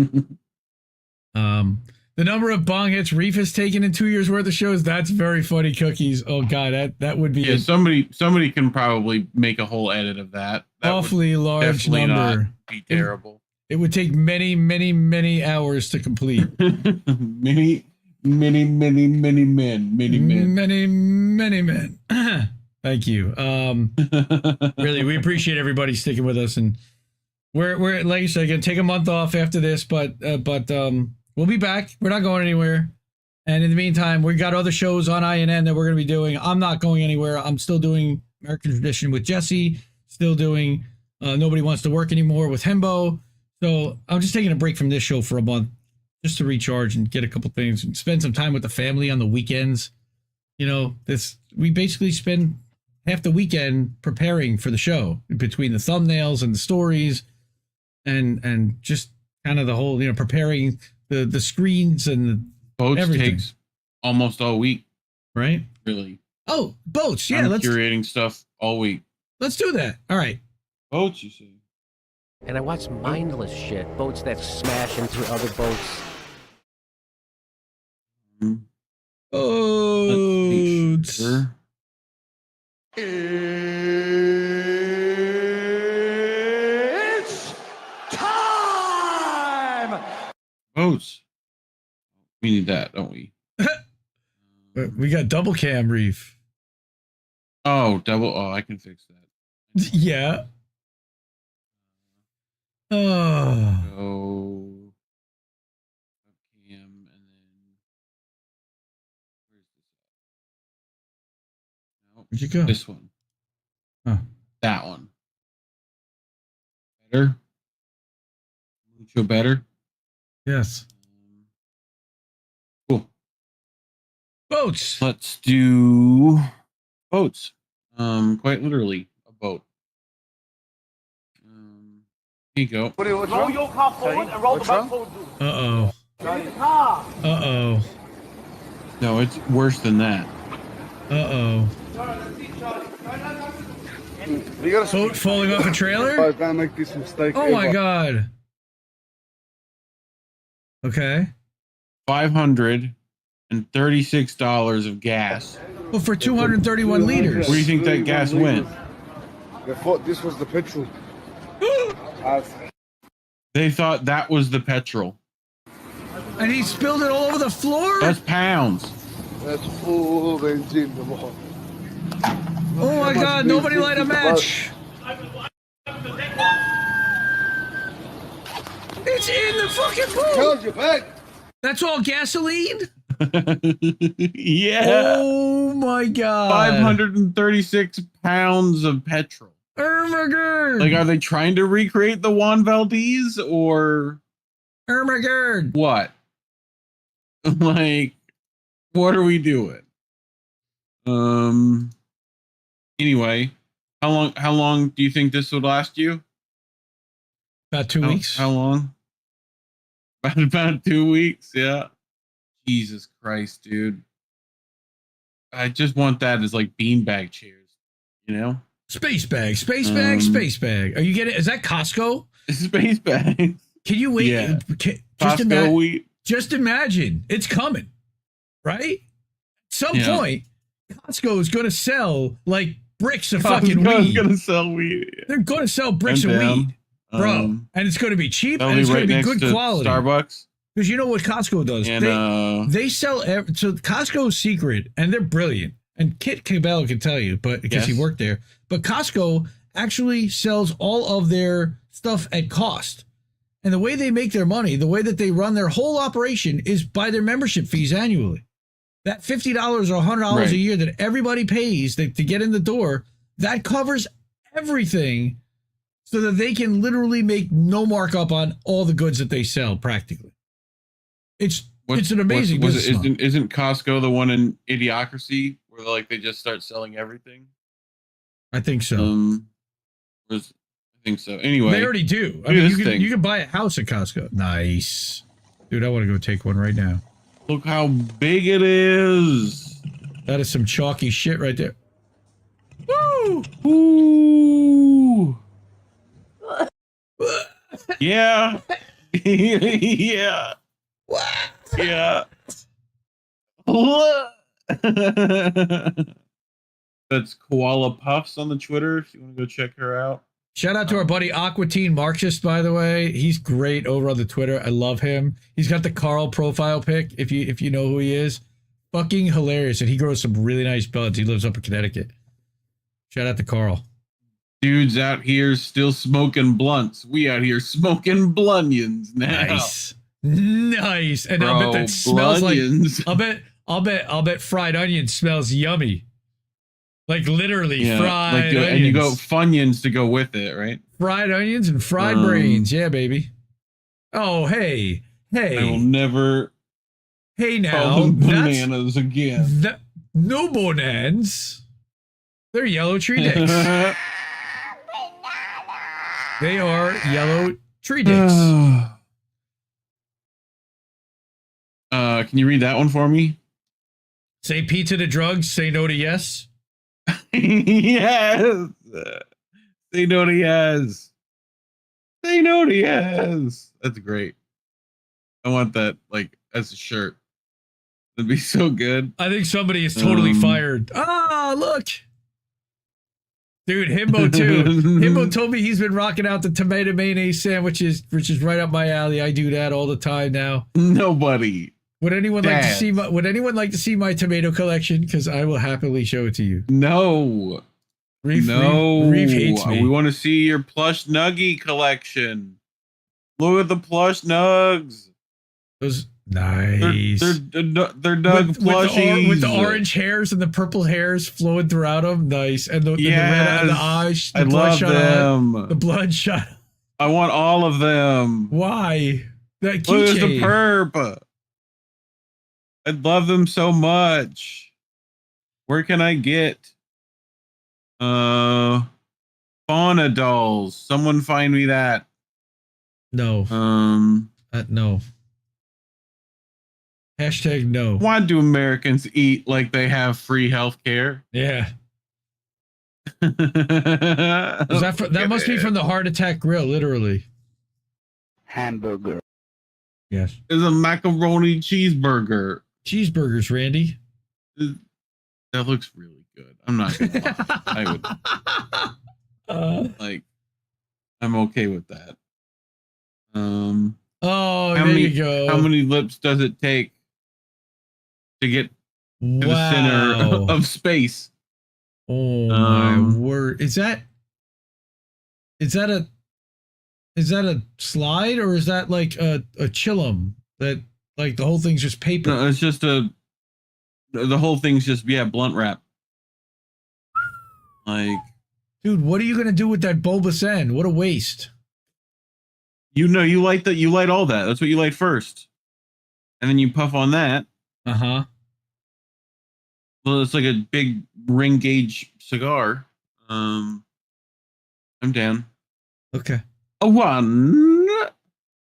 The number of bong hits Reef has taken in 2 years worth of shows, that's very funny, Cookies. Oh god, that would be somebody can probably make a whole edit of that. Awfully large number. Not be terrible. It would take many, many, many hours to complete. many men. Thank you. Really, we appreciate everybody sticking with us, and we're like you said, gonna take a month off after this, but we'll be back. We're not going anywhere. And in the meantime, we got other shows on INN that we're going to be doing. I'm not going anywhere. I'm still doing American Tradition with Jesse. Still doing Nobody Wants to Work Anymore with Hembo. So I'm just taking a break from this show for a month just to recharge and get a couple things and spend some time with the family on the weekends. You know, we basically spend half the weekend preparing for the show between the thumbnails and the stories and just kind of the whole, preparing the screens and Boats everything. Takes almost all week, right? Really? Oh, boats! Yeah, I'm let's curating stuff all week. Let's do that. All right. Boats, you see? And I watch mindless shit. Boats that smash into other boats. Boats. It's time! Boats. We need that, don't we? We got double cam, Reef. Oh, I can fix that. Yeah. Oh. So, cam, and then where's this at? No, Where'd you go? This one. Huh. That one. Better. Mucho better. Yes. Cool. Boats. Let's do boats. Quite literally a boat. Here you go. Roll your car forward and roll the boat forward. Uh-oh. Uh-oh. No, it's worse than that. Uh-oh. Boat falling off a trailer? I can't make this mistake. Oh my god. Okay. $536 of gas. Well, for 231 liters. Where do you think that gas went? They thought this was the petrol. They thought that was the petrol. And he spilled it all over the floor? That's pounds. That's full benzene. Oh my god, nobody light a match. It's in the fucking boat. That's all gasoline? Yeah. Oh my god. 536 pounds of petrol. Ermagerd. Like, are they trying to recreate the Juan Valdez or Ermagerd? What? Like, what are we doing? Anyway, how long do you think this would last you? About 2 weeks. How long? About 2 weeks, yeah. Jesus Christ, dude. I just want that as like beanbag chairs, you know? Space bag. Are you getting? Is that Costco? Space bag. Can you wait? Yeah. Costco just imagine it's coming, right? At some point, Costco is going to sell like bricks of fucking weed. Going to sell weed. They're going to sell bricks of weed, bro, and it's going to be cheap and it's going to be good quality. Starbucks. Because you know what Costco does? And, they sell so Costco's secret, and they're brilliant. And Kit Cabello can tell you, but because he worked there. But Costco actually sells all of their stuff at cost. And the way they make their money, the way that they run their whole operation is by their membership fees annually. That $50 or $100 a year that everybody pays to get in the door, that covers everything so that they can literally make no markup on all the goods that they sell practically. It's an amazing business model. Isn't Costco the one in Idiocracy where they just start selling everything? I think so. I think so. Anyway, they already do. I mean, you can buy a house at Costco. Nice, dude. I want to go take one right now. Look how big it is. That is some chalky shit right there. Woo! Ooh. Yeah. Yeah. What? Yeah. What? That's Koala Puffs on the Twitter if you want to go check her out. Shout out to our buddy Aquatine Marxist, by the way. He's great over on the Twitter. I love him. He's got the Carl profile pic, if you know who he is. Fucking hilarious. And he grows some really nice buds. He lives up in Connecticut. Shout out to Carl. Dudes out here still smoking blunts. We out here smoking blunions now. Nice. Nice. And Bro, I'll bet that smells blunions. like I'll bet fried onion smells yummy. Like literally fried onions. And you go Funyuns to go with it, right? Fried onions and fried brains. Yeah, baby. Oh, hey. I will never Hey now. call them bananas again. No bonans. They're yellow tree dicks. They are yellow tree dicks. Can you read that one for me? Say pizza to drugs, say no to yes. Yes. Say no to yes. Say no to yes. That's great. I want that like as a shirt. That'd be so good. I think somebody is totally fired. Ah, look. Dude, Himbo too. Himbo told me he's been rocking out the tomato mayonnaise sandwiches, which is right up my alley. I do that all the time now. Nobody. Would anyone like to see my Would anyone like to see my tomato collection? Because I will happily show it to you. No. Reef hates me. We want to see your plush nuggie collection. Look at the plush nugs. Those nice. They're Nug plushies with the orange hairs and the purple hairs flowing throughout them. Nice, and the red on the eyes. The I love them. The bloodshot. I want all of them. Why? That Where's keychain. the perp? I love them so much. Where can I get fauna dolls? Someone find me that. No. No. Hashtag no. Why do Americans eat like they have free health care? Yeah. That must be from the Heart Attack Grill, literally. Hamburger. Yes. It's a macaroni cheeseburger. Cheeseburgers, Randy. That looks really good. I'm not gonna lie. I would I'm okay with that. There you go. How many lips does it take to get to the center of space? Oh my word! Is that a slide or is that like a chillum that like the whole thing's just paper? No, it's just the whole thing's just blunt wrap. Like, dude, what are you gonna do with that bulbous end? What a waste! You light all that. That's what you light first, and then you puff on that. Well, it's like a big ring gauge cigar. I'm down. Okay. A 1,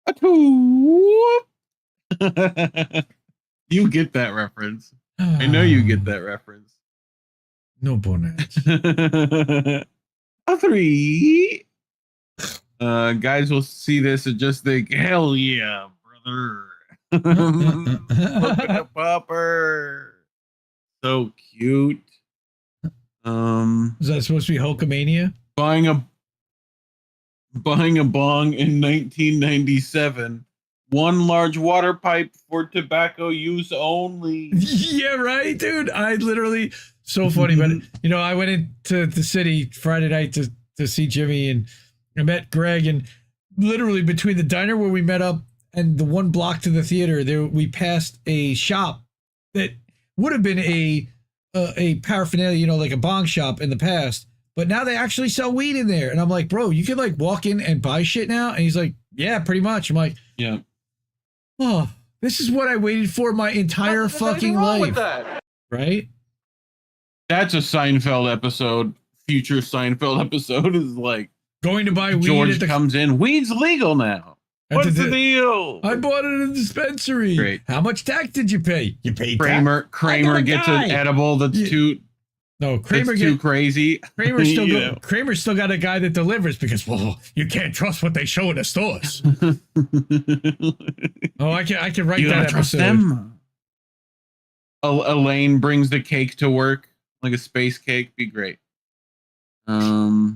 a 2. You get that reference. I know you get that reference. No bonus. A 3. Guys will see this and just think, hell yeah, brother. Look at the popper. So cute. Is that supposed to be Hulkamania? Buying a bong in 1997. One large water pipe for tobacco use only. Yeah, right, dude. I literally so funny, but I went into the city Friday night to see Jimmy, and I met Greg, and literally between the diner where we met up and the one block to the theater, there we passed a shop that would have been a paraphernalia, like a bong shop in the past, but now they actually sell weed in there. And I'm like, bro, you can like walk in and buy shit now. And he's like, yeah, pretty much. I'm like, yeah. Oh, this is what I waited for my entire fucking life. With that? Right? That's a Seinfeld episode. Future Seinfeld episode is like going to buy weed. George comes in. Weed's legal now. What's the deal? I bought it in a dispensary. Great. How much tax did you pay? You paid Kramer gets an edible that's too No, Kramer it's too crazy. Kramer's still Kramer's still got a guy that delivers because you can't trust what they show in the stores. Oh, I can write You that gotta trust episode. them. Elaine brings the cake to work, like a space cake. Be great. Oh.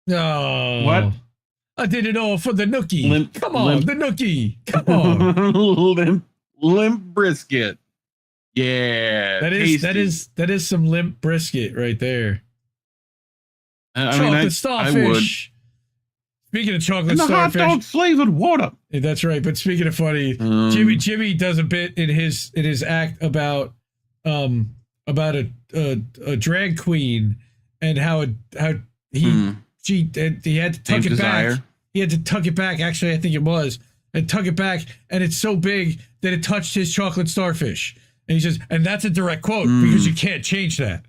What? I did it all for the nookie. Come on, the nookie. Come on. limp brisket. Yeah, that is some limp brisket right there. Chocolate starfish. Speaking of chocolate starfish, hot dog flavored water. That's right. But speaking of funny, Jimmy does a bit in his act about a drag queen and how he had to tuck it back. He had to tuck it back. Actually, I think it was and tuck it back, and it's so big that it touched his chocolate starfish. And he says, and that's a direct quote because you can't change that.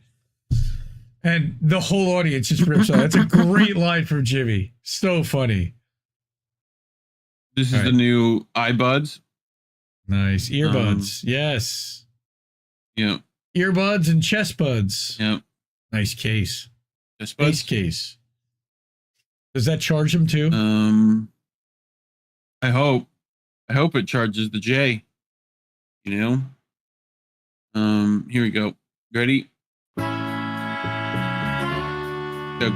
And the whole audience just rips out. That's a great line from Jimmy. So funny. This is the new iBuds. Nice. Earbuds. Yes. Yeah. Earbuds and chest buds. Yeah. Nice case. Space case. Does that charge them too? I hope it charges the J. You know? Here we go. Ready? The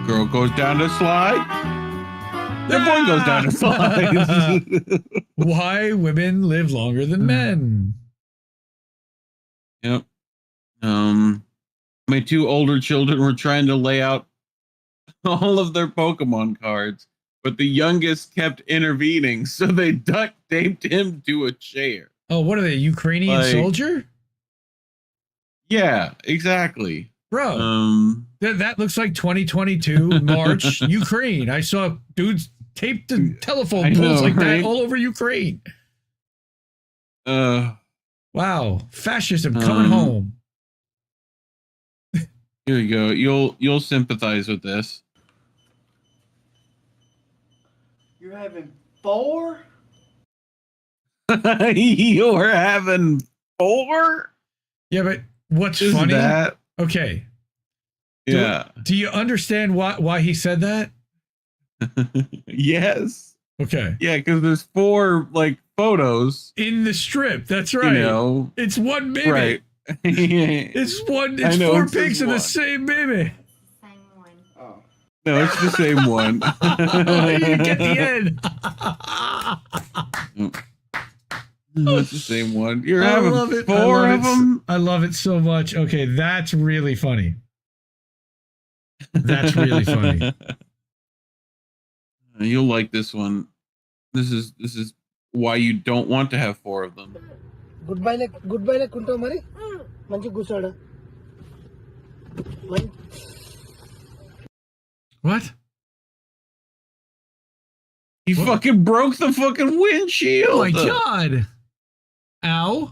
girl goes down the slide. The boy goes down the slide. Why women live longer than men. Yep. My two older children were trying to lay out all of their Pokemon cards, but the youngest kept intervening, so they duct taped him to a chair. Oh, what are they? Ukrainian soldier? Yeah, exactly. Bro, that looks like 2022 March, Ukraine. I saw dudes tape the telephone poles like that all over Ukraine. Wow, fascism coming home. Here we go. You'll sympathize with this. You're having 4? You're having 4? Yeah, but what's funny? Okay. Yeah. Do you understand why he said that? Yes. Okay. Yeah, because there's 4 photos in the strip. That's right. You know, it's one baby. Right. It's 4 pics of the same baby. No, it's the same one. You didn't get the end. No, it's the same one. You're having 4 of them. I love it so much. Okay, that's really funny. That's really funny. You'll like this one. This is why you don't want to have 4 of them. Goodbye, Kunto Mari. Manchi Gusada. What? He fucking broke the fucking windshield. Oh my god. Ow.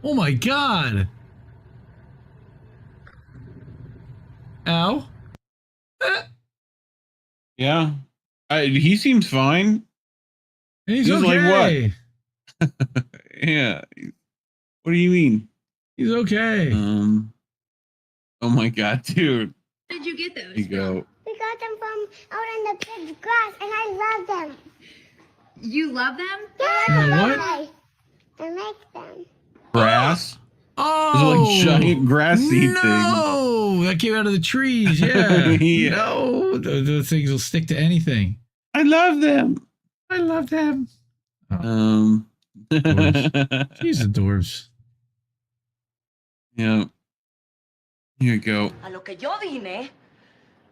Oh my god. Ow. Yeah. He seems fine. He's okay. Like what? Yeah. What do you mean? He's okay. Oh my god, dude. Where did you get those? There you go. We got them from out in the big grass, and I love them. You love them? Yeah, I make them. Grass? Oh, those are like giant grassy things. No, that came out of the trees. Yeah. Yeah. No, those things will stick to anything. I love them. I love them. Oh. Dwarves. He's the dwarves. Yeah. Here you go. A lo que yo vine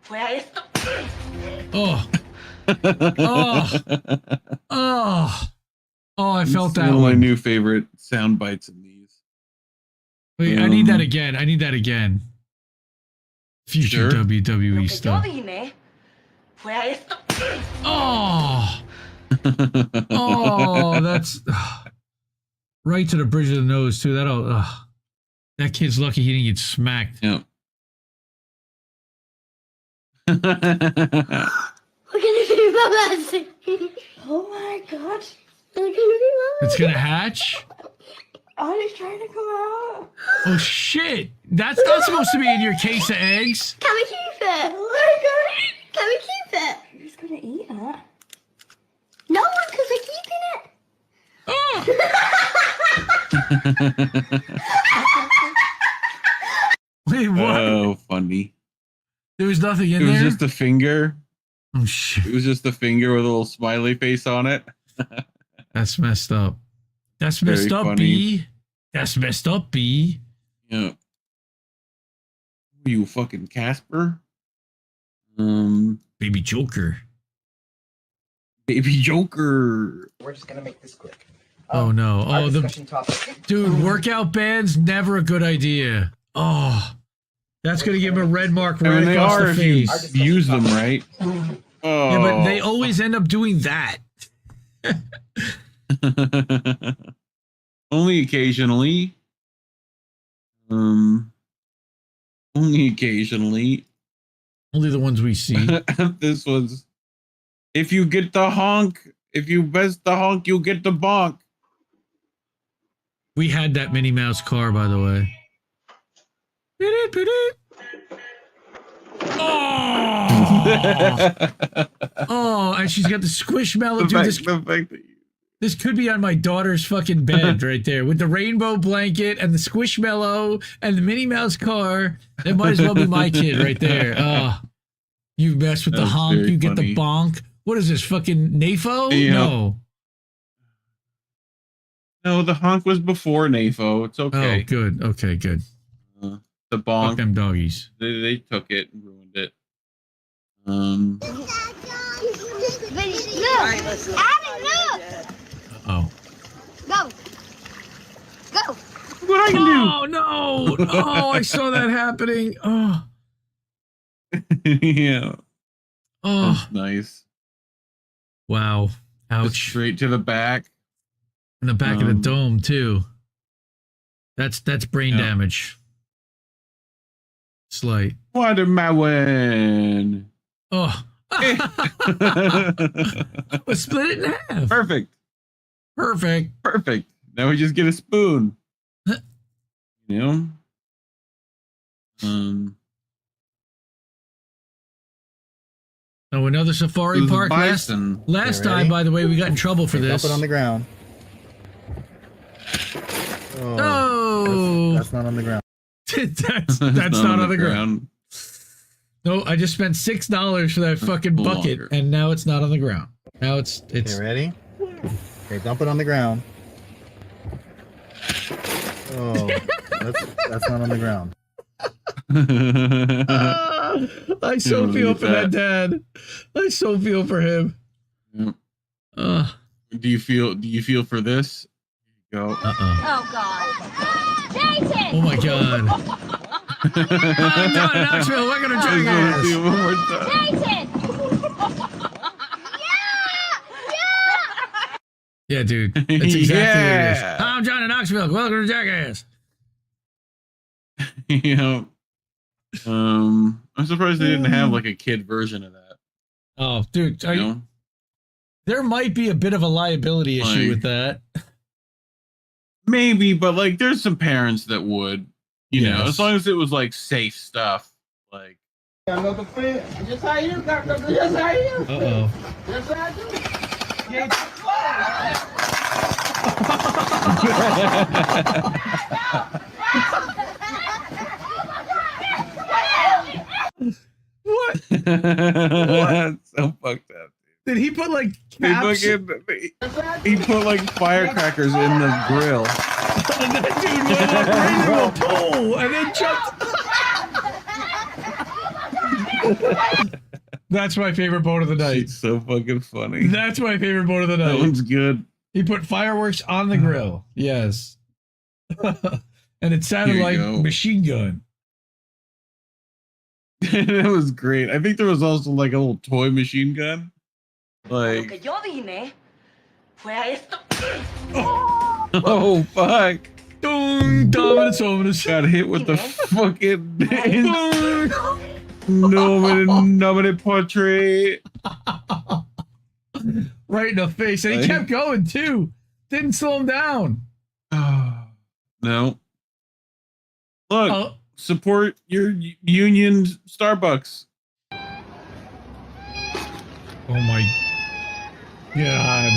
fue a esto. Oh. Oh. Oh, I felt that one of my one. new favorite sound bites in these. Wait, I need that again. I need that again. Future WWE stuff. Oh. Oh, that's right to the bridge of the nose too. That kid's lucky he didn't get smacked. Yeah. We're gonna be mamas. Oh my god. We're gonna be mamas. It's gonna hatch? Oh, he's trying to come out. Oh shit! That's not supposed to be in your case of eggs. Can we keep it? Can we keep it? Who's gonna eat it? No one, because we're keeping it. Oh. Wait, what? Oh, funny. There was nothing in It was there? just a finger. Oh shit! It was just a finger with a little smiley face on it. That's messed up. That's messed Very up, funny. B. That's messed up, B. Yeah. Who you fucking Casper? Baby Joker. Baby Joker. We're just gonna make this quick. Oh no! Our Oh, discussion topic. dude, workout bands never a good idea. Oh, that's gonna give him a red mark I right mean, they across are the if you face. use them right. Oh. Yeah, but they always end up doing that. Only occasionally. Only occasionally. Only the ones we see. This was. If you get the honk, if you best the honk, you get the bonk. We had that Minnie Mouse car, by the way. Oh, oh, and she's got the squishmallow. Dude, this could be on my daughter's fucking bed right there with the rainbow blanket and the squishmallow and the Minnie Mouse car. That might as well be my kid right there. Oh, you mess with the honk, you get the bonk. What is this, fucking NAFO? Yeah. No. No, the honk was before NAFO. It's okay. Oh, good. Okay, good. The bonk. Fuck them doggies. They took it and ruined it. Look! Adam, look! Oh. Go! Go! What I can do? Oh, no. Oh, I saw that happening. Oh. Yeah. Oh. That's nice. Wow. Ouch. Just straight to the back. In the back of the dome, too. That's brain damage. Slight. Watermelon. Oh. Let's split it in half. Perfect. Perfect. Perfect. Now we just get a spoon. You know? Oh, another safari park. Last time, by the way, we got in trouble for this. Dump it on the ground. Oh, that's not on the ground. that's not on the ground. No, I just spent $6 for that fucking bucket, and now it's not on the ground. Now it's. Okay, ready? Okay, dump it on the ground. Oh, that's not on the ground. I so feel for that dad. I so feel for him. Yep. Do you feel for this? Go. Oh, God. Jason! Oh, my God. John in Knoxville, we're going to jackass. Jason! Yeah, dude. That's exactly what it is. I'm John in Knoxville. Welcome to Jackass. Yeah. I'm surprised they didn't have like a kid version of that. Oh, dude. There might be a bit of a liability issue with that. Maybe, but like there's some parents that would, you know, Yes. as long as it was like safe stuff. Like Another friend. Just how you got the just how you. Uh-oh. Just how you. What? That's so fucked up. Did he put like caps? He put like firecrackers in the grill. And that dude went up right into a pool and then jumped. That's my favorite boat of the night. It's so fucking funny. That's my favorite boat of the night. That one's good. He put fireworks on the grill. Yes. And it sounded Here like you go. machine gun. That was great. I think there was also like a little toy machine gun. Like, Lo que yo vine fue a esto. oh fuck. Dominus Ominous. Got hit with the fucking nominate portrait. Right in the face. And he kept going too. Didn't slow him down. No. Look, support your union Starbucks. Oh my God.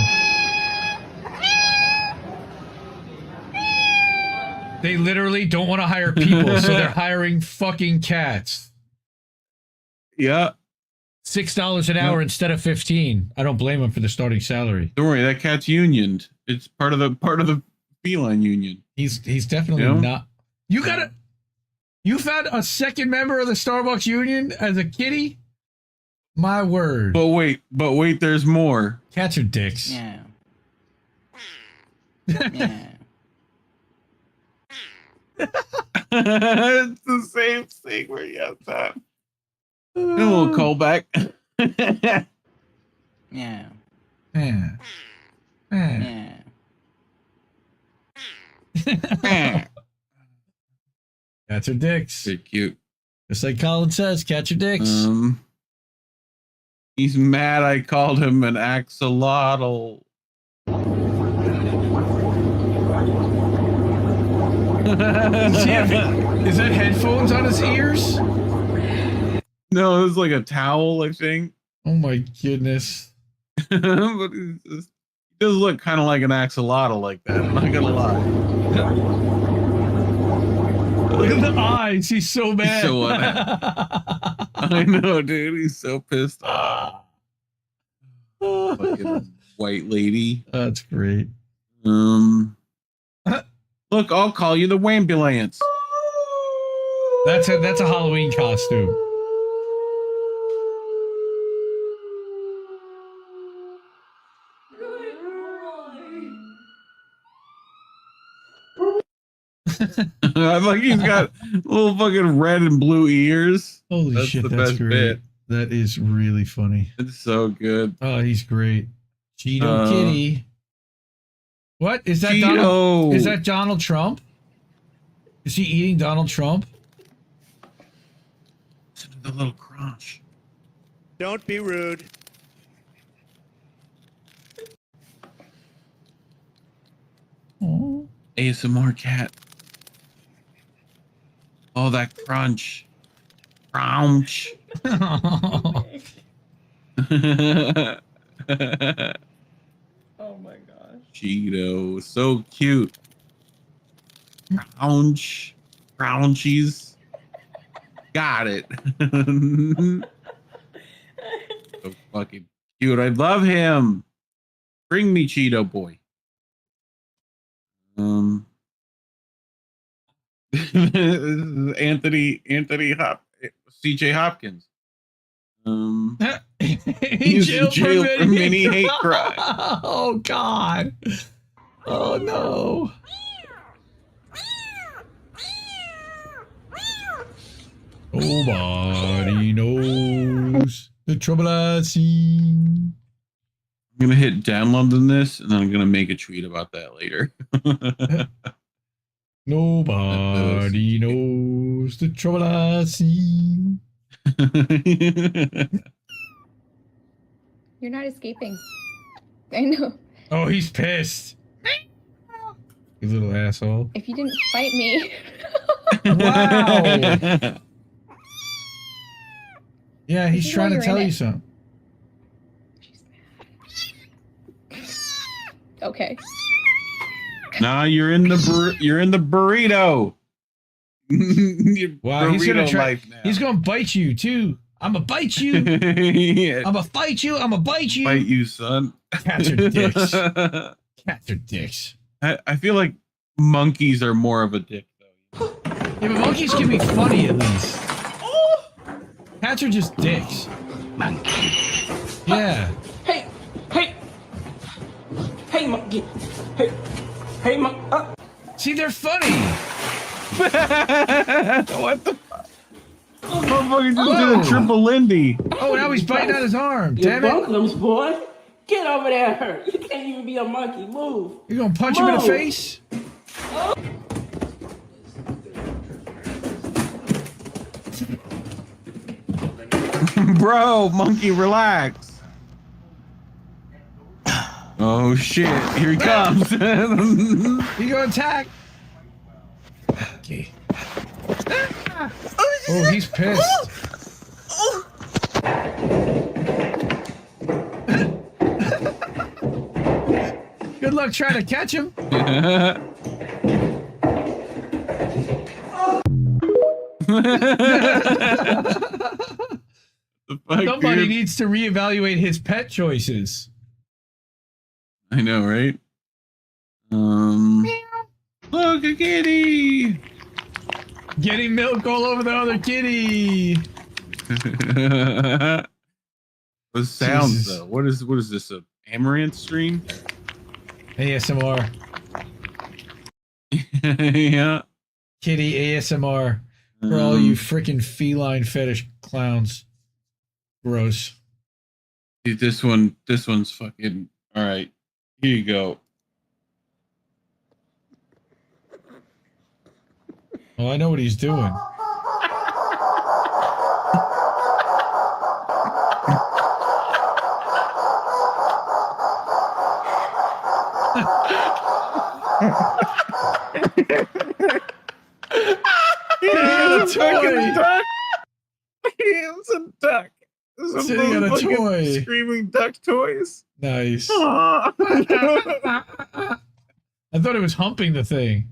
They literally don't want to hire people, so they're hiring fucking cats. Yeah. $6 an hour instead of 15. I don't blame them for the starting salary. Don't worry, that cat's unioned. It's part of the feline union. He's definitely not. You found a second member of the Starbucks union as a kitty? My word. But wait, there's more. Cats are dicks. Yeah. Yeah. It's the same thing where you have that. A little callback. Yeah. Yeah. Yeah. Cats are dicks. They're cute. Just like Colin says, cats are dicks. He's mad I called him an axolotl. Is that headphones on his ears? No, it was like a towel, I think. Oh my goodness. But he does look kind of like an axolotl like that. I'm not gonna lie. Look at the eyes. He's so mad. He's so unhappy. I know, dude. He's so pissed off. Fucking white lady. That's great. Look, I'll call you the Wambulance. That's a Halloween costume. I like he's got little fucking red and blue ears. Holy shit, that's best great. bit. That is really funny. It's so good. Oh, he's great. Cheeto Kitty. What is that? Cheeto. Is that Donald Trump? Is he eating Donald Trump? Listen to the little crunch. Don't be rude. Oh. ASMR cat. Oh, that crunch. Crunch. Oh my gosh. Cheeto. So cute. Crunch. Crunchies. Got it. So fucking cute. I love him. Bring me Cheeto boy. CJ Hopkins. He's in jail for many hate crimes. Oh God. Oh no. Nobody knows the trouble I see. I'm gonna hit download on this, and then I'm gonna make a tweet about that later. Nobody knows the trouble I see. You're not escaping. I know. Oh, he's pissed. You little asshole. If you didn't fight me. Wow. Yeah, he's trying to tell you something. Okay. Nah, you're in the burrito. Wow, he's gonna try. Life now. He's gonna bite you too. I'm gonna bite you. Yeah. I'm gonna fight you. I'm gonna bite you. Bite you, son. Cats are dicks. Cats are dicks. I feel like monkeys are more of a dick though. Yeah, but monkeys can be funny at least. Cats are just dicks. Monkey. Yeah. Hey, monkey. Hey, monkey. See, they're funny. What the fuck? Motherfucker just did a triple Lindy. Oh, now he's biting on his arm. You Damn it. bunglums, boy. Get over there, hurt. You can't even be a monkey. Move. You gonna punch him in the face? Bro, monkey, relax. Oh shit, here he comes. You gonna attack? Lucky. Oh, he's pissed. Good luck trying to catch him. Somebody needs to reevaluate his pet choices. I know, right? Look, a kitty! Getting milk all over the other kitty. What sounds Jesus. though? What is this? A Amaranth stream? ASMR. Yeah. Kitty ASMR for all you freaking feline fetish clowns. Gross. Dude, this one's fucking all right. Here you go. Well, I know what he's doing. It's a duck. It's a duck. Sitting on a toy. Screaming duck toys. Nice. I thought it was humping the thing.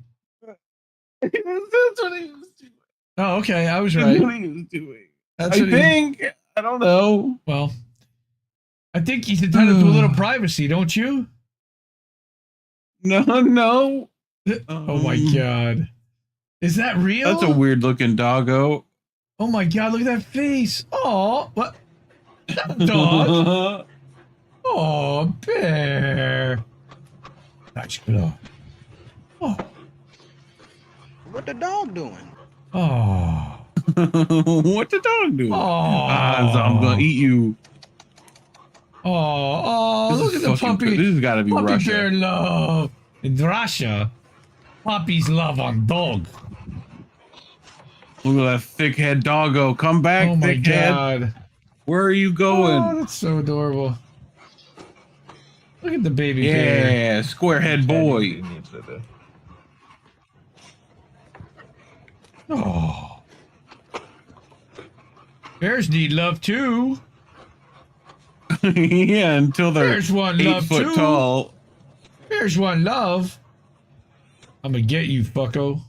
That's what he was doing. Oh, okay. I was right. That's what he was doing. That's I think. I don't know. Well, I think he's entitled to a little privacy, don't you? No. Oh my god. Is that real? That's a weird looking doggo. Oh my god, look at that face. Oh, what? Dog. Oh, bear. Nice glow. Oh. What the dog doing? Oh. What the dog doing? Oh. I'm gonna eat you. Oh, look at the puppy. This has got to be puppy Russia. bear love. In Russia, puppies love on dog. Look at that thick head doggo. Come back, Oh my thick god. head. Where are you going? Oh, that's so adorable. Look at the baby bear. Yeah, square head boy. Oh. Bears need love too. Yeah, until they're There's one 8 love foot too. tall. There's one love. I'm gonna get you, fucko.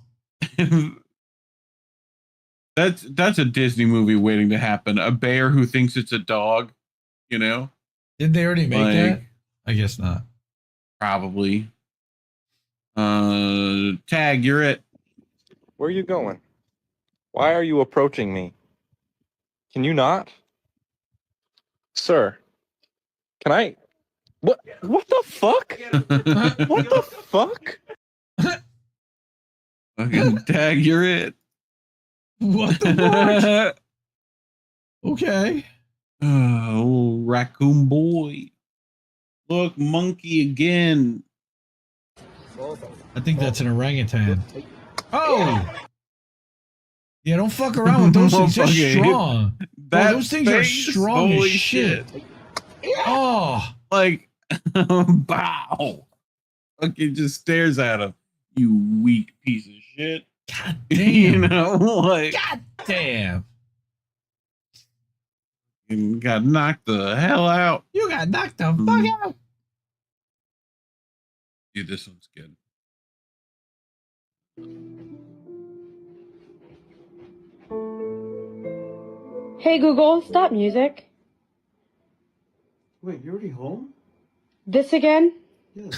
That's a Disney movie waiting to happen. A bear who thinks it's a dog, you know? Did they already make that? I guess not. Probably. Tag, you're it. Where are you going? Why are you approaching me? Can you not? Sir, can I? What the fuck? What the fuck? Fucking Tag, you're it. What the fuck? Okay. Oh, raccoon boy. Look, monkey again. I think that's an orangutan. Oh! Yeah, don't fuck around with those things. They're strong. That those things are face, strong as holy shit. Oh! Like, bow. Fucking just stares at him. You weak piece of shit. God damn. You know, like. God damn. You got knocked the hell out. You got knocked the fuck out. Dude, this one's good. Hey Google, stop music. Wait, you're already home? This again? Yeah,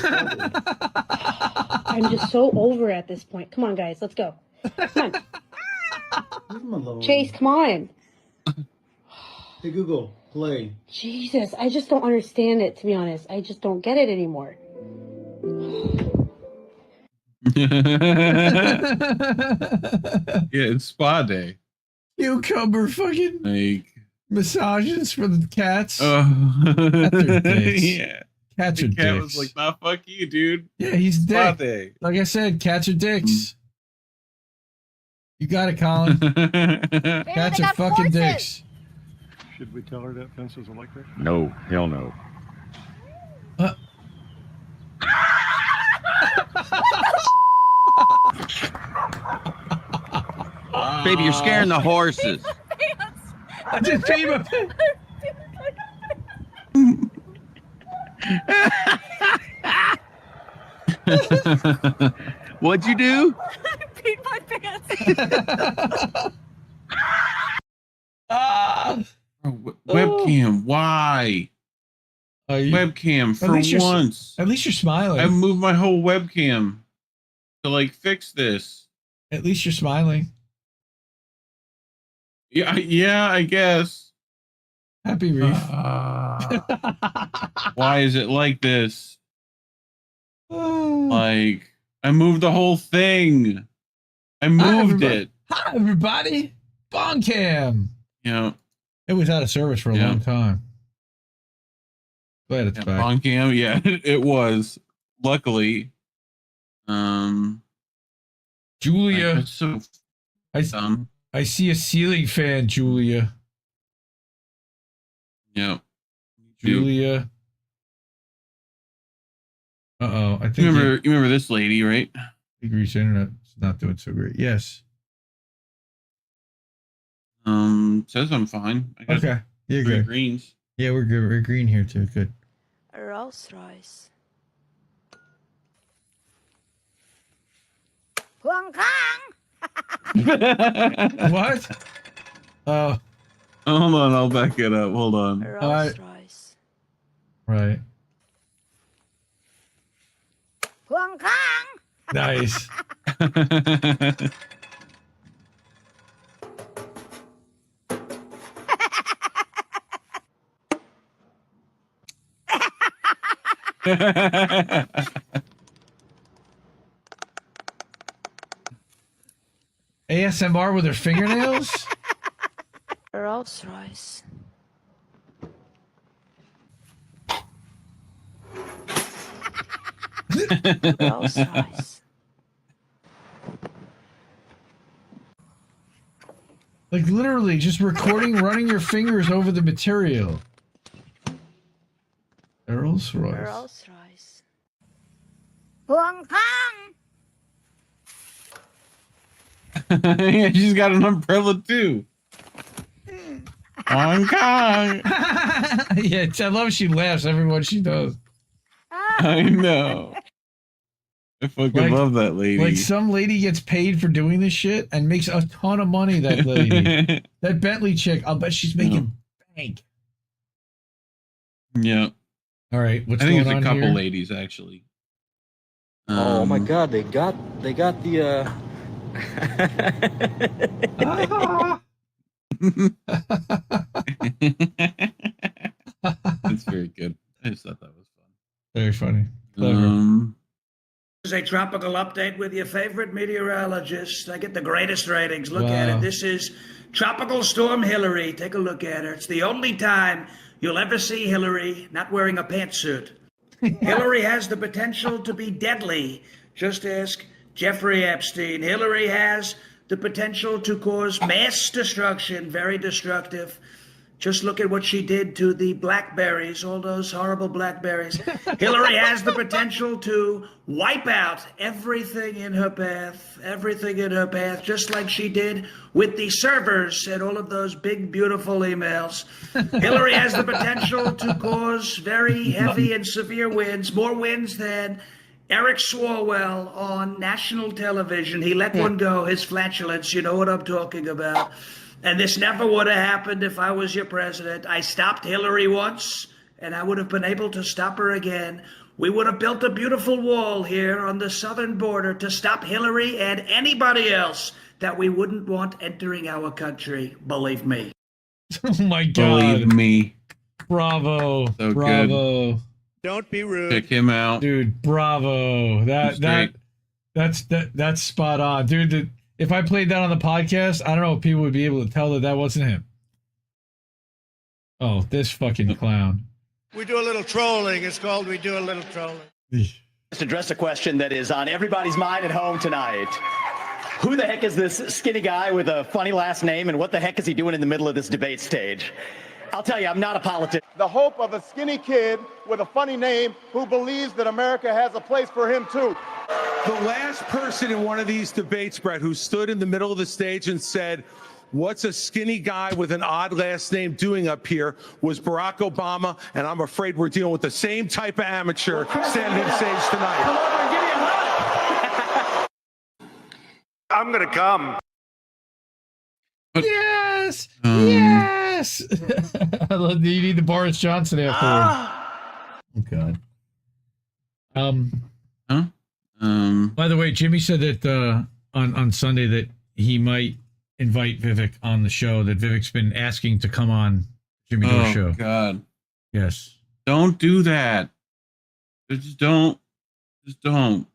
I'm just so over at this point. Come on, guys, let's go. Come leave him alone. on. Chase, come on. Hey Google, play. Jesus, I just don't understand it, to be honest. I just don't get it anymore. Yeah, it's spa day. Cucumber fucking Like massages for the cats. Yeah. Cats are The cat dicks. was like, nah, fuck you, dude. Yeah, he's Spa dick. day. Like I said, cats are dicks. You got it, Colin. Cats are fucking dicks. Should we tell her that fence is electric? No, hell no. baby, you're scaring the horses. I just peed my pants. What'd you do? I peed my pants. Webcam, why? Webcam for once. At least you're smiling. I moved my whole webcam to like fix this. At least you're smiling. Yeah, I guess. Happy Reef. Why is it like this? Like, I moved the whole thing. I moved it. Hi, everybody. Bongcam. Yeah. It was out of service for a long time. Glad it's back. Bongcam, yeah, it was. Luckily. Julia. So I see a ceiling fan, Julia. Yeah. Julia. Uh-oh. I think you remember this lady, right? Greece internet's not doing so great. Yes. Says I'm fine. I got okay. You're good. Greens. Yeah, we're good. We're green here too. Good. Rolls Royce. What? Oh. Hold on, I'll back it up. Hold on. Rolls Royce. Right. Nice. ASMR with her fingernails? Rolls Royce. Rolls Royce. Like literally just recording, running your fingers over the material. Rolls Royce. Rolls Royce. Yeah, she's got an umbrella too. Hong Kong. Yeah, I love she laughs every she does. I know. I fucking love that lady. Like some lady gets paid for doing this shit and makes a ton of money, that lady. That Bentley chick, I'll bet she's making bank. Yeah. All right, what's I think going on it's a couple here? ladies actually. Oh my god, they got the That's very good. I just thought that was fun. Very funny. Clever. This is a tropical update with your favorite meteorologist. I get the greatest ratings. Look at it. This is Tropical Storm Hillary. Take a look at her. It's the only time you'll ever see Hillary not wearing a pantsuit. Hillary has the potential to be deadly. Just ask Jeffrey Epstein. Hillary has the potential to cause mass destruction, very destructive. Just look at what she did to the blackberries, all those horrible blackberries. Hillary has the potential to wipe out everything in her path, just like she did with the servers and all of those big, beautiful emails. Hillary has the potential to cause very heavy and severe winds, more winds than Eric Swalwell on national television. He let one go, his flatulence, you know what I'm talking about. And this never would have happened if I was your president. I stopped Hillary once, and I would have been able to stop her again. We would have built a beautiful wall here on the southern border to stop Hillary and anybody else that we wouldn't want entering our country. Believe me. Oh my God. Believe me. Bravo. So bravo. good. Don't be rude. Check him out. Dude, bravo. That's spot on. Dude, if I played that on the podcast, I don't know if people would be able to tell that wasn't him. Oh, this fucking clown. We do a little trolling. It's called We Do a Little Trolling. Just address a question that is on everybody's mind at home tonight. Who the heck is this skinny guy with a funny last name, and what the heck is he doing in the middle of this debate stage? I'll tell you, I'm not a politician. The hope of a skinny kid with a funny name who believes that America has a place for him too. The last person in one of these debates, Brett, who stood in the middle of the stage and said, "What's a skinny guy with an odd last name doing up here?" was Barack Obama, and I'm afraid we're dealing with the same type of amateur standing on stage tonight. Come over and give me a hug. I'm gonna come. Yes! Yes! I love that you need the Boris Johnson afterwards. Oh, God. By the way, Jimmy said that on Sunday that he might invite Vivek on the show, that Vivek's been asking to come on Jimmy Dore's show. Oh, God. Yes. Don't do that. Just don't. Just don't.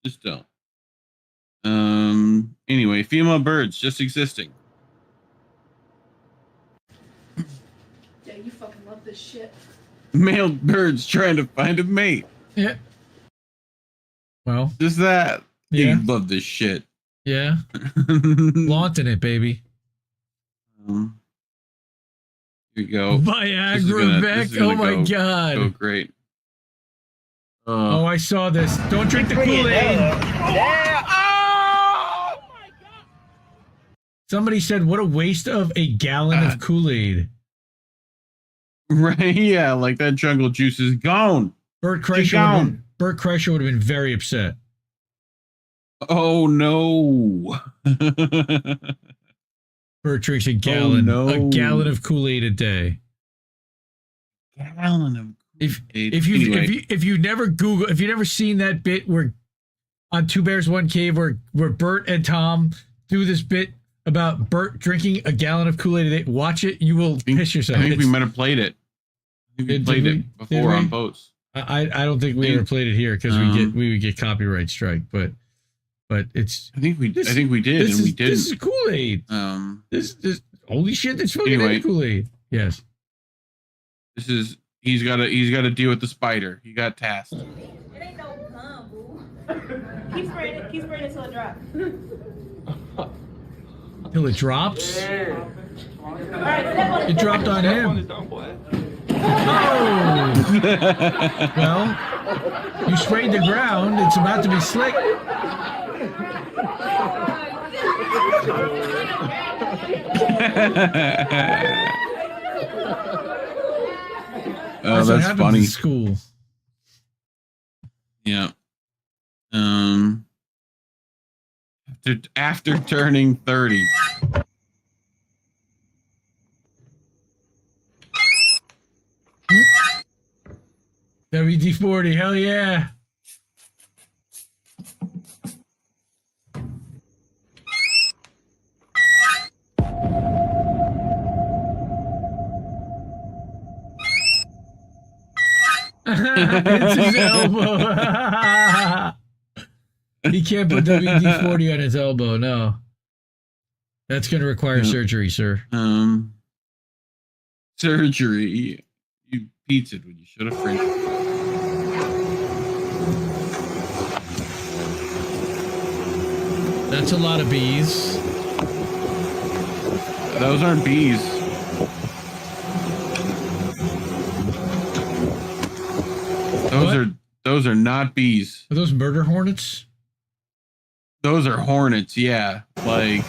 Just don't. Anyway, female birds just existing. Yeah, you fucking love this shit. Male birds trying to find a mate. Yeah. Well, just that. Yeah. You love this shit. Yeah. Flaunting it, baby. Here you go. Viagra Beck. Oh my God. So great. Oh, I saw this. Don't drink the Kool-Aid. Yeah. Oh my God. Somebody said, what a waste of a gallon of Kool-Aid. Right, yeah, like that jungle juice is gone. Bert Kreischer would have been very upset. Oh no. Bert drinks a gallon, Oh, no. a gallon of Kool-Aid a day. Gallon of Kool-Aid. If you've never seen that bit where on Two Bears One Cave where Bert and Tom do this bit about Bert drinking a gallon of Kool-Aid a day, watch it. You will piss yourself. I think we might have played it. I think we played it before on boats. I don't think we ever played it here because we would get copyright strike, but it's. I think we did, and we didn't. This is Kool-Aid. This holy shit! That's fucking Kool-Aid. Yes. This is he's got to deal with the spider. He got tasked. It ain't no gum, boo. Keep spraying it till it drops. Till it drops. Yeah. It dropped on him. Oh! Well, you sprayed the ground. It's about to be slick. Oh, that's funny. In school. Yeah. After turning 30. WD-40, hell yeah. It's his elbow. He can't put WD-40 on his elbow, no. That's going to require surgery, sir. Surgery. You pizzaed when you should have French. That's a lot of bees. Those aren't bees. Those are not bees. Are those murder hornets? Those are hornets, yeah. Like,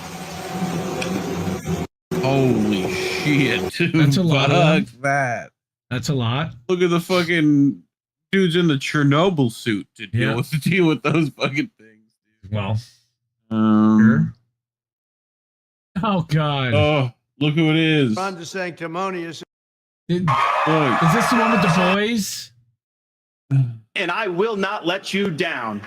holy shit, dude. That's a lot. Fuck that. That's a lot. Look at the fucking dudes in the Chernobyl suit to deal with those fucking things. Dude. Well, sure. Oh God. Oh, look who it is. Ron de Sanctimonious. Is this the one with the boys? And I will not let you down.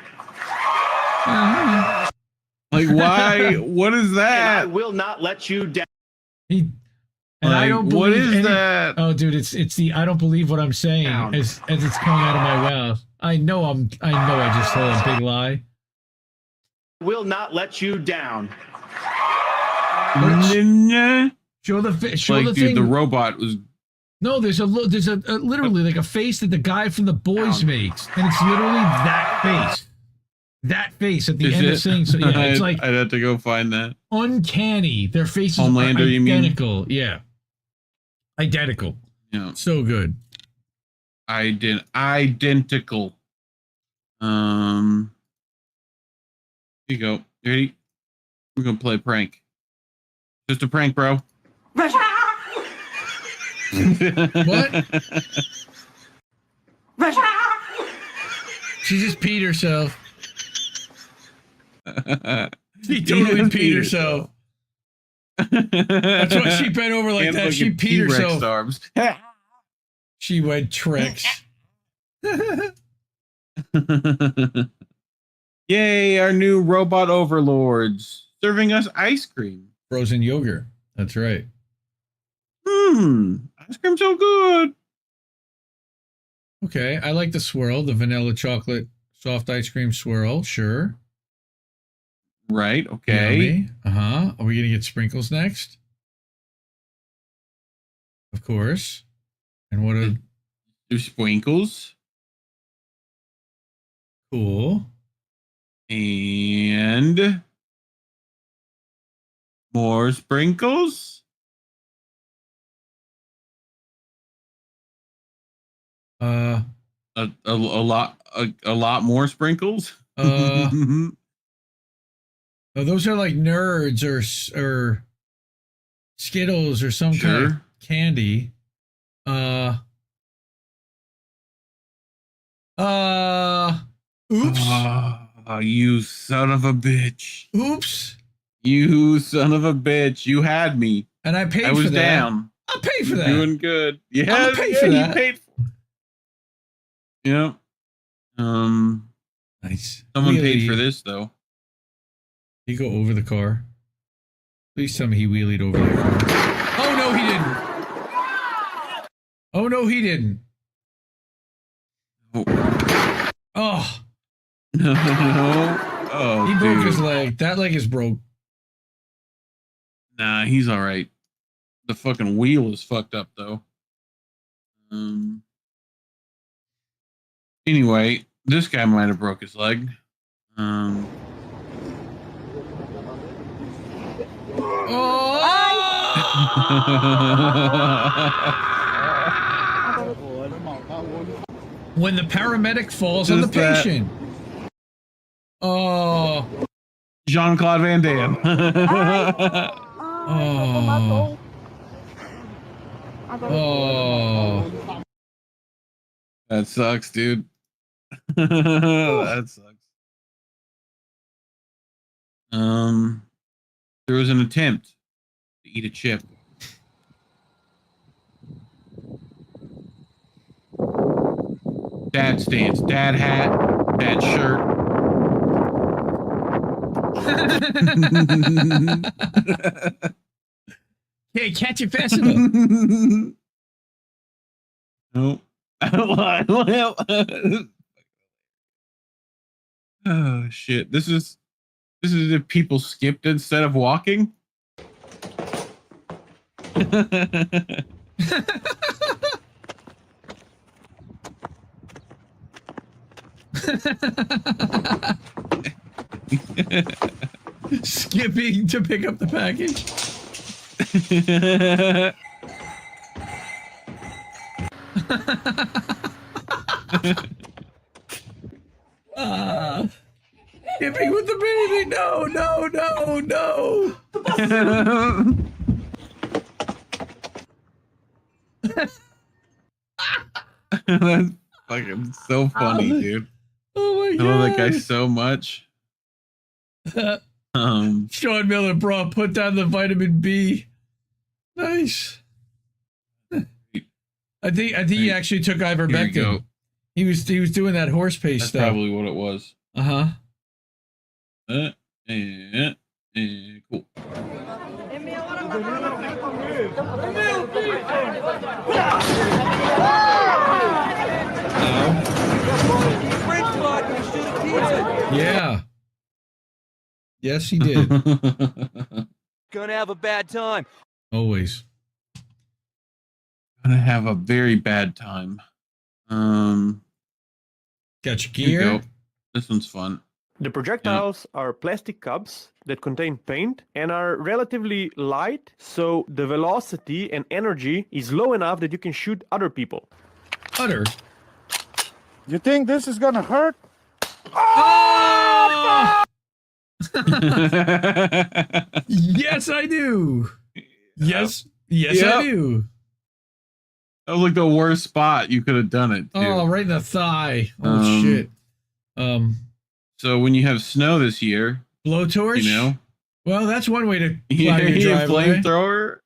Like, why? What is that? And I will not let you down. And I don't believe what is that? Oh, dude, it's the I don't believe what I'm saying as it's coming out of my mouth. I know I just told a big lie. Will not let you down. Show the like, the dude, thing. the robot was. No, there's a literally like a face that the guy from The Boys makes, and it's literally that face. That face at the end of saying so. Yeah, it's like I'd have to go find that. Uncanny. Their faces Homelander, are you mean? identical. Yeah. Identical. Yeah. So good. Identical. Here you go. You ready? We're gonna play a prank. Just a prank, bro. What? She just peed herself. She totally peed herself. That's why she bent over like that. She peed herself. Arms. She went tricks. Yay, our new robot overlords serving us ice cream. Frozen yogurt. That's right. Ice cream's so good. Okay, I like the swirl, the vanilla chocolate soft ice cream swirl. Sure. Right, okay. Uh-huh. Are we going to get sprinkles next? Of course. And what are... There's sprinkles. Cool. And... more sprinkles. A lot more sprinkles. Oh, those are like nerds or Skittles or some kind of candy. Oops. You son of a bitch. Oops. You son of a bitch. You had me. And I paid for that. I was down. I'll pay for that. Doing good. Yeah, I'll pay for that. You paid for it. Yeah. Nice. Someone paid for this though. He go over the car. Please tell me he wheelied over the car. Oh no, he didn't. Oh no, he didn't. Oh. No. Oh, he broke his leg. That leg is broke. Nah, he's all right. The fucking wheel is fucked up though. Anyway, this guy might have broke his leg. When the paramedic falls on the patient. Oh. Jean-Claude Van Damme. Oh. Oh. That sucks, dude. That sucks. There was an attempt to eat a chip. Dad stance, dad hat, dad shirt. Hey, catch it fast enough. Nope. Oh shit! This is if people skipped instead of walking. Skipping to pick up the package. Skipping with the baby. No, no, no, no. That's fucking so funny, dude. Oh my god. I love that guy so much. Sean Miller, bro, put down the vitamin B. Nice. I think he actually took ivermectin. He was doing that horse paste stuff. That's probably what it was. Uh-huh. Cool. Yeah. Yes, he did. Gonna have a bad time. Always. Gonna have a very bad time. Got your gear. This one's fun. The projectiles are plastic cups that contain paint and are relatively light, so the velocity and energy is low enough that you can shoot other people. Utter. You think this is gonna hurt? Oh! Yes, I do. Yes, I do. That was like the worst spot you could have done it. Too. Oh, right in the thigh. Oh shit. So when you have snow this year, blowtorch. You know. Well, that's one way to plow your driveway. Flamethrower.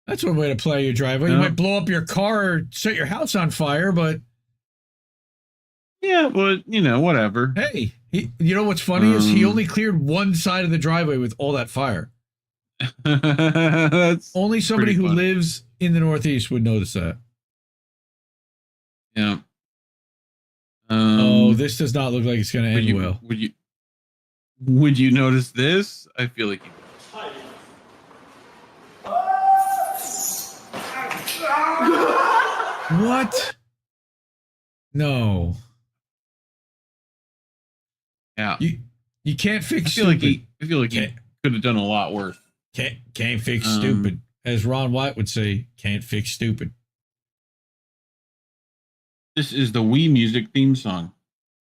That's one way to plow your driveway. You might blow up your car or set your house on fire, but yeah, but you know, whatever. Hey, you know what's funny is he only cleared one side of the driveway with all that fire. That's only somebody who lives in the Northeast would notice that. Yeah. Oh, this does not look like it's going to end well. Would you notice this? I feel like you What? No. Yeah. You can't fix I feel like he could have done a lot worse. Can't fix stupid. As Ron White would say, can't fix stupid. This is the Wii Music theme song.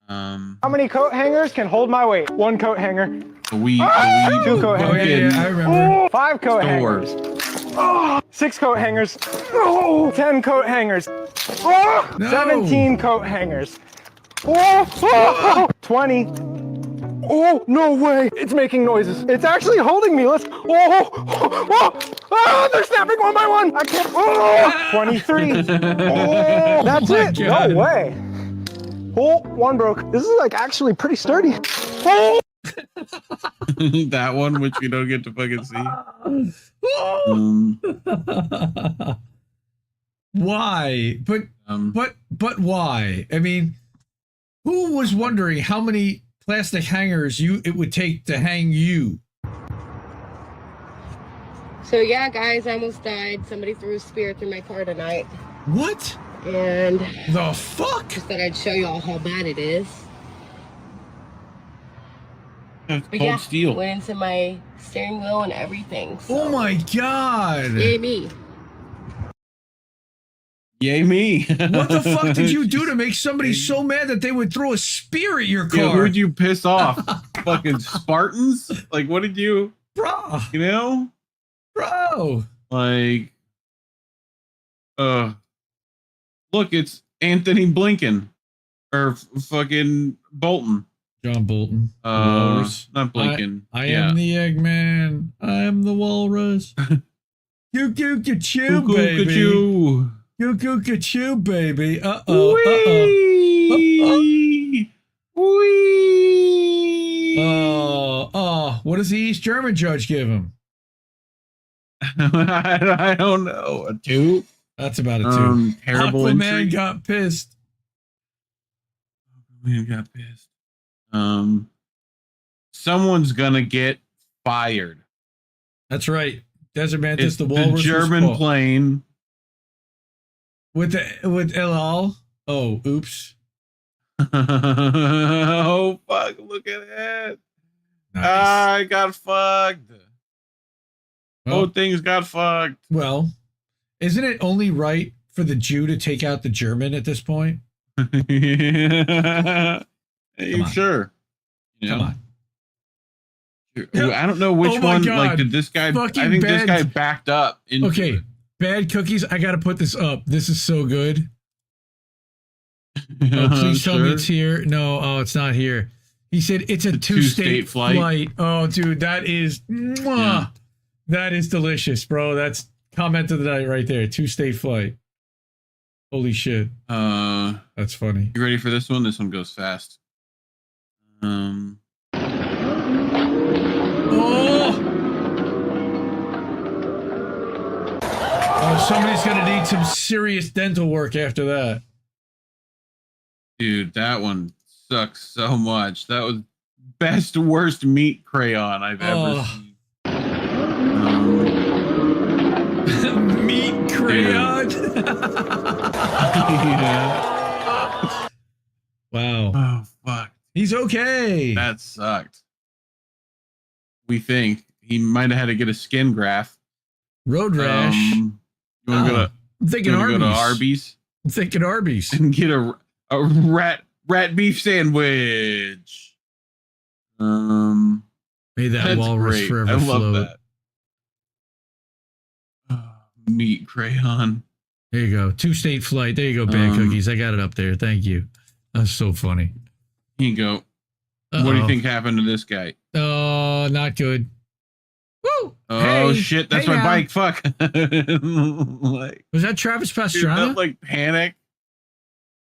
How many coat hangers can hold my weight? 1 coat hanger. The Wii 2 coat hangers. Yeah, I remember. 5 coat hangers. 6 coat hangers. 10 coat hangers. 17 coat hangers. 20. Oh, no way. It's making noises. It's actually holding me. Let's. They're snapping one by one. I can't. 23. That's it. God. No way. 1 broke. This is like actually pretty sturdy. That one, which you don't get to fucking see. Why? But why? I mean, who was wondering how many plastic hangers it would take to hang you? So yeah, guys, I almost died. Somebody threw a spear through my car tonight. What? And the fuck? Just thought I'd show you all how bad it is. That's But cold yeah, steel. went into my steering wheel and everything. So. Oh my god! Yay me! Yay me! What the fuck did you do to make somebody so mad that they would throw a spear at your car? Yeah, who'd you piss off? Fucking Spartans? Like, what did you... Bro! You know? Bro! Like... Look, it's Anthony Blinken. Or fucking Bolton. John Bolton. Not Blinken. I am the Eggman. I am the Walrus. Goo-goo-ka-choo, baby. Goo-goo-ka-choo, baby. Uh-oh. Oh, what does the East German judge give him? I don't know. A 2? That's about a 2. Terrible Aquaman entry. got pissed. Aquaman got pissed. Someone's gonna get fired. That's right. Desert Mantis, It's the Walrus. the German plane. With LL. Oh, oops. Oh, fuck. Look at it. Nice. I got fucked. Well, Both things got fucked. Well, isn't it only right for the Jew to take out the German at this point? You sure? You know? Come on. I don't know which one. God. Like, did this guy? Fucking I think bad. this guy backed up. Into it. Bad cookies. I got to put this up. This is so good. Oh, please tell me it's here. No, it's not here. He said it's a two-state flight. Oh, dude, that is that is delicious, bro. That's comment of the night right there. 2-state flight. Holy shit. That's funny. You ready for this one? This one goes fast. Oh, somebody's gonna need some serious dental work after that. Dude, that one sucks so much. That was best worst meat crayon I've ever seen. Meat crayon. Yeah. Wow. Oh fuck, He's okay. That sucked. We think he might have had to get a skin graft. Road rash. You want to go to? I'm thinking Arby's. Go to Arby's. I'm thinking Arby's and get a rat beef sandwich. May that walrus great. forever I love float. that. Meat crayon. There you go. 2-state flight. There you go, Bad Cookies. I got it up there. Thank you. That's so funny. Here you go. What do you think happened to this guy? Oh, not good. Woo! Oh, shit. That's my bike. Fuck. Was that Travis Pastrana? Dude, that, like, panic.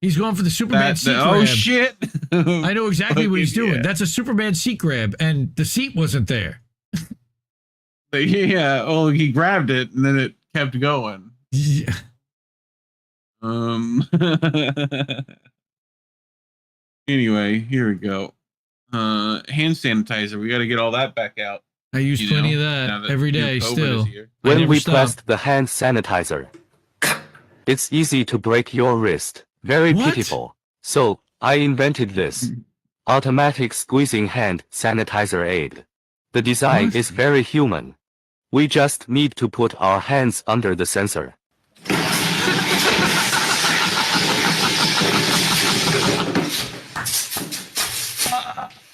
He's going for the Superman seat grab. Oh, shit. I know exactly what he's doing. Yeah. That's a Superman seat grab, and the seat wasn't there. Yeah. Oh, he grabbed it, and then it kept going. Yeah. Anyway, here we go. Hand sanitizer. We got to get all that back out. I use plenty of that every day still. When we pressed the hand sanitizer, it's easy to break your wrist. Very pitiful. So, I invented this. Automatic squeezing hand sanitizer aid. The design is very human. We just need to put our hands under the sensor.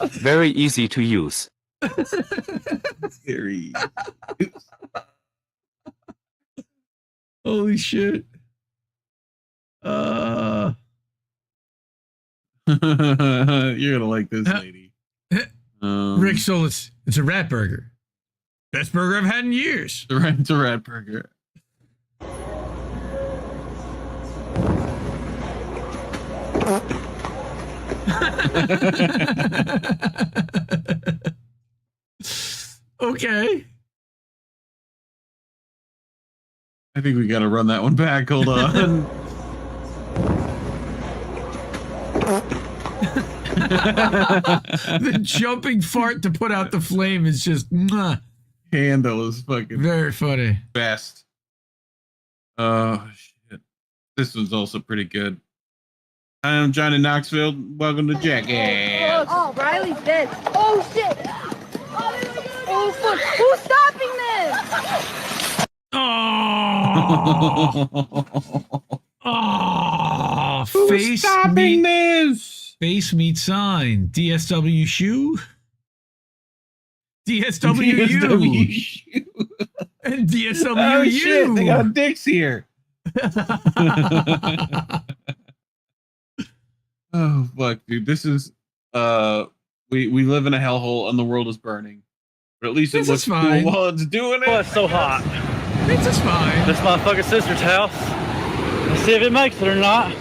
Very easy to use. Very. Holy shit. You're gonna like this lady. Rick, so it's a rat burger. Best burger I've had in years. It's a rat burger. Okay. I think we gotta run that one back. Hold on. The jumping fart to put out the flame is just Handle is fucking very funny. Best. Oh shit. This one's also pretty good. I'm Johnny Knoxville. Welcome to Jackass. Oh, Riley's dead. Oh, shit. Oh, fuck. Who's stopping this? Oh, Who's face stopping this? Face meet sign. DSW shoe. DSWU. And DSWU. Oh shit, they got dicks here. Oh fuck, dude. This is we live in a hellhole and the world is burning. But at least it looks cool while it's doing it. Oh, it's so hot. It's just fine. This my fucking sister's house. Let's see if it makes it or not.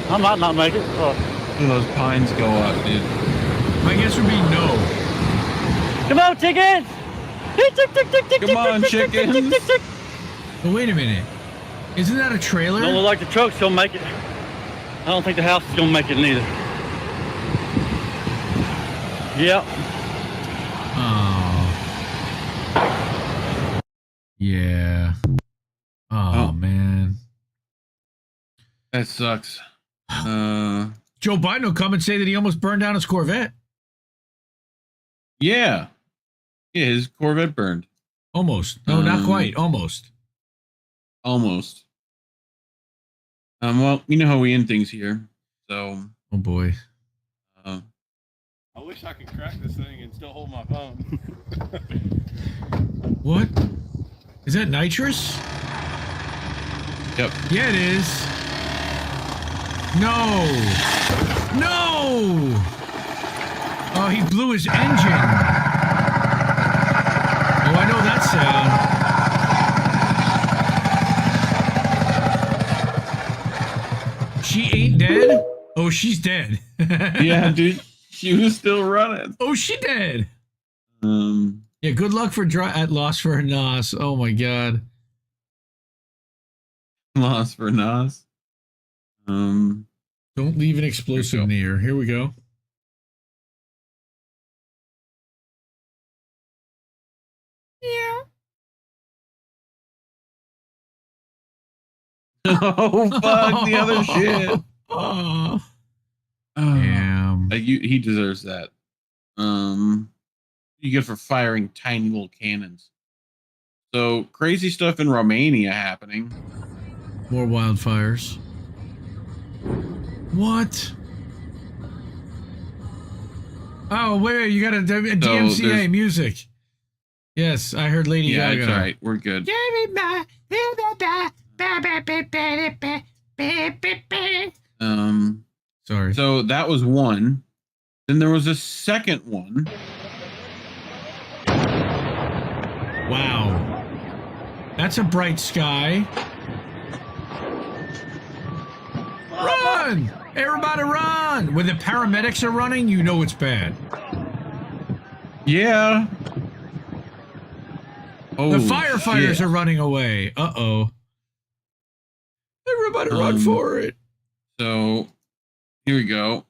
I might not make it. Oh. Look at those pines go up, dude. My guess would be no. Come on, chickens! Come on, chickens! But wait a minute. Isn't that a trailer? Don't look like the truck's gonna make it. I don't think the house is gonna make it neither. Yep. Oh. Yeah. Oh, man. That sucks. Joe Biden will come and say that he almost burned down his Corvette. Yeah. Yeah, his Corvette burned. Almost. No, not quite. Almost. Almost. Well, you know how we end things here. So. Oh boy. I wish I could crack this thing and still hold my phone. What? Is that nitrous? Yep. Yeah, it is. No. No. Oh, he blew his engine. Oh, I know that sound. She ain't dead? Oh, she's dead. Yeah, dude. She was still running. Oh, she dead. Yeah, good luck for at loss for Nas. Oh my god. Loss for Nas. Don't leave an explosive near. Here we go. Yeah. Oh fuck the other shit. Oh. Damn. He deserves that. You get for firing tiny little cannons. So crazy stuff in Romania happening. More wildfires. What? Oh, wait, you got a DMCA music. Yes, I heard Lady Gaga. Yeah, it's all right. We're good. Sorry. So that was one. Then there was a second one. Wow. That's a bright sky. Run! Everybody run! When the paramedics are running, you know it's bad. Yeah. Oh, the firefighters shit. are running away. Uh-oh. Everybody run for it. So, here we go.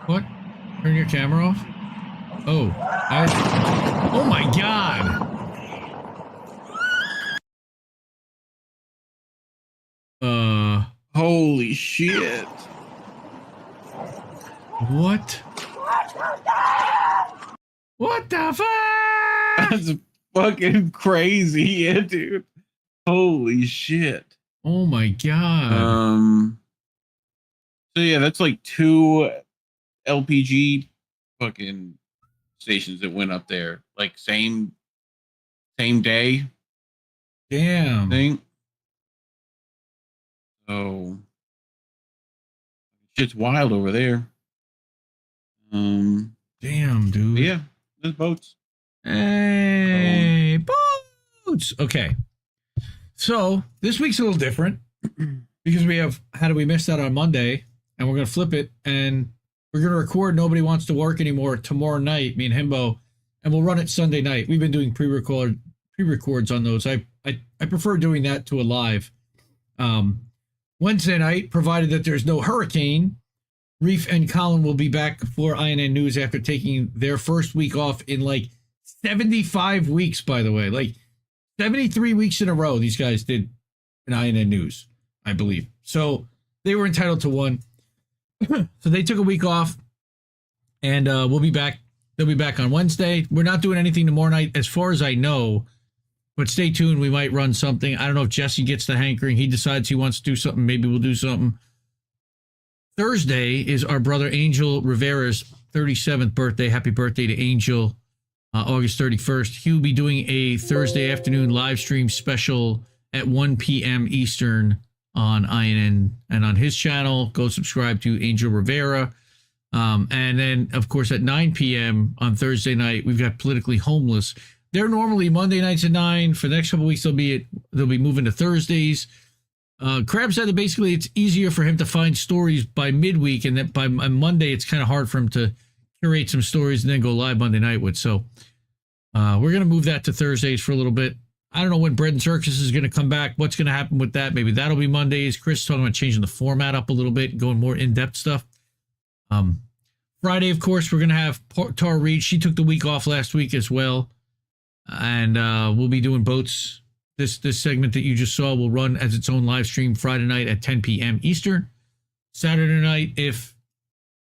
What? Turn your camera off? Oh, oh my God. Holy shit. What? What the fuck? That's fucking crazy, yeah, dude. Holy shit. Oh my God. So yeah, that's like 2 LPG fucking stations that went up there. Like same day. Damn. Thing. So shit's wild over there. Damn, dude. Yeah, there's boats. Hey, boats. Okay. So this week's a little different because we have How Do We Miss That on Monday, and we're going to flip it, and we're going to record Nobody Wants to Work Anymore tomorrow night, me and Himbo, and we'll run it Sunday night. We've been doing pre-records on those. I prefer doing that to a live. Wednesday night, provided that there's no hurricane, Reef and Colin will be back for INN News after taking their first week off in like 75 weeks, by the way. Like 73 weeks in a row, these guys did an INN News, I believe. So they were entitled to one. So they took a week off, and we'll be back. They'll be back on Wednesday. We're not doing anything tomorrow night, as far as I know. But stay tuned. We might run something. I don't know if Jesse gets the hankering. He decides he wants to do something. Maybe we'll do something. Thursday is our brother Angel Rivera's 37th birthday. Happy birthday to Angel. August 31st. He'll be doing a Thursday afternoon live stream special at 1 p.m. Eastern on INN and on his channel. Go subscribe to Angel Rivera. And then, of course, at 9 p.m. on Thursday night, we've got Politically Homeless. They're normally Monday nights at 9. For the next couple of weeks, they'll be moving to Thursdays. Crab said that basically it's easier for him to find stories by midweek, and that by Monday it's kind of hard for him to curate some stories and then go live Monday night with. So we're going to move that to Thursdays for a little bit. I don't know when Bread and Circus is going to come back. What's going to happen with that? Maybe that'll be Mondays. Chris is talking about changing the format up a little bit and going more in-depth stuff. Friday, of course, we're going to have Tara Reid. She took the week off last week as well. And we'll be doing boats. This segment that you just saw will run as its own live stream Friday night at 10 p.m. Eastern. Saturday night, if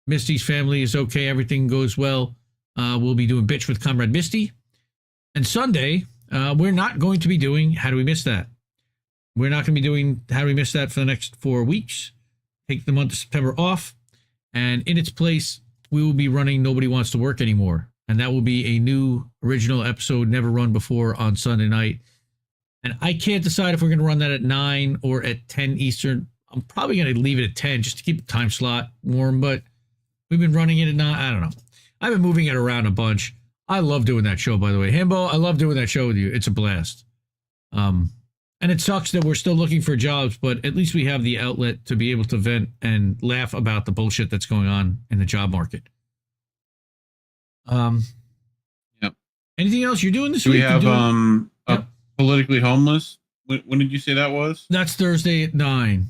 Misty's family is okay, everything goes well, we'll be doing Bitch with Comrade Misty. And Sunday, we're not going to be doing How Do We Miss That? We're not going to be doing How Do We Miss That for the next 4 weeks. Take the month of September off. And in its place, we will be running Nobody Wants to Work Anymore. And that will be a new original episode never run before on Sunday night. And I can't decide if we're going to run that at 9 or at 10 Eastern. I'm probably going to leave it at 10 just to keep the time slot warm. But we've been running it at 9. I don't know. I've been moving it around a bunch. I love doing that show, by the way. Himbo, I love doing that show with you. It's a blast. And it sucks that we're still looking for jobs, but at least we have the outlet to be able to vent and laugh about the bullshit that's going on in the job market. Yep. Anything else you're doing this week? We have Politically Homeless. When did you say that was? That's Thursday at 9.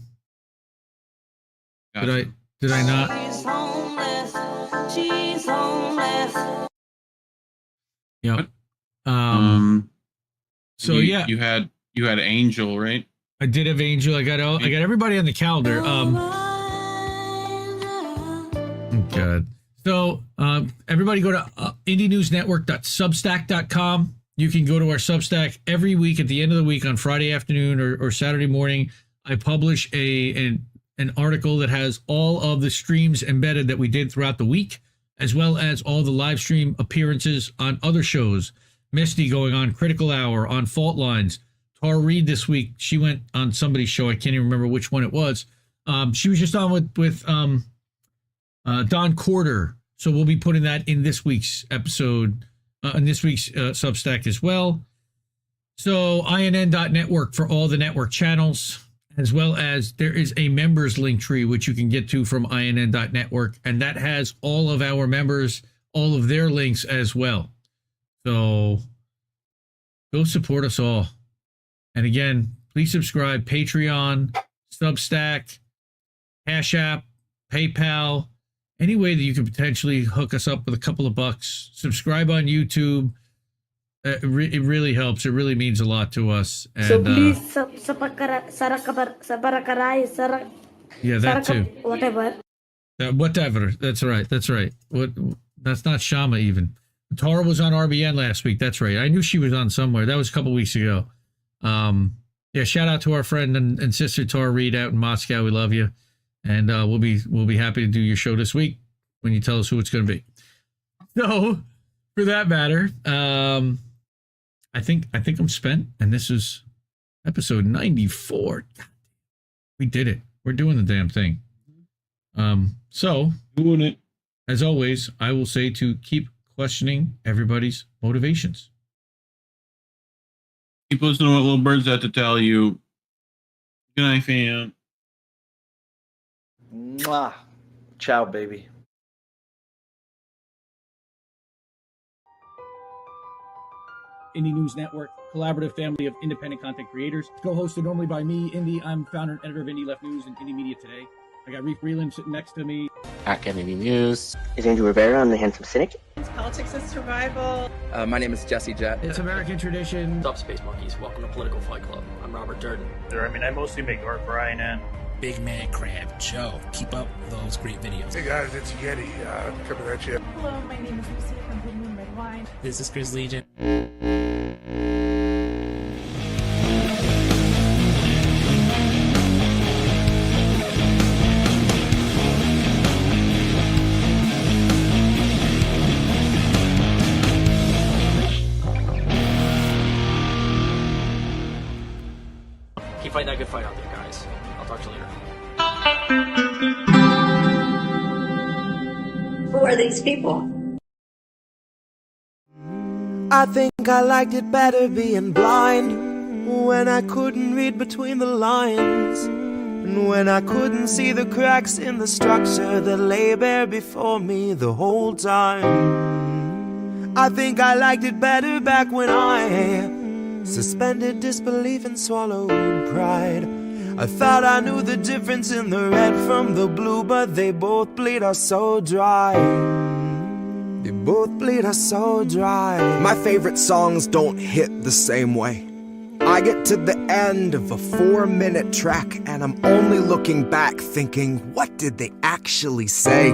Gotcha. Did I not? She's homeless. She's Yep. So yeah, you had Angel, right? I did have Angel. I got everybody on the calendar. God. So everybody go to indienewsnetwork.substack.com. You can go to our Substack every week at the end of the week on Friday afternoon or Saturday morning. I publish an article that has all of the streams embedded that we did throughout the week, as well as all the live stream appearances on other shows. Misty going on Critical Hour, on Fault Lines. Tara Reid this week, she went on somebody's show. I can't even remember which one it was. She was just on with Don Corder. So we'll be putting that in this week's episode, in this week's Substack as well. So inn.network for all the network channels, as well as there is a members link tree, which you can get to from inn.network. And that has all of our members, all of their links as well. So go support us all. And again, please subscribe, Patreon, Substack, Cash App, PayPal, any way that you can potentially hook us up with a couple of bucks. Subscribe on YouTube. It really helps. It really means a lot to us. And, so please, yeah, that too. Whatever. Whatever. That's right. That's right. That's not Shama even. Tara was on RBN last week. That's right. I knew she was on somewhere. That was a couple weeks ago. Yeah, shout out to our friend and sister Tara Reid out in Moscow. We love you. And we'll be happy to do your show this week when you tell us who it's going to be. So, for that matter, I think I'm spent, and this is episode 94. God, we did it. We're doing the damn thing. So doing it. As always, I will say to keep questioning everybody's motivations. Keep listening to what little birds have to tell you. Good night, fam. Mwah. Ciao, baby. Indie News Network, collaborative family of independent content creators. Co-hosted normally by me, Indie. I'm founder and editor of Indie Left News and Indie Media Today. I got Reef Breland sitting next to me. At Kennedy News. Is Andrew Rivera on The Handsome Cynic? It's Politics and Survival. My name is Jesse Jett. It's American Tradition. What's up, Space Monkeys? Welcome to Political Fight Club. I'm Robert Durden. I mostly make art for INN. Big Man Crab Joe. Keep up those great videos. Hey guys, it's Yeti. Coming at you. Hello, my name is Lucy from Blue Moon Red Wine. This is Chris Legion. Keep fighting that good fight out there, guys. I'll talk to you later. Who are these people? I think I liked it better being blind, when I couldn't read between the lines, and when I couldn't see the cracks in the structure that lay bare before me the whole time. I think I liked it better back when I suspended disbelief and swallowed pride. I thought I knew the difference in the red from the blue, but they both bleed us so dry. They both bleed us so dry. My favorite songs don't hit the same way. I get to the end of a 4-minute track and I'm only looking back thinking, what did they actually say?